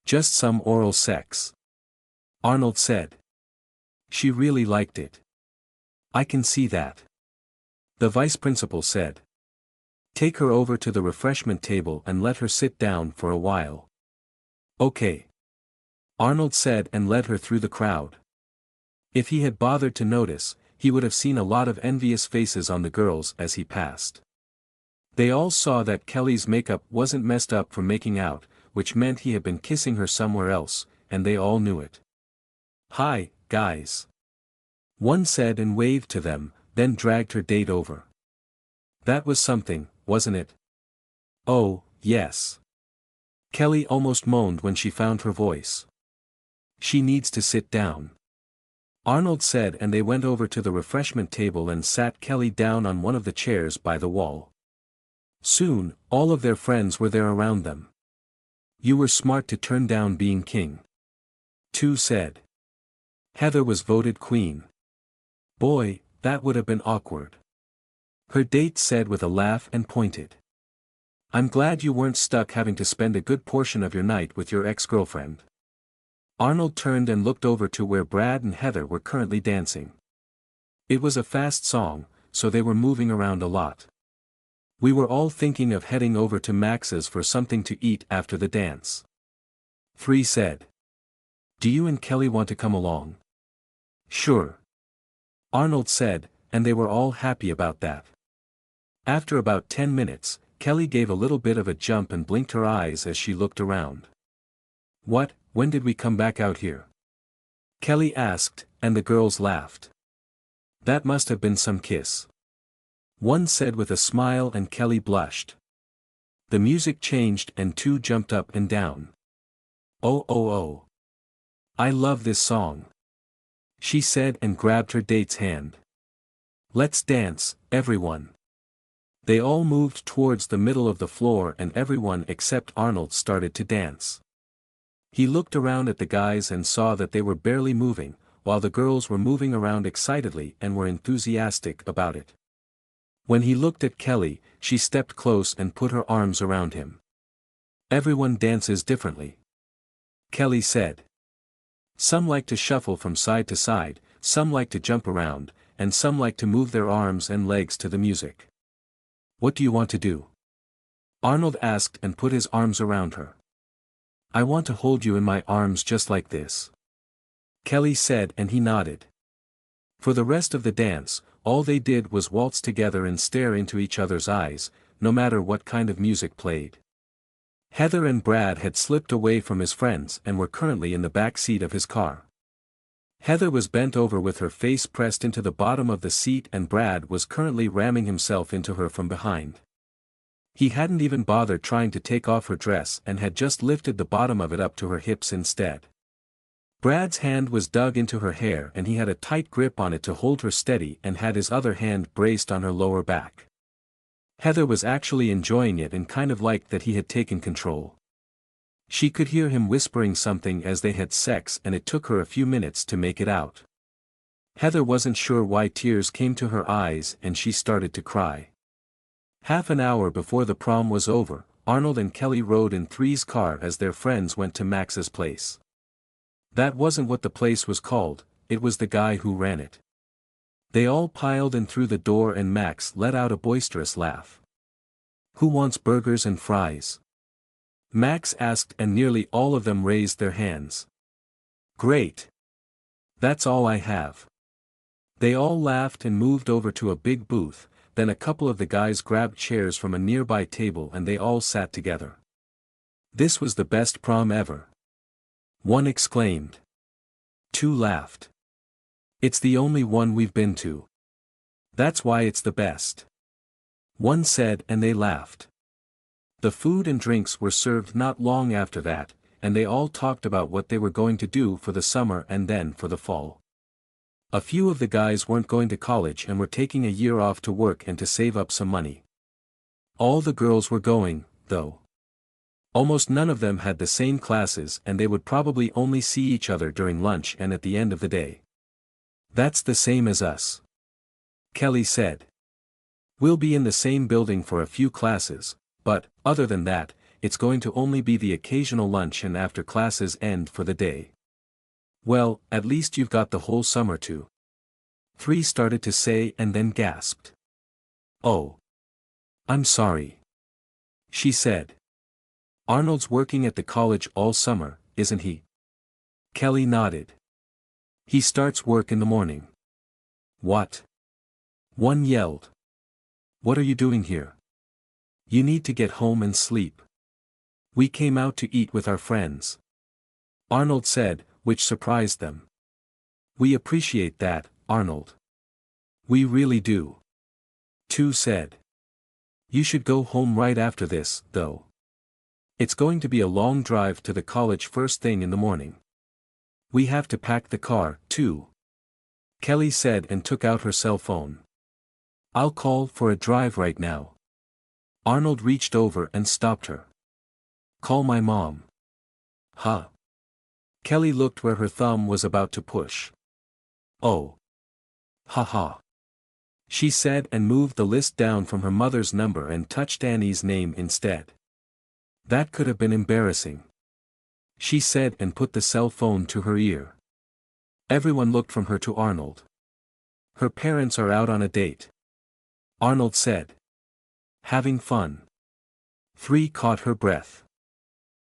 "Just some oral sex," Arnold said. "She really liked it." "I can see that," the vice principal said. "Take her over to the refreshment table and let her sit down for a while." "Okay," Arnold said and led her through the crowd. If he had bothered to notice, he would have seen a lot of envious faces on the girls as he passed. They all saw that Kelly's makeup wasn't messed up for making out, which meant he had been kissing her somewhere else, and they all knew it. "Hi, guys," one said and waved to them, then dragged her date over. "That was something, wasn't it?" "Oh, yes." Kelly almost moaned when she found her voice. "She needs to sit down," Arnold said, and they went over to the refreshment table and sat Kelly down on one of the chairs by the wall. Soon, all of their friends were there around them. "You were smart to turn down being king," two said. "Heather was voted queen." "Boy, that would have been awkward," her date said with a laugh and pointed. "I'm glad you weren't stuck having to spend a good portion of your night with your ex-girlfriend." Arnold turned and looked over to where Brad and Heather were currently dancing. It was a fast song, so they were moving around a lot. "We were all thinking of heading over to Max's for something to eat after the dance," three said. "Do you and Kelly want to come along?" "Sure," Arnold said, and they were all happy about that. After about 10 minutes, Kelly gave a little bit of a jump and blinked her eyes as she looked around. When did we come back out here?" Kelly asked, and the girls laughed. "That must have been some kiss," one said with a smile, and Kelly blushed. The music changed and two jumped up and down. "Oh oh oh. I love this song," she said and grabbed her date's hand. "Let's dance, everyone." They all moved towards the middle of the floor and everyone except Arnold started to dance. He looked around at the guys and saw that they were barely moving, while the girls were moving around excitedly and were enthusiastic about it. When he looked at Kelly, she stepped close and put her arms around him. "Everyone dances differently," Kelly said. "Some like to shuffle from side to side, some like to jump around, and some like to move their arms and legs to the music. What do you want to do?" Arnold asked and put his arms around her. "I want to hold you in my arms just like this," Kelly said, and he nodded. For the rest of the dance, all they did was waltz together and stare into each other's eyes, no matter what kind of music played. Heather and Brad had slipped away from his friends and were currently in the back seat of his car. Heather was bent over with her face pressed into the bottom of the seat and Brad was currently ramming himself into her from behind. He hadn't even bothered trying to take off her dress and had just lifted the bottom of it up to her hips instead. Brad's hand was dug into her hair and he had a tight grip on it to hold her steady and had his other hand braced on her lower back. Heather was actually enjoying it and kind of liked that he had taken control. She could hear him whispering something as they had sex and it took her a few minutes to make it out. Heather wasn't sure why tears came to her eyes and she started to cry. Half an hour before the prom was over, Arnold and Kelly rode in Three's car as their friends went to Max's place. That wasn't what the place was called, it was the guy who ran it. They all piled in through the door and Max let out a boisterous laugh. "Who wants burgers and fries?" Max asked and nearly all of them raised their hands. "Great. That's all I have." They all laughed and moved over to a big booth, then a couple of the guys grabbed chairs from a nearby table and they all sat together. "This was the best prom ever," one exclaimed. Two laughed. "It's the only one we've been to. That's why it's the best," one said and they laughed. The food and drinks were served not long after that, and they all talked about what they were going to do for the summer and then for the fall. A few of the guys weren't going to college and were taking a year off to work and to save up some money. All the girls were going, though. Almost none of them had the same classes and they would probably only see each other during lunch and at the end of the day. That's the same as us. Kelly said. We'll be in the same building for a few classes, but, other than that, it's going to only be the occasional lunch and after classes end for the day. Well, at least you've got the whole summer to. 3 started to say and then gasped. Oh. I'm sorry. She said. Arnold's working at the college all summer, isn't he? Kelly nodded. He starts work in the morning. What? One yelled. What are you doing here? You need to get home and sleep. We came out to eat with our friends. Arnold said, which surprised them. We appreciate that, Arnold. We really do. 2 said. You should go home right after this, though. It's going to be a long drive to the college first thing in the morning. We have to pack the car, too. Kelly said and took out her cell phone. I'll call for a drive right now. Arnold reached over and stopped her. Call my mom. Huh? Kelly looked where her thumb was about to push. Oh. Ha ha. She said and moved the list down from her mother's number and touched Annie's name instead. That could have been embarrassing. She said and put the cell phone to her ear. Everyone looked from her to Arnold. Her parents are out on a date. Arnold said. Having fun. 3 caught her breath.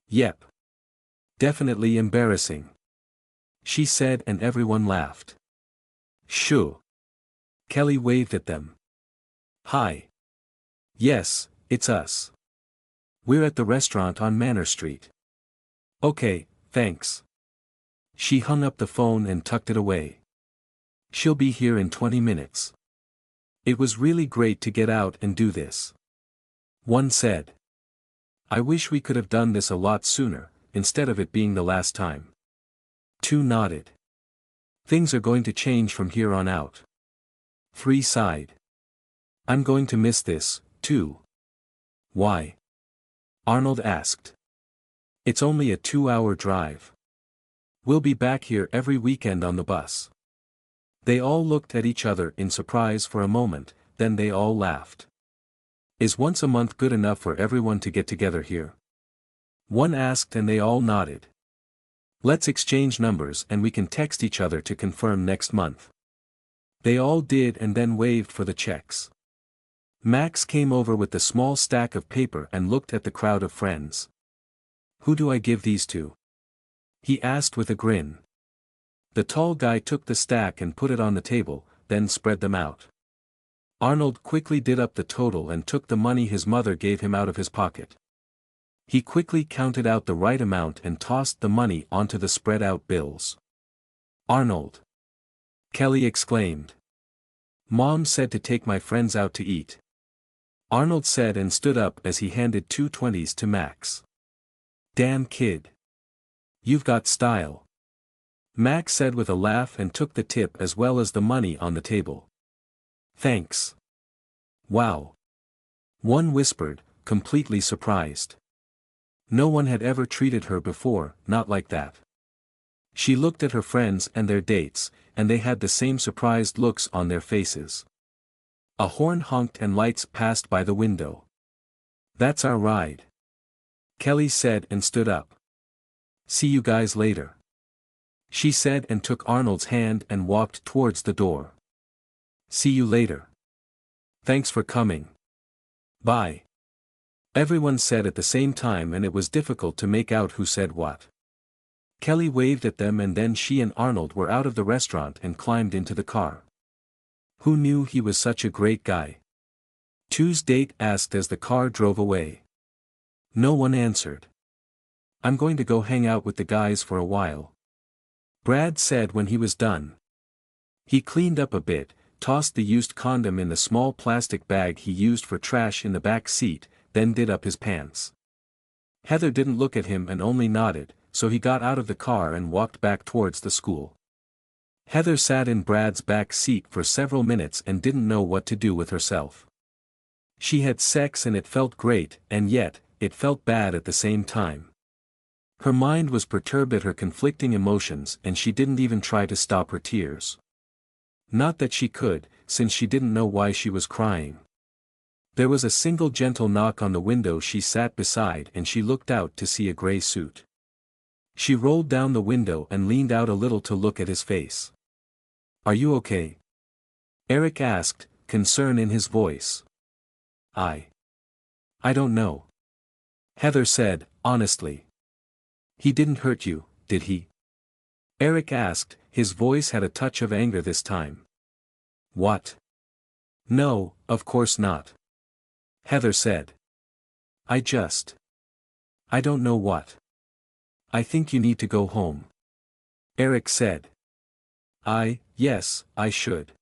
Yep. Definitely embarrassing. She said and everyone laughed. Shoo. Kelly waved at them. Hi. Yes, it's us. We're at the restaurant on Manor Street. Okay, thanks. She hung up the phone and tucked it away. She'll be here in 20 minutes. It was really great to get out and do this. 1 said. I wish we could have done this a lot sooner, instead of it being the last time. 2 nodded. Things are going to change from here on out. 3 sighed. I'm going to miss this, too. Why? Arnold asked. It's only a 2-hour drive. We'll be back here every weekend on the bus. They all looked at each other in surprise for a moment, then they all laughed. Is once a month good enough for everyone to get together here? 1 asked and they all nodded. Let's exchange numbers and we can text each other to confirm next month. They all did and then waved for the checks. Max came over with the small stack of paper and looked at the crowd of friends. Who do I give these to? He asked with a grin. The tall guy took the stack and put it on the table, then spread them out. Arnold quickly did up the total and took the money his mother gave him out of his pocket. He quickly counted out the right amount and tossed the money onto the spread-out bills. Arnold! Kelly exclaimed. Mom said to take my friends out to eat. Arnold said and stood up as he handed 2 20s to Max. Damn kid. You've got style. Max said with a laugh and took the tip as well as the money on the table. Thanks. Wow. 1 whispered, completely surprised. No one had ever treated her before, not like that. She looked at her friends and their dates, and they had the same surprised looks on their faces. A horn honked and lights passed by the window. That's our ride. Kelly said and stood up. See you guys later. She said and took Arnold's hand and walked towards the door. See you later. Thanks for coming. Bye. Everyone said at the same time and it was difficult to make out who said what. Kelly waved at them and then she and Arnold were out of the restaurant and climbed into the car. Who knew he was such a great guy? 2's date asked as the car drove away. No one answered. I'm going to go hang out with the guys for a while. Brad said when he was done. He cleaned up a bit, tossed the used condom in the small plastic bag he used for trash in the back seat, then did up his pants. Heather didn't look at him and only nodded, so he got out of the car and walked back towards the school. Heather sat in Brad's back seat for several minutes and didn't know what to do with herself. She had sex and it felt great, and yet, it felt bad at the same time. Her mind was perturbed at her conflicting emotions and she didn't even try to stop her tears. Not that she could, since she didn't know why she was crying. There was a single gentle knock on the window she sat beside and she looked out to see a gray suit. She rolled down the window and leaned out a little to look at his face. "Are you okay?" Eric asked, concern in his voice. I don't know." Heather said, honestly. "He didn't hurt you, did he?" Eric asked, his voice had a touch of anger this time. "What? No, of course not." Heather said. I don't know what. I think you need to go home." Eric said. Yes, I should."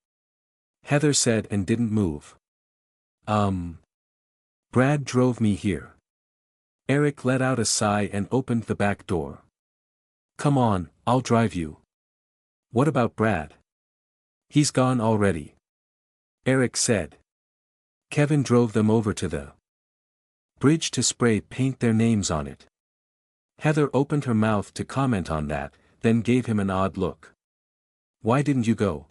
Heather said and didn't move. Brad drove me here." Eric let out a sigh and opened the back door. "Come on, I'll drive you." "What about Brad?" "He's gone already." Eric said. Kevin drove them over to the bridge to spray paint their names on it. Heather opened her mouth to comment on that, then gave him an odd look. "Why didn't you go?"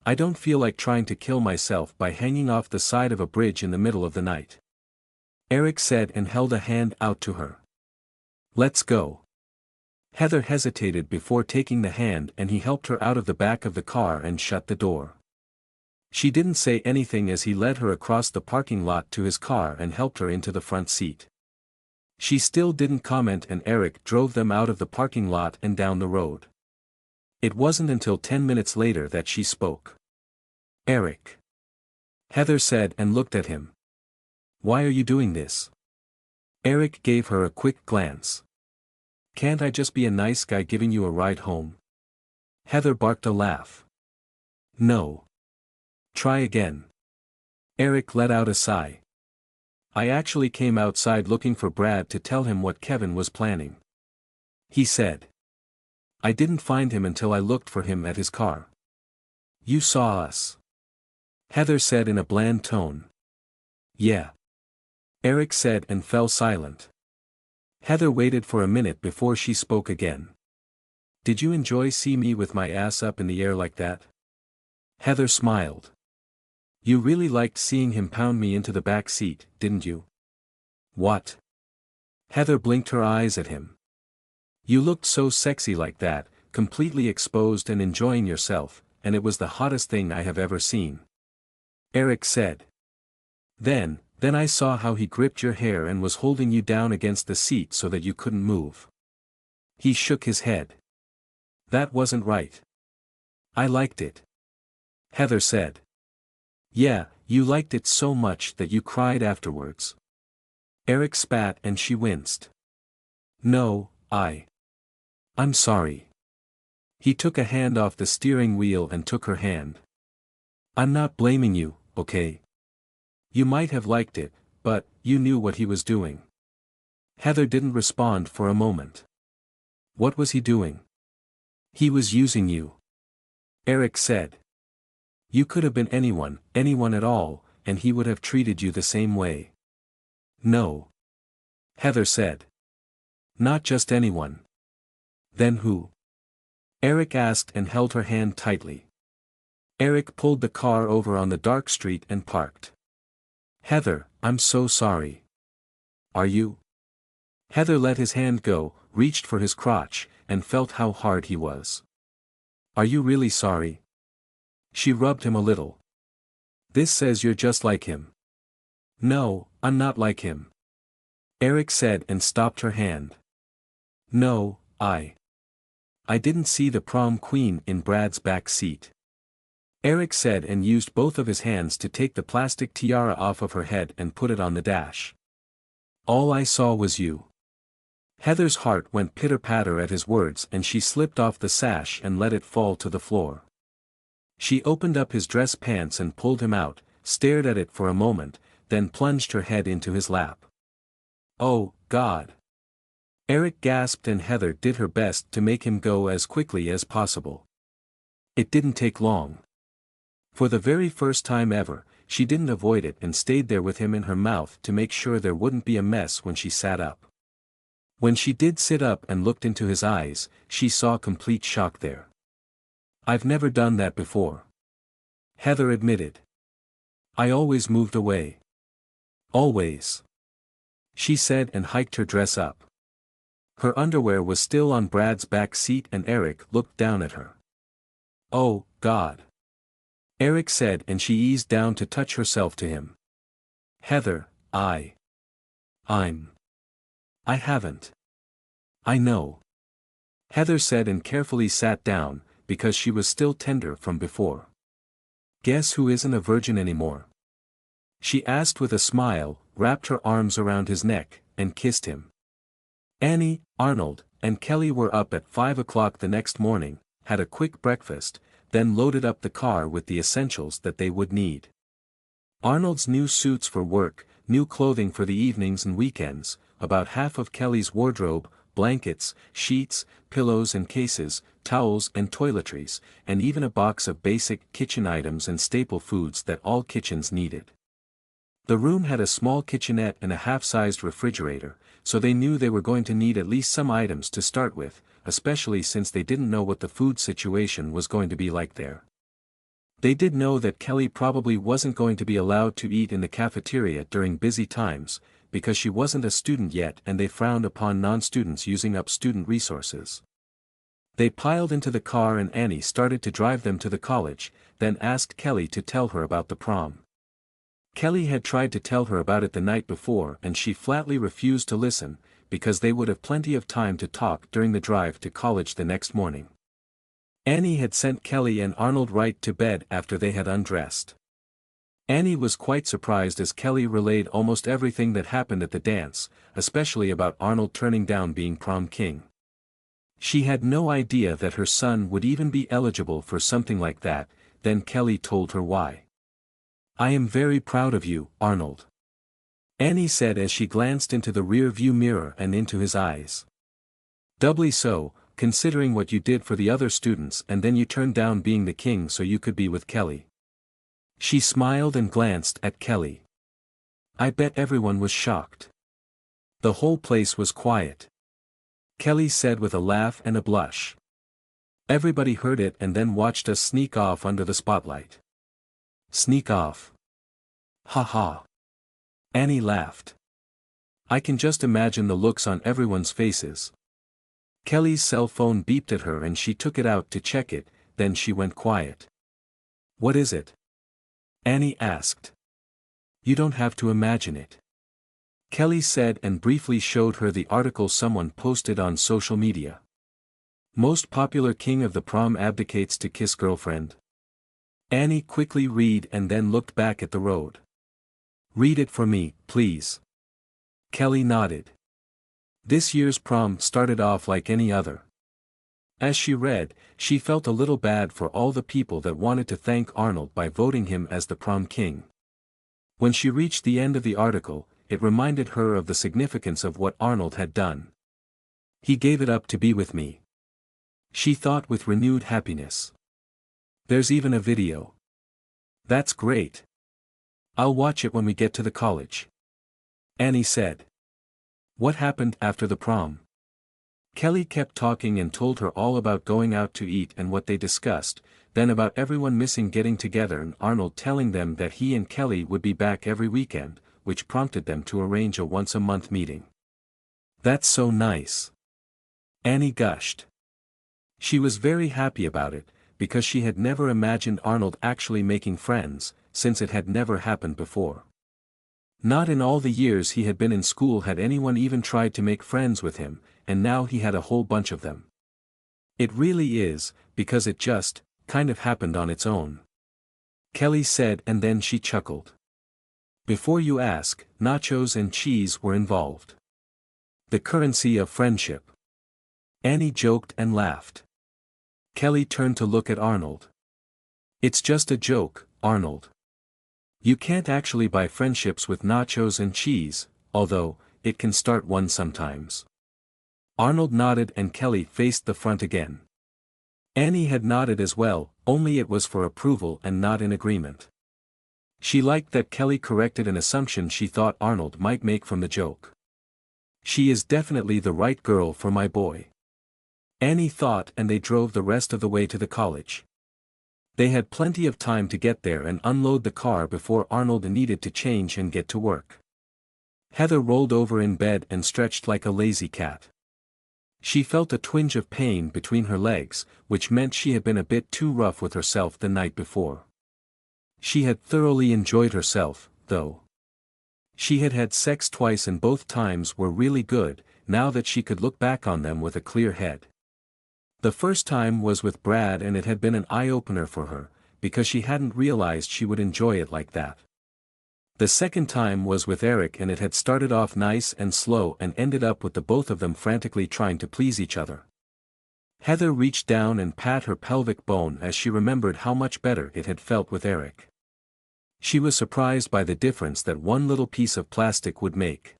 "I don't feel like trying to kill myself by hanging off the side of a bridge in the middle of the night." Eric said and held a hand out to her. "Let's go." Heather hesitated before taking the hand and he helped her out of the back of the car and shut the door. She didn't say anything as he led her across the parking lot to his car and helped her into the front seat. She still didn't comment and Eric drove them out of the parking lot and down the road. It wasn't until 10 minutes later that she spoke. "Eric." Heather said and looked at him. "Why are you doing this?" Eric gave her a quick glance. "Can't I just be a nice guy giving you a ride home?" Heather barked a laugh. "No. Try again." Eric let out a sigh. "I actually came outside looking for Brad to tell him what Kevin was planning," he said. "I didn't find him until I looked for him at his car." "You saw us?" Heather said in a bland tone. "Yeah." Eric said and fell silent. Heather waited for a minute before she spoke again. "Did you enjoy seeing me with my ass up in the air like that?" Heather smiled. "You really liked seeing him pound me into the back seat, didn't you?" "What?" Heather blinked her eyes at him. "You looked so sexy like that, completely exposed and enjoying yourself, and it was the hottest thing I have ever seen." Eric said. Then I saw how he gripped your hair and was holding you down against the seat so that you couldn't move." He shook his head. "That wasn't right." "I liked it." Heather said. "Yeah, you liked it so much that you cried afterwards." Eric spat and she winced. "No, I'm sorry." He took a hand off the steering wheel and took her hand. "I'm not blaming you, okay? You might have liked it, but you knew what he was doing." Heather didn't respond for a moment. "What was he doing?" "He was using you." Eric said. "You could have been anyone at all, and he would have treated you the same way." "No." Heather said. "Not just anyone." "Then who?" Eric asked and held her hand tightly. Eric pulled the car over on the dark street and parked. "Heather, I'm so sorry." "Are you?" Heather let his hand go, reached for his crotch, and felt how hard he was. "Are you really sorry?" She rubbed him a little. "This says you're just like him." "No, I'm not like him." Eric said and stopped her hand. "No, I didn't see the prom queen in Brad's back seat." Eric said and used both of his hands to take the plastic tiara off of her head and put it on the dash. "All I saw was you." Heather's heart went pitter-patter at his words and she slipped off the sash and let it fall to the floor. She opened up his dress pants and pulled him out, stared at it for a moment, then plunged her head into his lap. "Oh, God!" Eric gasped and Heather did her best to make him go as quickly as possible. It didn't take long. For the very first time ever, she didn't avoid it and stayed there with him in her mouth to make sure there wouldn't be a mess when she sat up. When she did sit up and looked into his eyes, she saw complete shock there. "I've never done that before," Heather admitted. "I always moved away." "Always," she said and hiked her dress up. Her underwear was still on Brad's back seat and Eric looked down at her. "Oh, God," Eric said and she eased down to touch herself to him. "Heather, I haven't." "I know," Heather said and carefully sat down, because she was still tender from before. "Guess who isn't a virgin anymore?" she asked with a smile, wrapped her arms around his neck, and kissed him. Annie, Arnold, and Kelly were up at 5 o'clock the next morning, had a quick breakfast, then loaded up the car with the essentials that they would need. Arnold's new suits for work, new clothing for the evenings and weekends, about half of Kelly's wardrobe, blankets, sheets, pillows and cases, towels and toiletries, and even a box of basic kitchen items and staple foods that all kitchens needed. The room had a small kitchenette and a half-sized refrigerator, so they knew they were going to need at least some items to start with, especially since they didn't know what the food situation was going to be like there. They did know that Kelly probably wasn't going to be allowed to eat in the cafeteria during busy times, because she wasn't a student yet and they frowned upon non-students using up student resources. They piled into the car and Annie started to drive them to the college, then asked Kelly to tell her about the prom. Kelly had tried to tell her about it the night before and she flatly refused to listen, because they would have plenty of time to talk during the drive to college the next morning. Annie had sent Kelly and Arnold right to bed after they had undressed. Annie was quite surprised as Kelly relayed almost everything that happened at the dance, especially about Arnold turning down being prom king. She had no idea that her son would even be eligible for something like that, then Kelly told her why. "I am very proud of you, Arnold," Annie said as she glanced into the rear-view mirror and into his eyes. "Doubly so, considering what you did for the other students and then you turned down being the king so you could be with Kelly." She smiled and glanced at Kelly. "I bet everyone was shocked. The whole place was quiet," Kelly said with a laugh and a blush. "Everybody heard it and then watched us sneak off under the spotlight." "Sneak off? Ha ha." Annie laughed. "I can just imagine the looks on everyone's faces." Kelly's cell phone beeped at her and she took it out to check it, then she went quiet. "What is it?" Annie asked. "You don't have to imagine it," Kelly said and briefly showed her the article someone posted on social media. "Most popular king of the prom abdicates to kiss girlfriend." Annie quickly read and then looked back at the road. "Read it for me, please." Kelly nodded. This year's prom started off like any other. As she read, she felt a little bad for all the people that wanted to thank Arnold by voting him as the prom king. When she reached the end of the article, it reminded her of the significance of what Arnold had done. "He gave it up to be with me," she thought with renewed happiness. "There's even a video. That's great. I'll watch it when we get to the college," Annie said. "What happened after the prom?" Kelly kept talking and told her all about going out to eat and what they discussed, then about everyone missing getting together and Arnold telling them that he and Kelly would be back every weekend, which prompted them to arrange a once-a-month meeting. "That's so nice," Annie gushed. She was very happy about it, because she had never imagined Arnold actually making friends, since it had never happened before. Not in all the years he had been in school had anyone even tried to make friends with him, and now he had a whole bunch of them. "It really is, because it just, kind of happened on its own," Kelly said and then she chuckled. "Before you ask, nachos and cheese were involved. The currency of friendship." Annie joked and laughed. Kelly turned to look at Arnold. "It's just a joke, Arnold." You can't actually buy friendships with nachos and cheese, although, it can start one sometimes. Arnold nodded and Kelly faced the front again. Annie had nodded as well, only it was for approval and not in agreement. She liked that Kelly corrected an assumption she thought Arnold might make from the joke. She is definitely the right girl for my boy. Annie thought, and they drove the rest of the way to the college. They had plenty of time to get there and unload the car before Arnold needed to change and get to work. Heather rolled over in bed and stretched like a lazy cat. She felt a twinge of pain between her legs, which meant she had been a bit too rough with herself the night before. She had thoroughly enjoyed herself, though. She had had sex twice and both times were really good, now that she could look back on them with a clear head. The first time was with Brad and it had been an eye-opener for her, because she hadn't realized she would enjoy it like that. The second time was with Eric and it had started off nice and slow and ended up with the both of them frantically trying to please each other. Heather reached down and pat her pelvic bone as she remembered how much better it had felt with Eric. She was surprised by the difference that one little piece of plastic would make.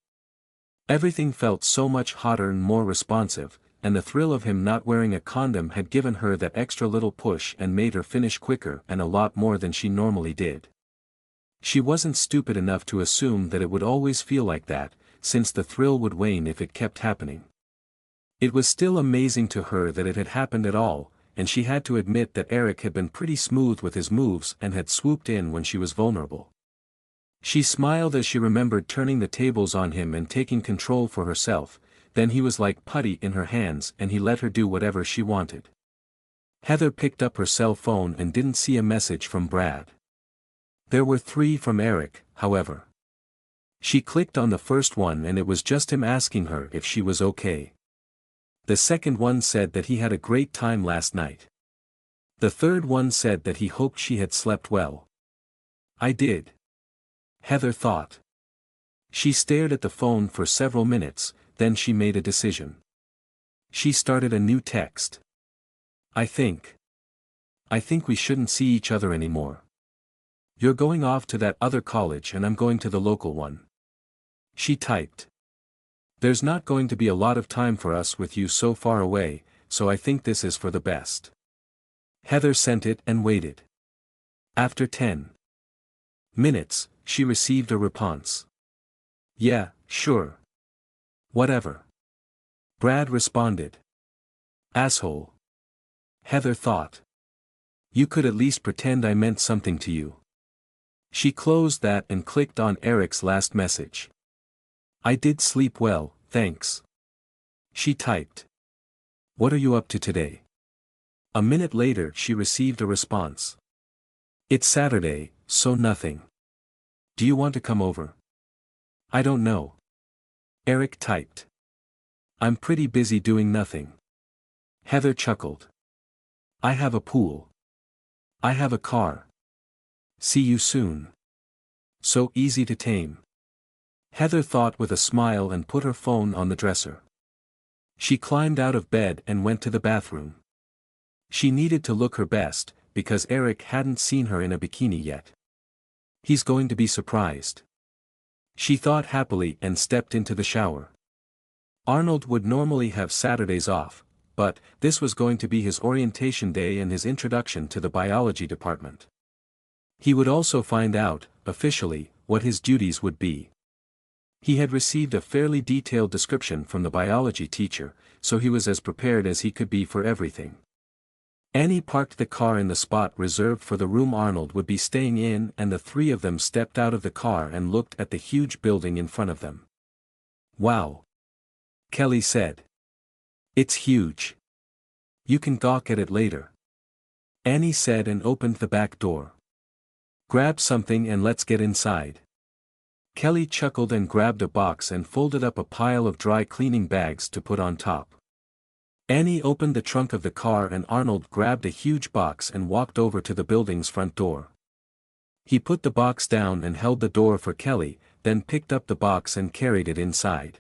Everything felt so much hotter and more responsive, and the thrill of him not wearing a condom had given her that extra little push and made her finish quicker and a lot more than she normally did. She wasn't stupid enough to assume that it would always feel like that, since the thrill would wane if it kept happening. It was still amazing to her that it had happened at all, and she had to admit that Eric had been pretty smooth with his moves and had swooped in when she was vulnerable. She smiled as she remembered turning the tables on him and taking control for herself, then he was like putty in her hands and he let her do whatever she wanted. Heather picked up her cell phone and didn't see a message from Brad. There were 3 from Eric, however. She clicked on the first one and it was just him asking her if she was okay. The second one said that he had a great time last night. The third one said that he hoped she had slept well. I did. Heather thought. She stared at the phone for several minutes, then she made a decision. She started a new text. I think we shouldn't see each other anymore. You're going off to that other college and I'm going to the local one. She typed. There's not going to be a lot of time for us with you so far away, so I think this is for the best. Heather sent it and waited. After 10 minutes, she received a response. Yeah, sure. Whatever. Brad responded. Asshole. Heather thought. You could at least pretend I meant something to you. She closed that and clicked on Eric's last message. I did sleep well, thanks. She typed. What are you up to today? A minute later she received a response. It's Saturday, so nothing. Do you want to come over? I don't know. Eric typed. I'm pretty busy doing nothing. Heather chuckled. I have a pool. I have a car. See you soon. So easy to tame. Heather thought with a smile and put her phone on the dresser. She climbed out of bed and went to the bathroom. She needed to look her best, because Eric hadn't seen her in a bikini yet. He's going to be surprised. She thought happily and stepped into the shower. Arnold would normally have Saturdays off, but this was going to be his orientation day and his introduction to the biology department. He would also find out, officially, what his duties would be. He had received a fairly detailed description from the biology teacher, so he was as prepared as he could be for everything. Annie parked the car in the spot reserved for the room Arnold would be staying in and the 3 of them stepped out of the car and looked at the huge building in front of them. Wow. Kelly said. It's huge. You can gawk at it later. Annie said and opened the back door. Grab something and let's get inside. Kelly chuckled and grabbed a box and folded up a pile of dry cleaning bags to put on top. Annie opened the trunk of the car and Arnold grabbed a huge box and walked over to the building's front door. He put the box down and held the door for Kelly, then picked up the box and carried it inside.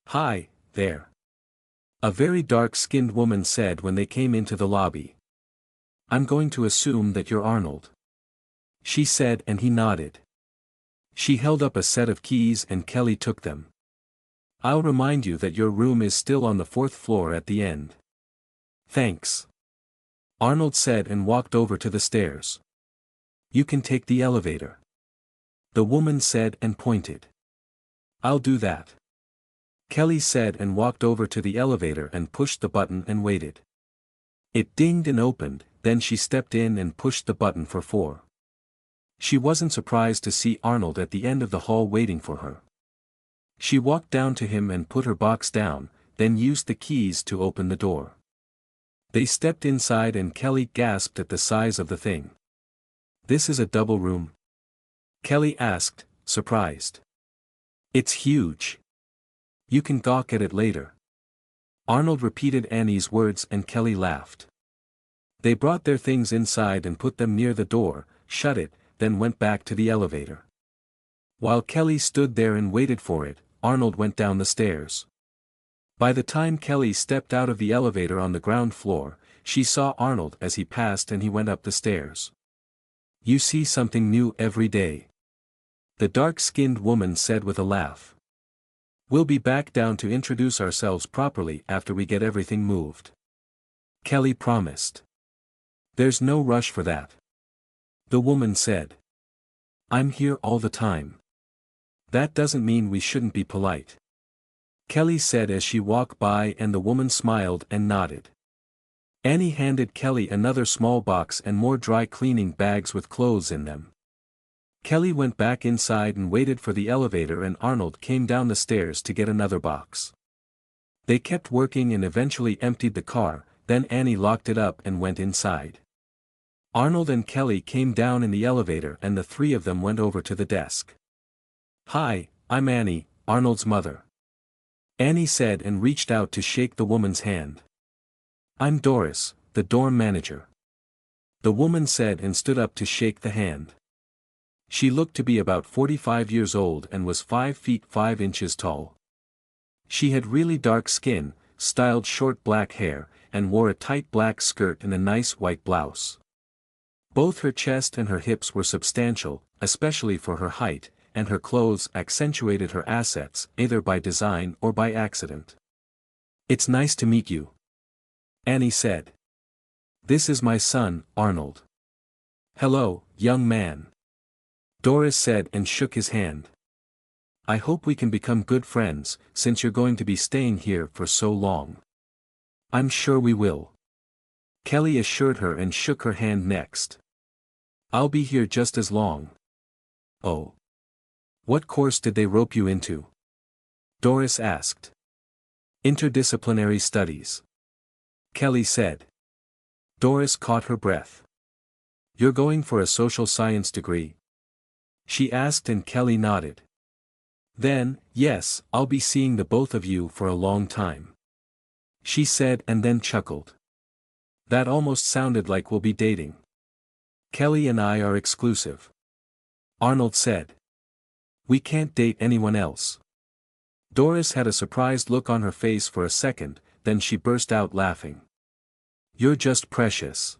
Hi, there. A very dark-skinned woman said when they came into the lobby. I'm going to assume that you're Arnold. she said, and he nodded. She held up a set of keys and Kelly took them. I'll remind you that your room is still on the 4th floor at the end. Thanks. Arnold said and walked over to the stairs. You can take the elevator. The woman said and pointed. I'll do that. Kelly said and walked over to the elevator and pushed the button and waited. It dinged and opened, then she stepped in and pushed the button for 4. She wasn't surprised to see Arnold at the end of the hall waiting for her. She walked down to him and put her box down, then used the keys to open the door. They stepped inside and Kelly gasped at the size of the thing. This is a double room? Kelly asked, surprised. It's huge. You can gawk at it later. Arnold repeated Annie's words and Kelly laughed. They brought their things inside and put them near the door, shut it, then went back to the elevator. While Kelly stood there and waited for it, Arnold went down the stairs. By the time Kelly stepped out of the elevator on the ground floor, she saw Arnold as he passed and he went up the stairs. You see something new every day. The dark-skinned woman said with a laugh. We'll be back down to introduce ourselves properly after we get everything moved. Kelly promised. There's no rush for that. The woman said. I'm here all the time. That doesn't mean we shouldn't be polite. Kelly said as she walked by and the woman smiled and nodded. Annie handed Kelly another small box and more dry cleaning bags with clothes in them. Kelly went back inside and waited for the elevator and Arnold came down the stairs to get another box. They kept working and eventually emptied the car, then Annie locked it up and went inside. Arnold and Kelly came down in the elevator and the 3 of them went over to the desk. Hi, I'm Annie, Arnold's mother. Annie said and reached out to shake the woman's hand. I'm Doris, the dorm manager. The woman said and stood up to shake the hand. She looked to be about 45 years old and was 5 feet 5 inches tall. She had really dark skin, styled short black hair, and wore a tight black skirt and a nice white blouse. Both her chest and her hips were substantial, especially for her height, and her clothes accentuated her assets, either by design or by accident. It's nice to meet you. Annie said. This is my son, Arnold. Hello, young man. Doris said and shook his hand. I hope we can become good friends, since you're going to be staying here for so long. I'm sure we will. Kelly assured her and shook her hand next. I'll be here just as long. Oh. What course did they rope you into? Doris asked. Interdisciplinary studies. Kelly said. Doris caught her breath. You're going for a social science degree? She asked and Kelly nodded. Then, yes, I'll be seeing the both of you for a long time. She said and then chuckled. That almost sounded like we'll be dating. Kelly and I are exclusive. Arnold said. We can't date anyone else. Doris had a surprised look on her face for a second, then she burst out laughing. You're just precious.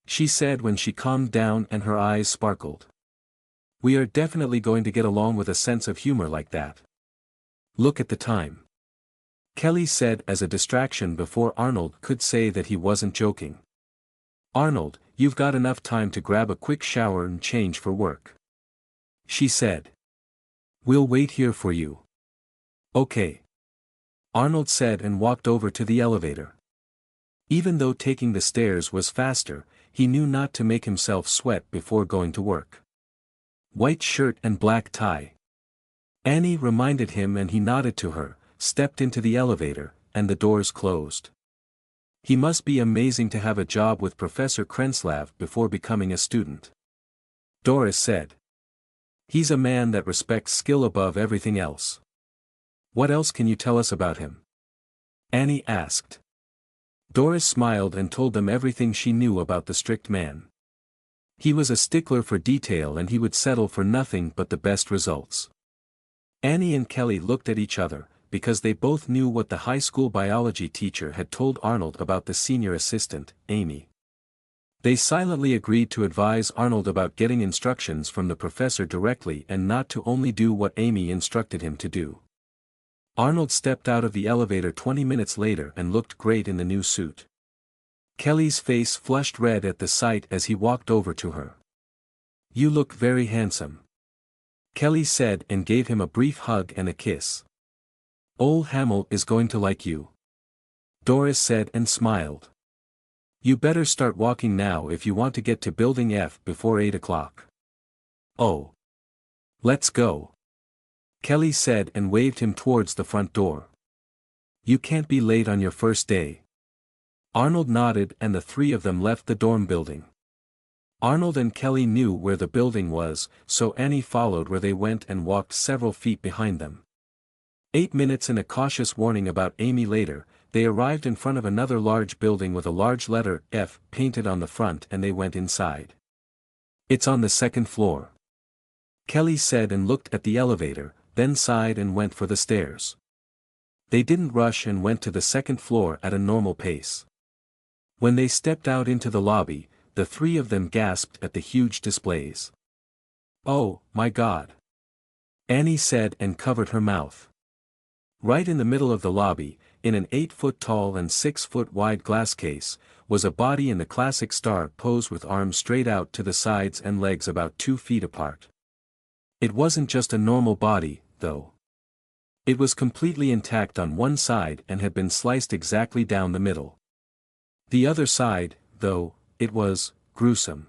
She said when she calmed down and her eyes sparkled. We are definitely going to get along with a sense of humor like that. Look at the time. Kelly said as a distraction before Arnold could say that he wasn't joking. Arnold, you've got enough time to grab a quick shower and change for work. She said. We'll wait here for you. Okay. Arnold said and walked over to the elevator. Even though taking the stairs was faster, he knew not to make himself sweat before going to work. White shirt and black tie. Annie reminded him and he nodded to her, stepped into the elevator, and the doors closed. He must be amazing to have a job with Professor Krenslav before becoming a student. Doris said. He's a man that respects skill above everything else. What else can you tell us about him? Annie asked. Doris smiled and told them everything she knew about the strict man. He was a stickler for detail and he would settle for nothing but the best results. Annie and Kelly looked at each other, because they both knew what the high school biology teacher had told Arnold about the senior assistant, Amy. They silently agreed to advise Arnold about getting instructions from the professor directly and not to only do what Amy instructed him to do. Arnold stepped out of the elevator 20 minutes later and looked great in the new suit. Kelly's face flushed red at the sight as he walked over to her. "You look very handsome," Kelly said and gave him a brief hug and a kiss. "Old Hamill is going to like you," Doris said and smiled. "You better start walking now if you want to get to Building F before 8 o'clock. "Oh. Let's go," Kelly said and waved him towards the front door. "You can't be late on your first day." Arnold nodded and the three of them left the dorm building. Arnold and Kelly knew where the building was, so Annie followed where they went and walked several feet behind them. 8 minutes and a cautious warning about Amy later, they arrived in front of another large building with a large letter F painted on the front and they went inside. "It's on the second floor," Kelly said and looked at the elevator, then sighed and went for the stairs. They didn't rush and went to the second floor at a normal pace. When they stepped out into the lobby, the three of them gasped at the huge displays. "Oh, my God!" Annie said and covered her mouth. Right in the middle of the lobby, in an 8-foot-tall and 6-foot-wide glass case, was a body in the classic star pose with arms straight out to the sides and legs about 2 feet apart. It wasn't just a normal body, though. It was completely intact on one side and had been sliced exactly down the middle. The other side, though, it was gruesome.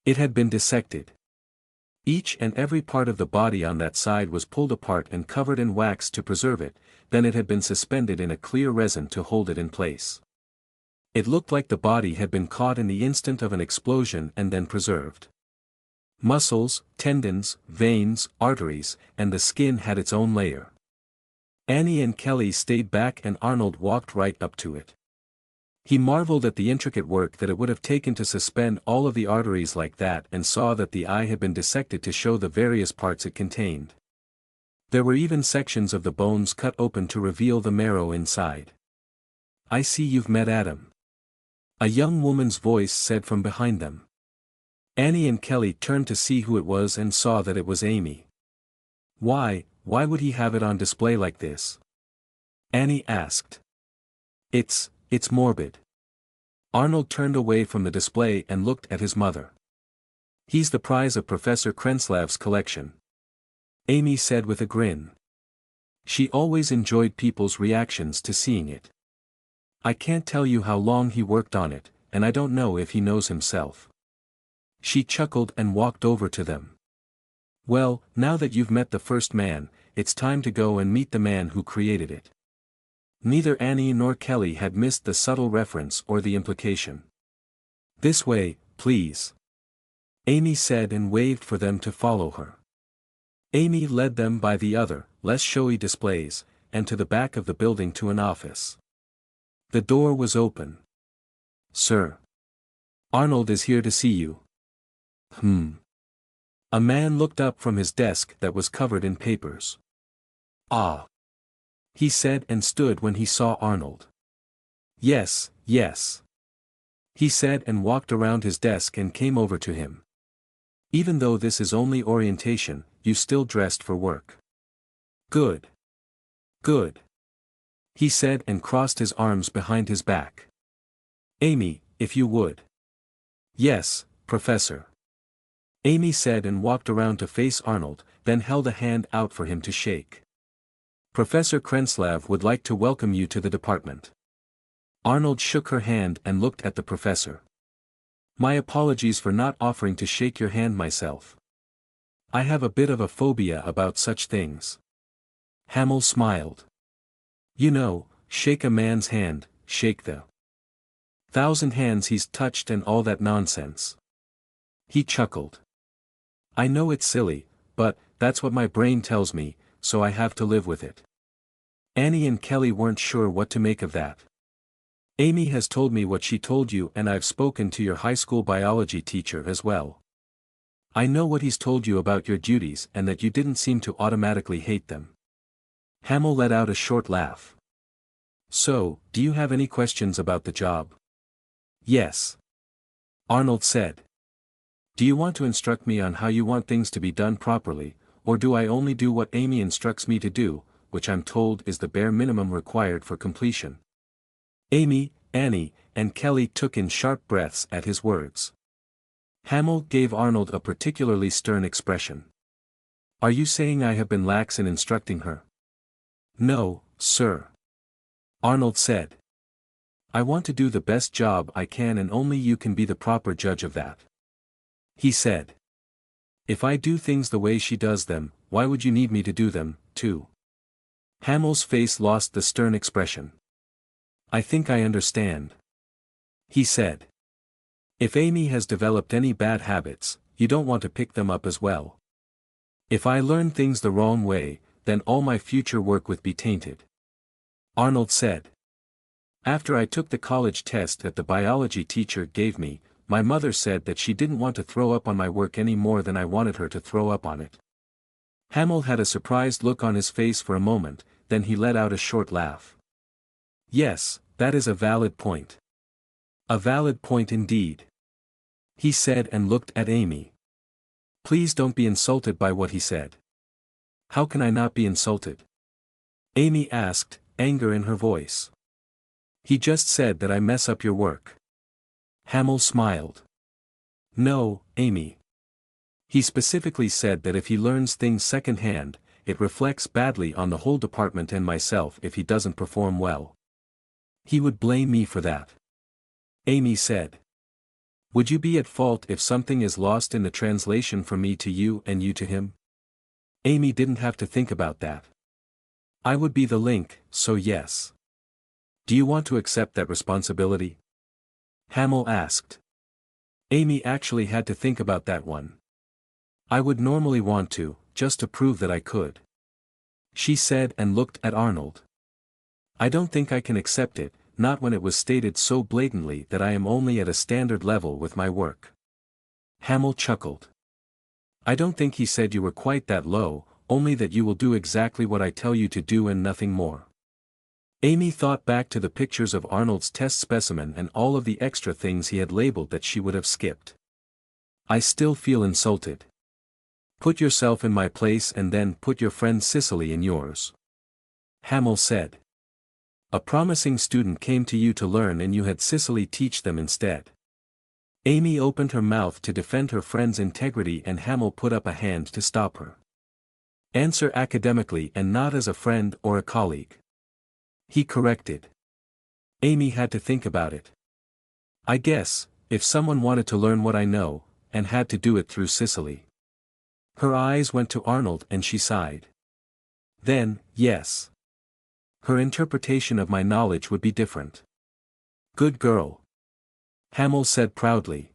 It had been dissected. Each and every part of the body on that side was pulled apart and covered in wax to preserve it, then it had been suspended in a clear resin to hold it in place. It looked like the body had been caught in the instant of an explosion and then preserved. Muscles, tendons, veins, arteries, and the skin had its own layer. Annie and Kelly stayed back and Arnold walked right up to it. He marveled at the intricate work that it would have taken to suspend all of the arteries like that and saw that the eye had been dissected to show the various parts it contained. There were even sections of the bones cut open to reveal the marrow inside. "I see you've met Adam," a young woman's voice said from behind them. Annie and Kelly turned to see who it was and saw that it was Amy. Why would he have it on display like this?" Annie asked. It's morbid." Arnold turned away from the display and looked at his mother. "He's the prize of Professor Krenslav's collection," Amy said with a grin. She always enjoyed people's reactions to seeing it. "I can't tell you how long he worked on it, and I don't know if he knows himself." She chuckled and walked over to them. "Well, now that you've met the first man, it's time to go and meet the man who created it." Neither Annie nor Kelly had missed the subtle reference or the implication. "This way, please," Amy said and waved for them to follow her. Amy led them by the other, less showy displays, and to the back of the building to an office. The door was open. "Sir, Arnold is here to see you." A man looked up from his desk that was covered in papers. "Ah," he said and stood when he saw Arnold. Yes, he said and walked around his desk and came over to him. "Even though this is only orientation, you still dressed for work." Good, he said and crossed his arms behind his back. "Amy, if you would." "Yes, Professor," Amy said and walked around to face Arnold, then held a hand out for him to shake. "Professor Krenslav would like to welcome you to the department." Arnold shook her hand and looked at the professor. "My apologies for not offering to shake your hand myself. I have a bit of a phobia about such things." Hamill smiled. "You know, shake a man's hand, shake the 1,000 hands he's touched and all that nonsense." He chuckled. "I know it's silly, but that's what my brain tells me, so I have to live with it." Annie and Kelly weren't sure what to make of that. "Amy has told me what she told you and I've spoken to your high school biology teacher as well. I know what he's told you about your duties and that you didn't seem to automatically hate them." Hamill let out a short laugh. "So, do you have any questions about the job?" "Yes. Arnold said. Do you want to instruct me on how you want things to be done properly, or do I only do what Amy instructs me to do, which I'm told is the bare minimum required for completion? Amy, Annie, and Kelly took in sharp breaths at his words. Hamill gave Arnold a particularly stern expression. Are you saying I have been lax in instructing her? No, sir. Arnold said. I want to do the best job I can and only you can be the proper judge of that. He said. If I do things the way she does them, why would you need me to do them, too? Hamill's face lost the stern expression. I think I understand. He said. If Amy has developed any bad habits, you don't want to pick them up as well. If I learn things the wrong way, then all my future work would be tainted. Arnold said. After I took the college test that the biology teacher gave me, my mother said that she didn't want to throw up on my work any more than I wanted her to throw up on it. Hamill had a surprised look on his face for a moment, then he let out a short laugh. Yes, that is a valid point. A valid point indeed. He said and looked at Amy. Please don't be insulted by what he said. How can I not be insulted? Amy asked, anger in her voice. He just said that I mess up your work. Hamill smiled. No, Amy. He specifically said that if he learns things secondhand, it reflects badly on the whole department and myself if he doesn't perform well. He would blame me for that. Amy said. Would you be at fault if something is lost in the translation from me to you and you to him? Amy didn't have to think about that. I would be the link, so yes. Do you want to accept that responsibility? Hamill asked. Amy actually had to think about that one. I would normally want to, just to prove that I could. She said and looked at Arnold. I don't think I can accept it, not when it was stated so blatantly that I am only at a standard level with my work. Hamill chuckled. I don't think he said you were quite that low, only that you will do exactly what I tell you to do and nothing more. Amy thought back to the pictures of Arnold's test specimen and all of the extra things he had labeled that she would have skipped. I still feel insulted. Put yourself in my place and then put your friend Cicely in yours. Hamill said. A promising student came to you to learn and you had Cicely teach them instead. Amy opened her mouth to defend her friend's integrity and Hamill put up a hand to stop her. Answer academically and not as a friend or a colleague. He corrected. Amy had to think about it. I guess, if someone wanted to learn what I know, and had to do it through Cicely. Her eyes went to Arnold and she sighed. Then, yes. Her interpretation of my knowledge would be different. Good girl. Hamill said proudly.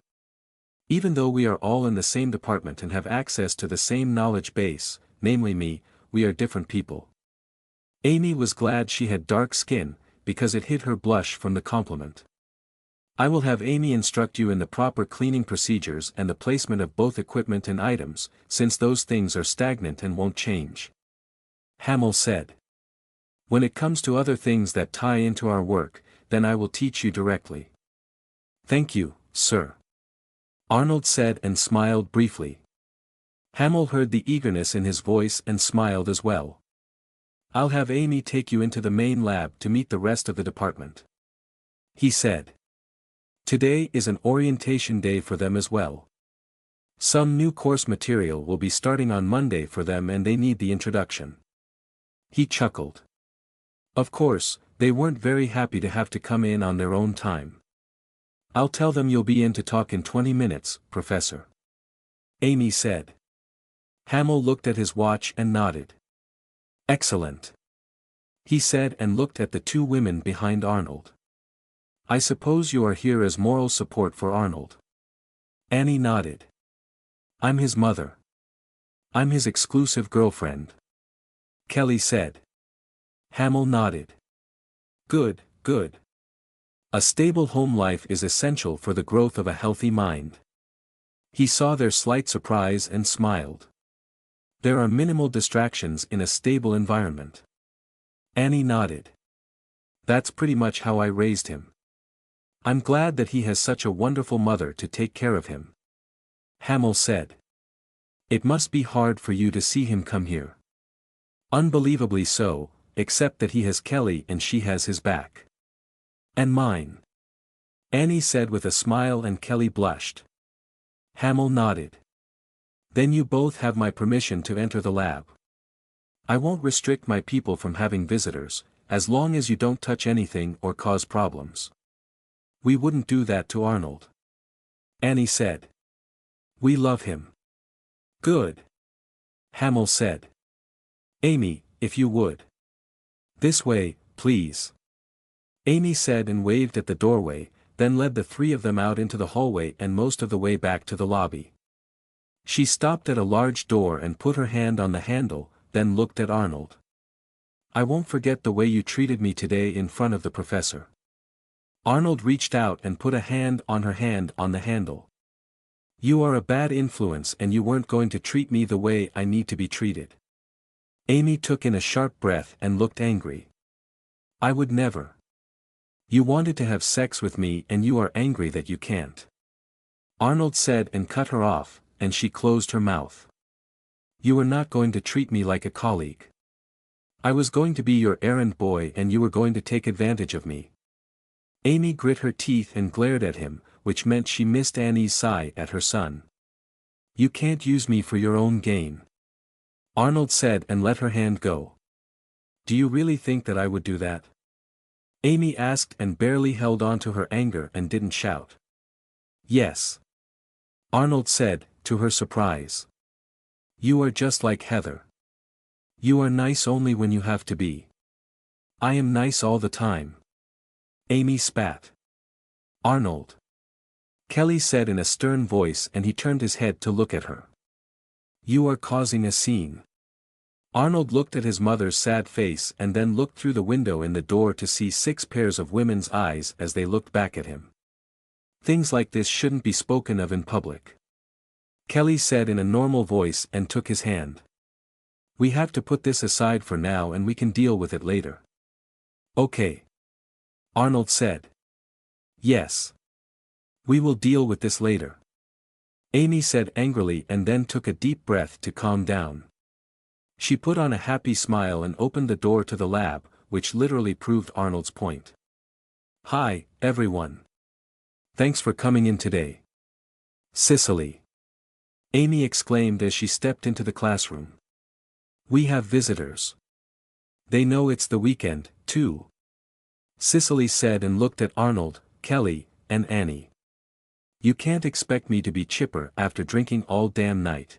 Even though we are all in the same department and have access to the same knowledge base, namely me, we are different people. Amy was glad she had dark skin, because it hid her blush from the compliment. I will have Amy instruct you in the proper cleaning procedures and the placement of both equipment and items, since those things are stagnant and won't change. Hamill said. When it comes to other things that tie into our work, then I will teach you directly. Thank you, sir. Arnold said and smiled briefly. Hamill heard the eagerness in his voice and smiled as well. I'll have Amy take you into the main lab to meet the rest of the department. He said. Today is an orientation day for them as well. Some new course material will be starting on Monday for them and they need the introduction. He chuckled. Of course, they weren't very happy to have to come in on their own time. I'll tell them you'll be in to talk in 20 minutes, Professor. Amy said. Hamill looked at his watch and nodded. Excellent. He said and looked at the two women behind Arnold. I suppose you are here as moral support for Arnold. Annie nodded. I'm his mother. I'm his exclusive girlfriend. Kelly said. Hamill nodded. Good, good. A stable home life is essential for the growth of a healthy mind. He saw their slight surprise and smiled. There are minimal distractions in a stable environment. Annie nodded. That's pretty much how I raised him. I'm glad that he has such a wonderful mother to take care of him. Hamel said. It must be hard for you to see him come here. Unbelievably so, except that he has Kelly and she has his back. And mine. Annie said with a smile and Kelly blushed. Hamel nodded. Then you both have my permission to enter the lab. I won't restrict my people from having visitors, as long as you don't touch anything or cause problems. We wouldn't do that to Arnold. Annie said. We love him. Good. Hamel said. Amy, if you would. This way, please. Amy said and waved at the doorway, then led the three of them out into the hallway and most of the way back to the lobby. She stopped at a large door and put her hand on the handle, then looked at Arnold. I won't forget the way you treated me today in front of the professor. Arnold reached out and put a hand on the handle. You are a bad influence and you weren't going to treat me the way I need to be treated. Amy took in a sharp breath and looked angry. I would never. You wanted to have sex with me and you are angry that you can't. Arnold said and cut her off, and she closed her mouth. You were not going to treat me like a colleague. I was going to be your errand boy and you were going to take advantage of me. Amy grit her teeth and glared at him, which meant she missed Annie's sigh at her son. You can't use me for your own gain. Arnold said and let her hand go. Do you really think that I would do that? Amy asked and barely held on to her anger and didn't shout. Yes. Arnold said, to her surprise. You are just like Heather. You are nice only when you have to be. I am nice all the time. Amy spat. Arnold. Kelly said in a stern voice and he turned his head to look at her. You are causing a scene. Arnold looked at his mother's sad face and then looked through the window in the door to see 6 pairs of women's eyes as they looked back at him. Things like this shouldn't be spoken of in public. Kelly said in a normal voice and took his hand. We have to put this aside for now and we can deal with it later. Okay. Arnold said. Yes. We will deal with this later. Amy said angrily and then took a deep breath to calm down. She put on a happy smile and opened the door to the lab, which literally proved Arnold's point. Hi, everyone. Thanks for coming in today. Cicely. Amy exclaimed as she stepped into the classroom. We have visitors. They know it's the weekend, too. Cicely said and looked at Arnold, Kelly, and Annie. You can't expect me to be chipper after drinking all damn night.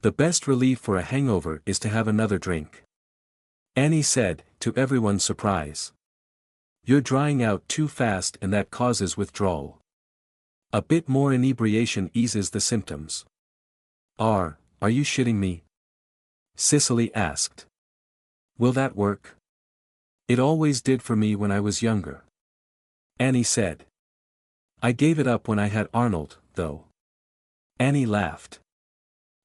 The best relief for a hangover is to have another drink. Annie said, to everyone's surprise. You're drying out too fast and that causes withdrawal. A bit more inebriation eases the symptoms. Are you shitting me? Cicely asked. Will that work? It always did for me when I was younger. Annie said. I gave it up when I had Arnold, though. Annie laughed.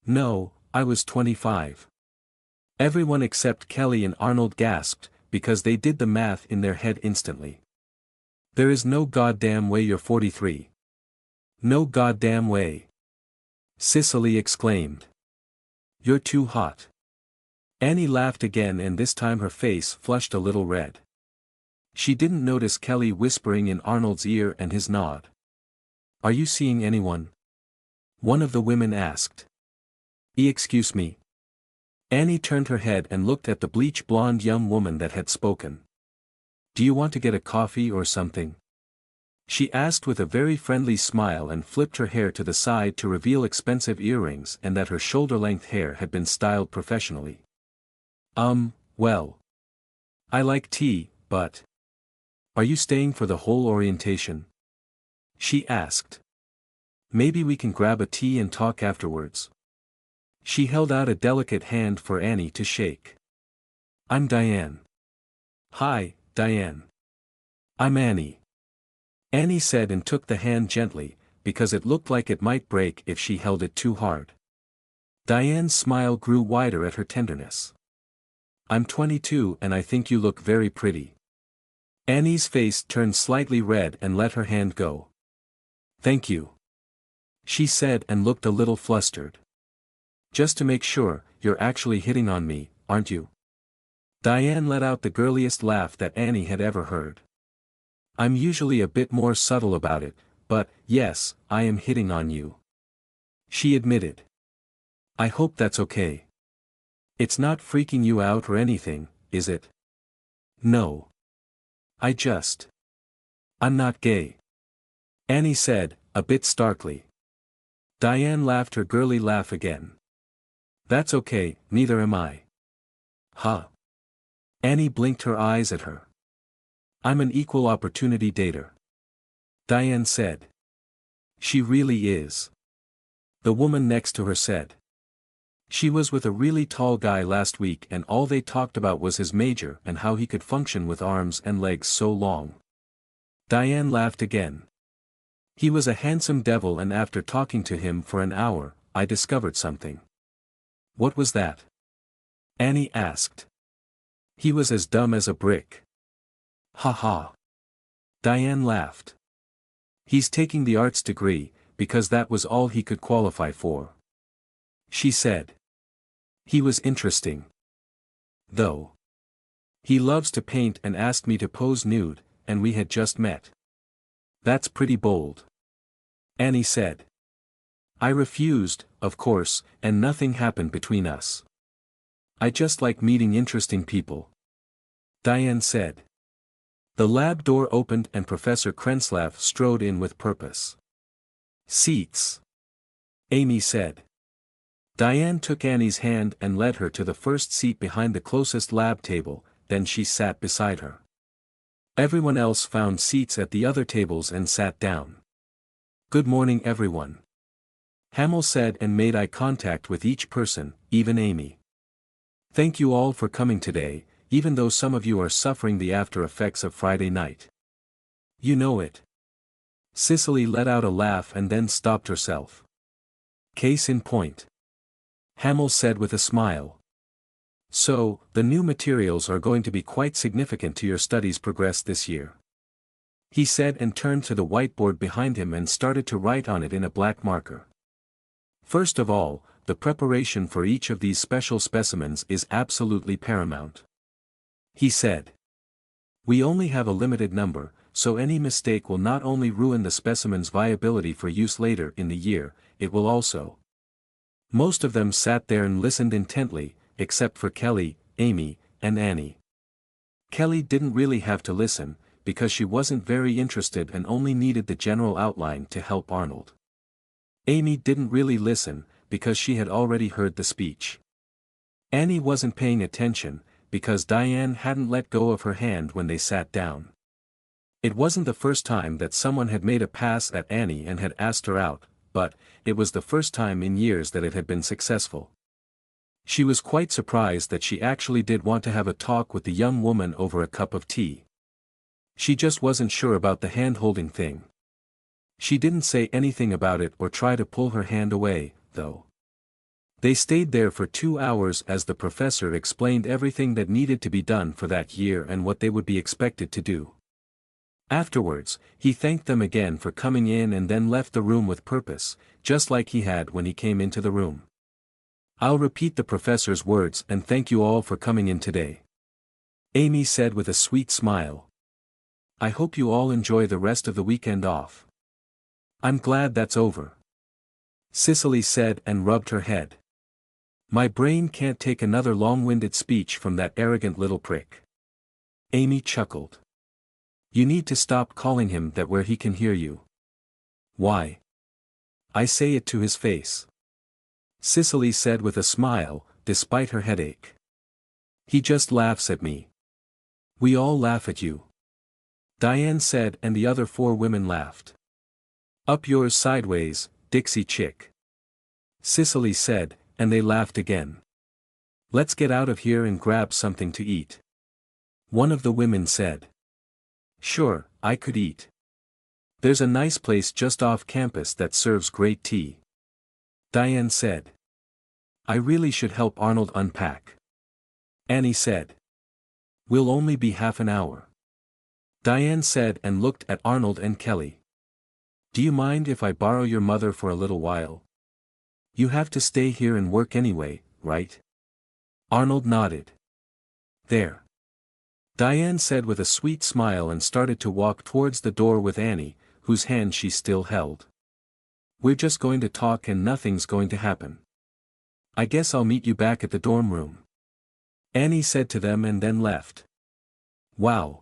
No, I was 25. Everyone except Kelly and Arnold gasped, because they did the math in their head instantly. There is no goddamn way you're 43. No goddamn way. Cicely exclaimed. You're too hot. Annie laughed again and this time her face flushed a little red. She didn't notice Kelly whispering in Arnold's ear and his nod. Are you seeing anyone? One of the women asked. Excuse me. Annie turned her head and looked at the bleach-blonde young woman that had spoken. Do you want to get a coffee or something? She asked with a very friendly smile and flipped her hair to the side to reveal expensive earrings and that her shoulder-length hair had been styled professionally. Well. I like tea, but. Are you staying for the whole orientation? She asked. Maybe we can grab a tea and talk afterwards. She held out a delicate hand for Annie to shake. I'm Diane. Hi, Diane. I'm Annie. Annie said and took the hand gently, because it looked like it might break if she held it too hard. Diane's smile grew wider at her tenderness. I'm 22 and I think you look very pretty. Annie's face turned slightly red and let her hand go. "Thank you," she said and looked a little flustered. "Just to make sure, you're actually hitting on me, aren't you?" Diane let out the girliest laugh that Annie had ever heard. "I'm usually a bit more subtle about it, but, yes, I am hitting on you," she admitted. "I hope that's okay. It's not freaking you out or anything, is it?" "No. I'm not gay," Annie said, a bit starkly. Diane laughed her girly laugh again. "That's okay, neither am I." "Huh?" Annie blinked her eyes at her. "I'm an equal opportunity dater," Diane said. "She really is," the woman next to her said. "She was with a really tall guy last week and all they talked about was his major and how he could function with arms and legs so long." Diane laughed again. "He was a handsome devil and after talking to him for an hour, I discovered something." "What was that?" Annie asked. "He was as dumb as a brick." "Ha ha." Diane laughed. "He's taking the arts degree, because that was all he could qualify for," she said. "He was interesting, though. He loves to paint and asked me to pose nude, and we had just met." "That's pretty bold," Annie said. "I refused, of course, and nothing happened between us. I just like meeting interesting people," Diane said. The lab door opened and Professor Krenslav strode in with purpose. "Seats," Amy said. Diane took Annie's hand and led her to the first seat behind the closest lab table, then she sat beside her. Everyone else found seats at the other tables and sat down. "Good morning everyone," Hamill said and made eye contact with each person, even Amy. "Thank you all for coming today, even though some of you are suffering the after effects of Friday night. You know it." Cicely let out a laugh and then stopped herself. "Case in point," Hamill said with a smile. "So, the new materials are going to be quite significant to your studies' progress this year," he said and turned to the whiteboard behind him and started to write on it in a black marker. "First of all, the preparation for each of these special specimens is absolutely paramount," he said. "We only have a limited number, so any mistake will not only ruin the specimen's viability for use later in the year, it will also—" Most of them sat there and listened intently, except for Kelly, Amy, and Annie. Kelly didn't really have to listen, because she wasn't very interested and only needed the general outline to help Arnold. Amy didn't really listen, because she had already heard the speech. Annie wasn't paying attention, because Diane hadn't let go of her hand when they sat down. It wasn't the first time that someone had made a pass at Annie and had asked her out, but it was the first time in years that it had been successful. She was quite surprised that she actually did want to have a talk with the young woman over a cup of tea. She just wasn't sure about the hand-holding thing. She didn't say anything about it or try to pull her hand away, though. They stayed there for 2 hours as the professor explained everything that needed to be done for that year and what they would be expected to do. Afterwards, he thanked them again for coming in and then left the room with purpose, just like he had when he came into the room. "I'll repeat the professor's words and thank you all for coming in today," Amy said with a sweet smile. "I hope you all enjoy the rest of the weekend off." "I'm glad that's over," Cicely said and rubbed her head. "My brain can't take another long-winded speech from that arrogant little prick." Amy chuckled. "You need to stop calling him that where he can hear you." "Why? I say it to his face," Cicely said with a smile, despite her headache. "He just laughs at me." "We all laugh at you," Diane said and the other 4 women laughed. "Up yours sideways, Dixie chick," Cicely said, and they laughed again. "Let's get out of here and grab something to eat," one of the women said. "Sure, I could eat. There's a nice place just off campus that serves great tea," Diane said. "I really should help Arnold unpack," Annie said. "We'll only be half an hour." Diane said and looked at Arnold and Kelly. Do you mind if I borrow your mother for a little while? You have to stay here and work anyway, right? Arnold nodded. There. Diane said with a sweet smile and started to walk towards the door with Annie, whose hand she still held. We're just going to talk and nothing's going to happen. I guess I'll meet you back at the dorm room. Annie said to them and then left. Wow.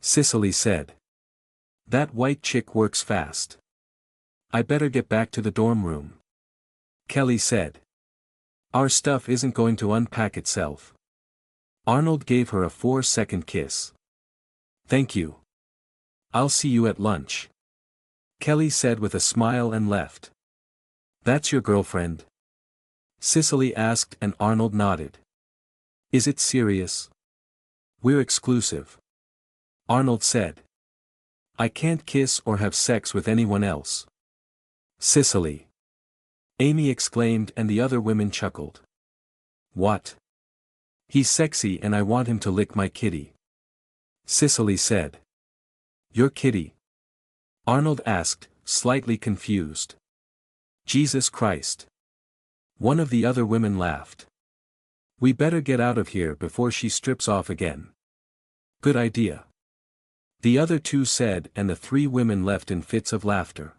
Cicely said. That white chick works fast. I better get back to the dorm room. Kelly said. Our stuff isn't going to unpack itself. Arnold gave her a 4-second kiss. Thank you. I'll see you at lunch. Kelly said with a smile and left. That's your girlfriend? Cicely asked and Arnold nodded. Is it serious? We're exclusive. Arnold said. I can't kiss or have sex with anyone else. Cicely. Amy exclaimed and the other women chuckled. What? He's sexy and I want him to lick my kitty. Cicely said. Your kitty? Arnold asked, slightly confused. Jesus Christ. One of the other women laughed. We better get out of here before she strips off again. Good idea. The other two said and the three women left in fits of laughter.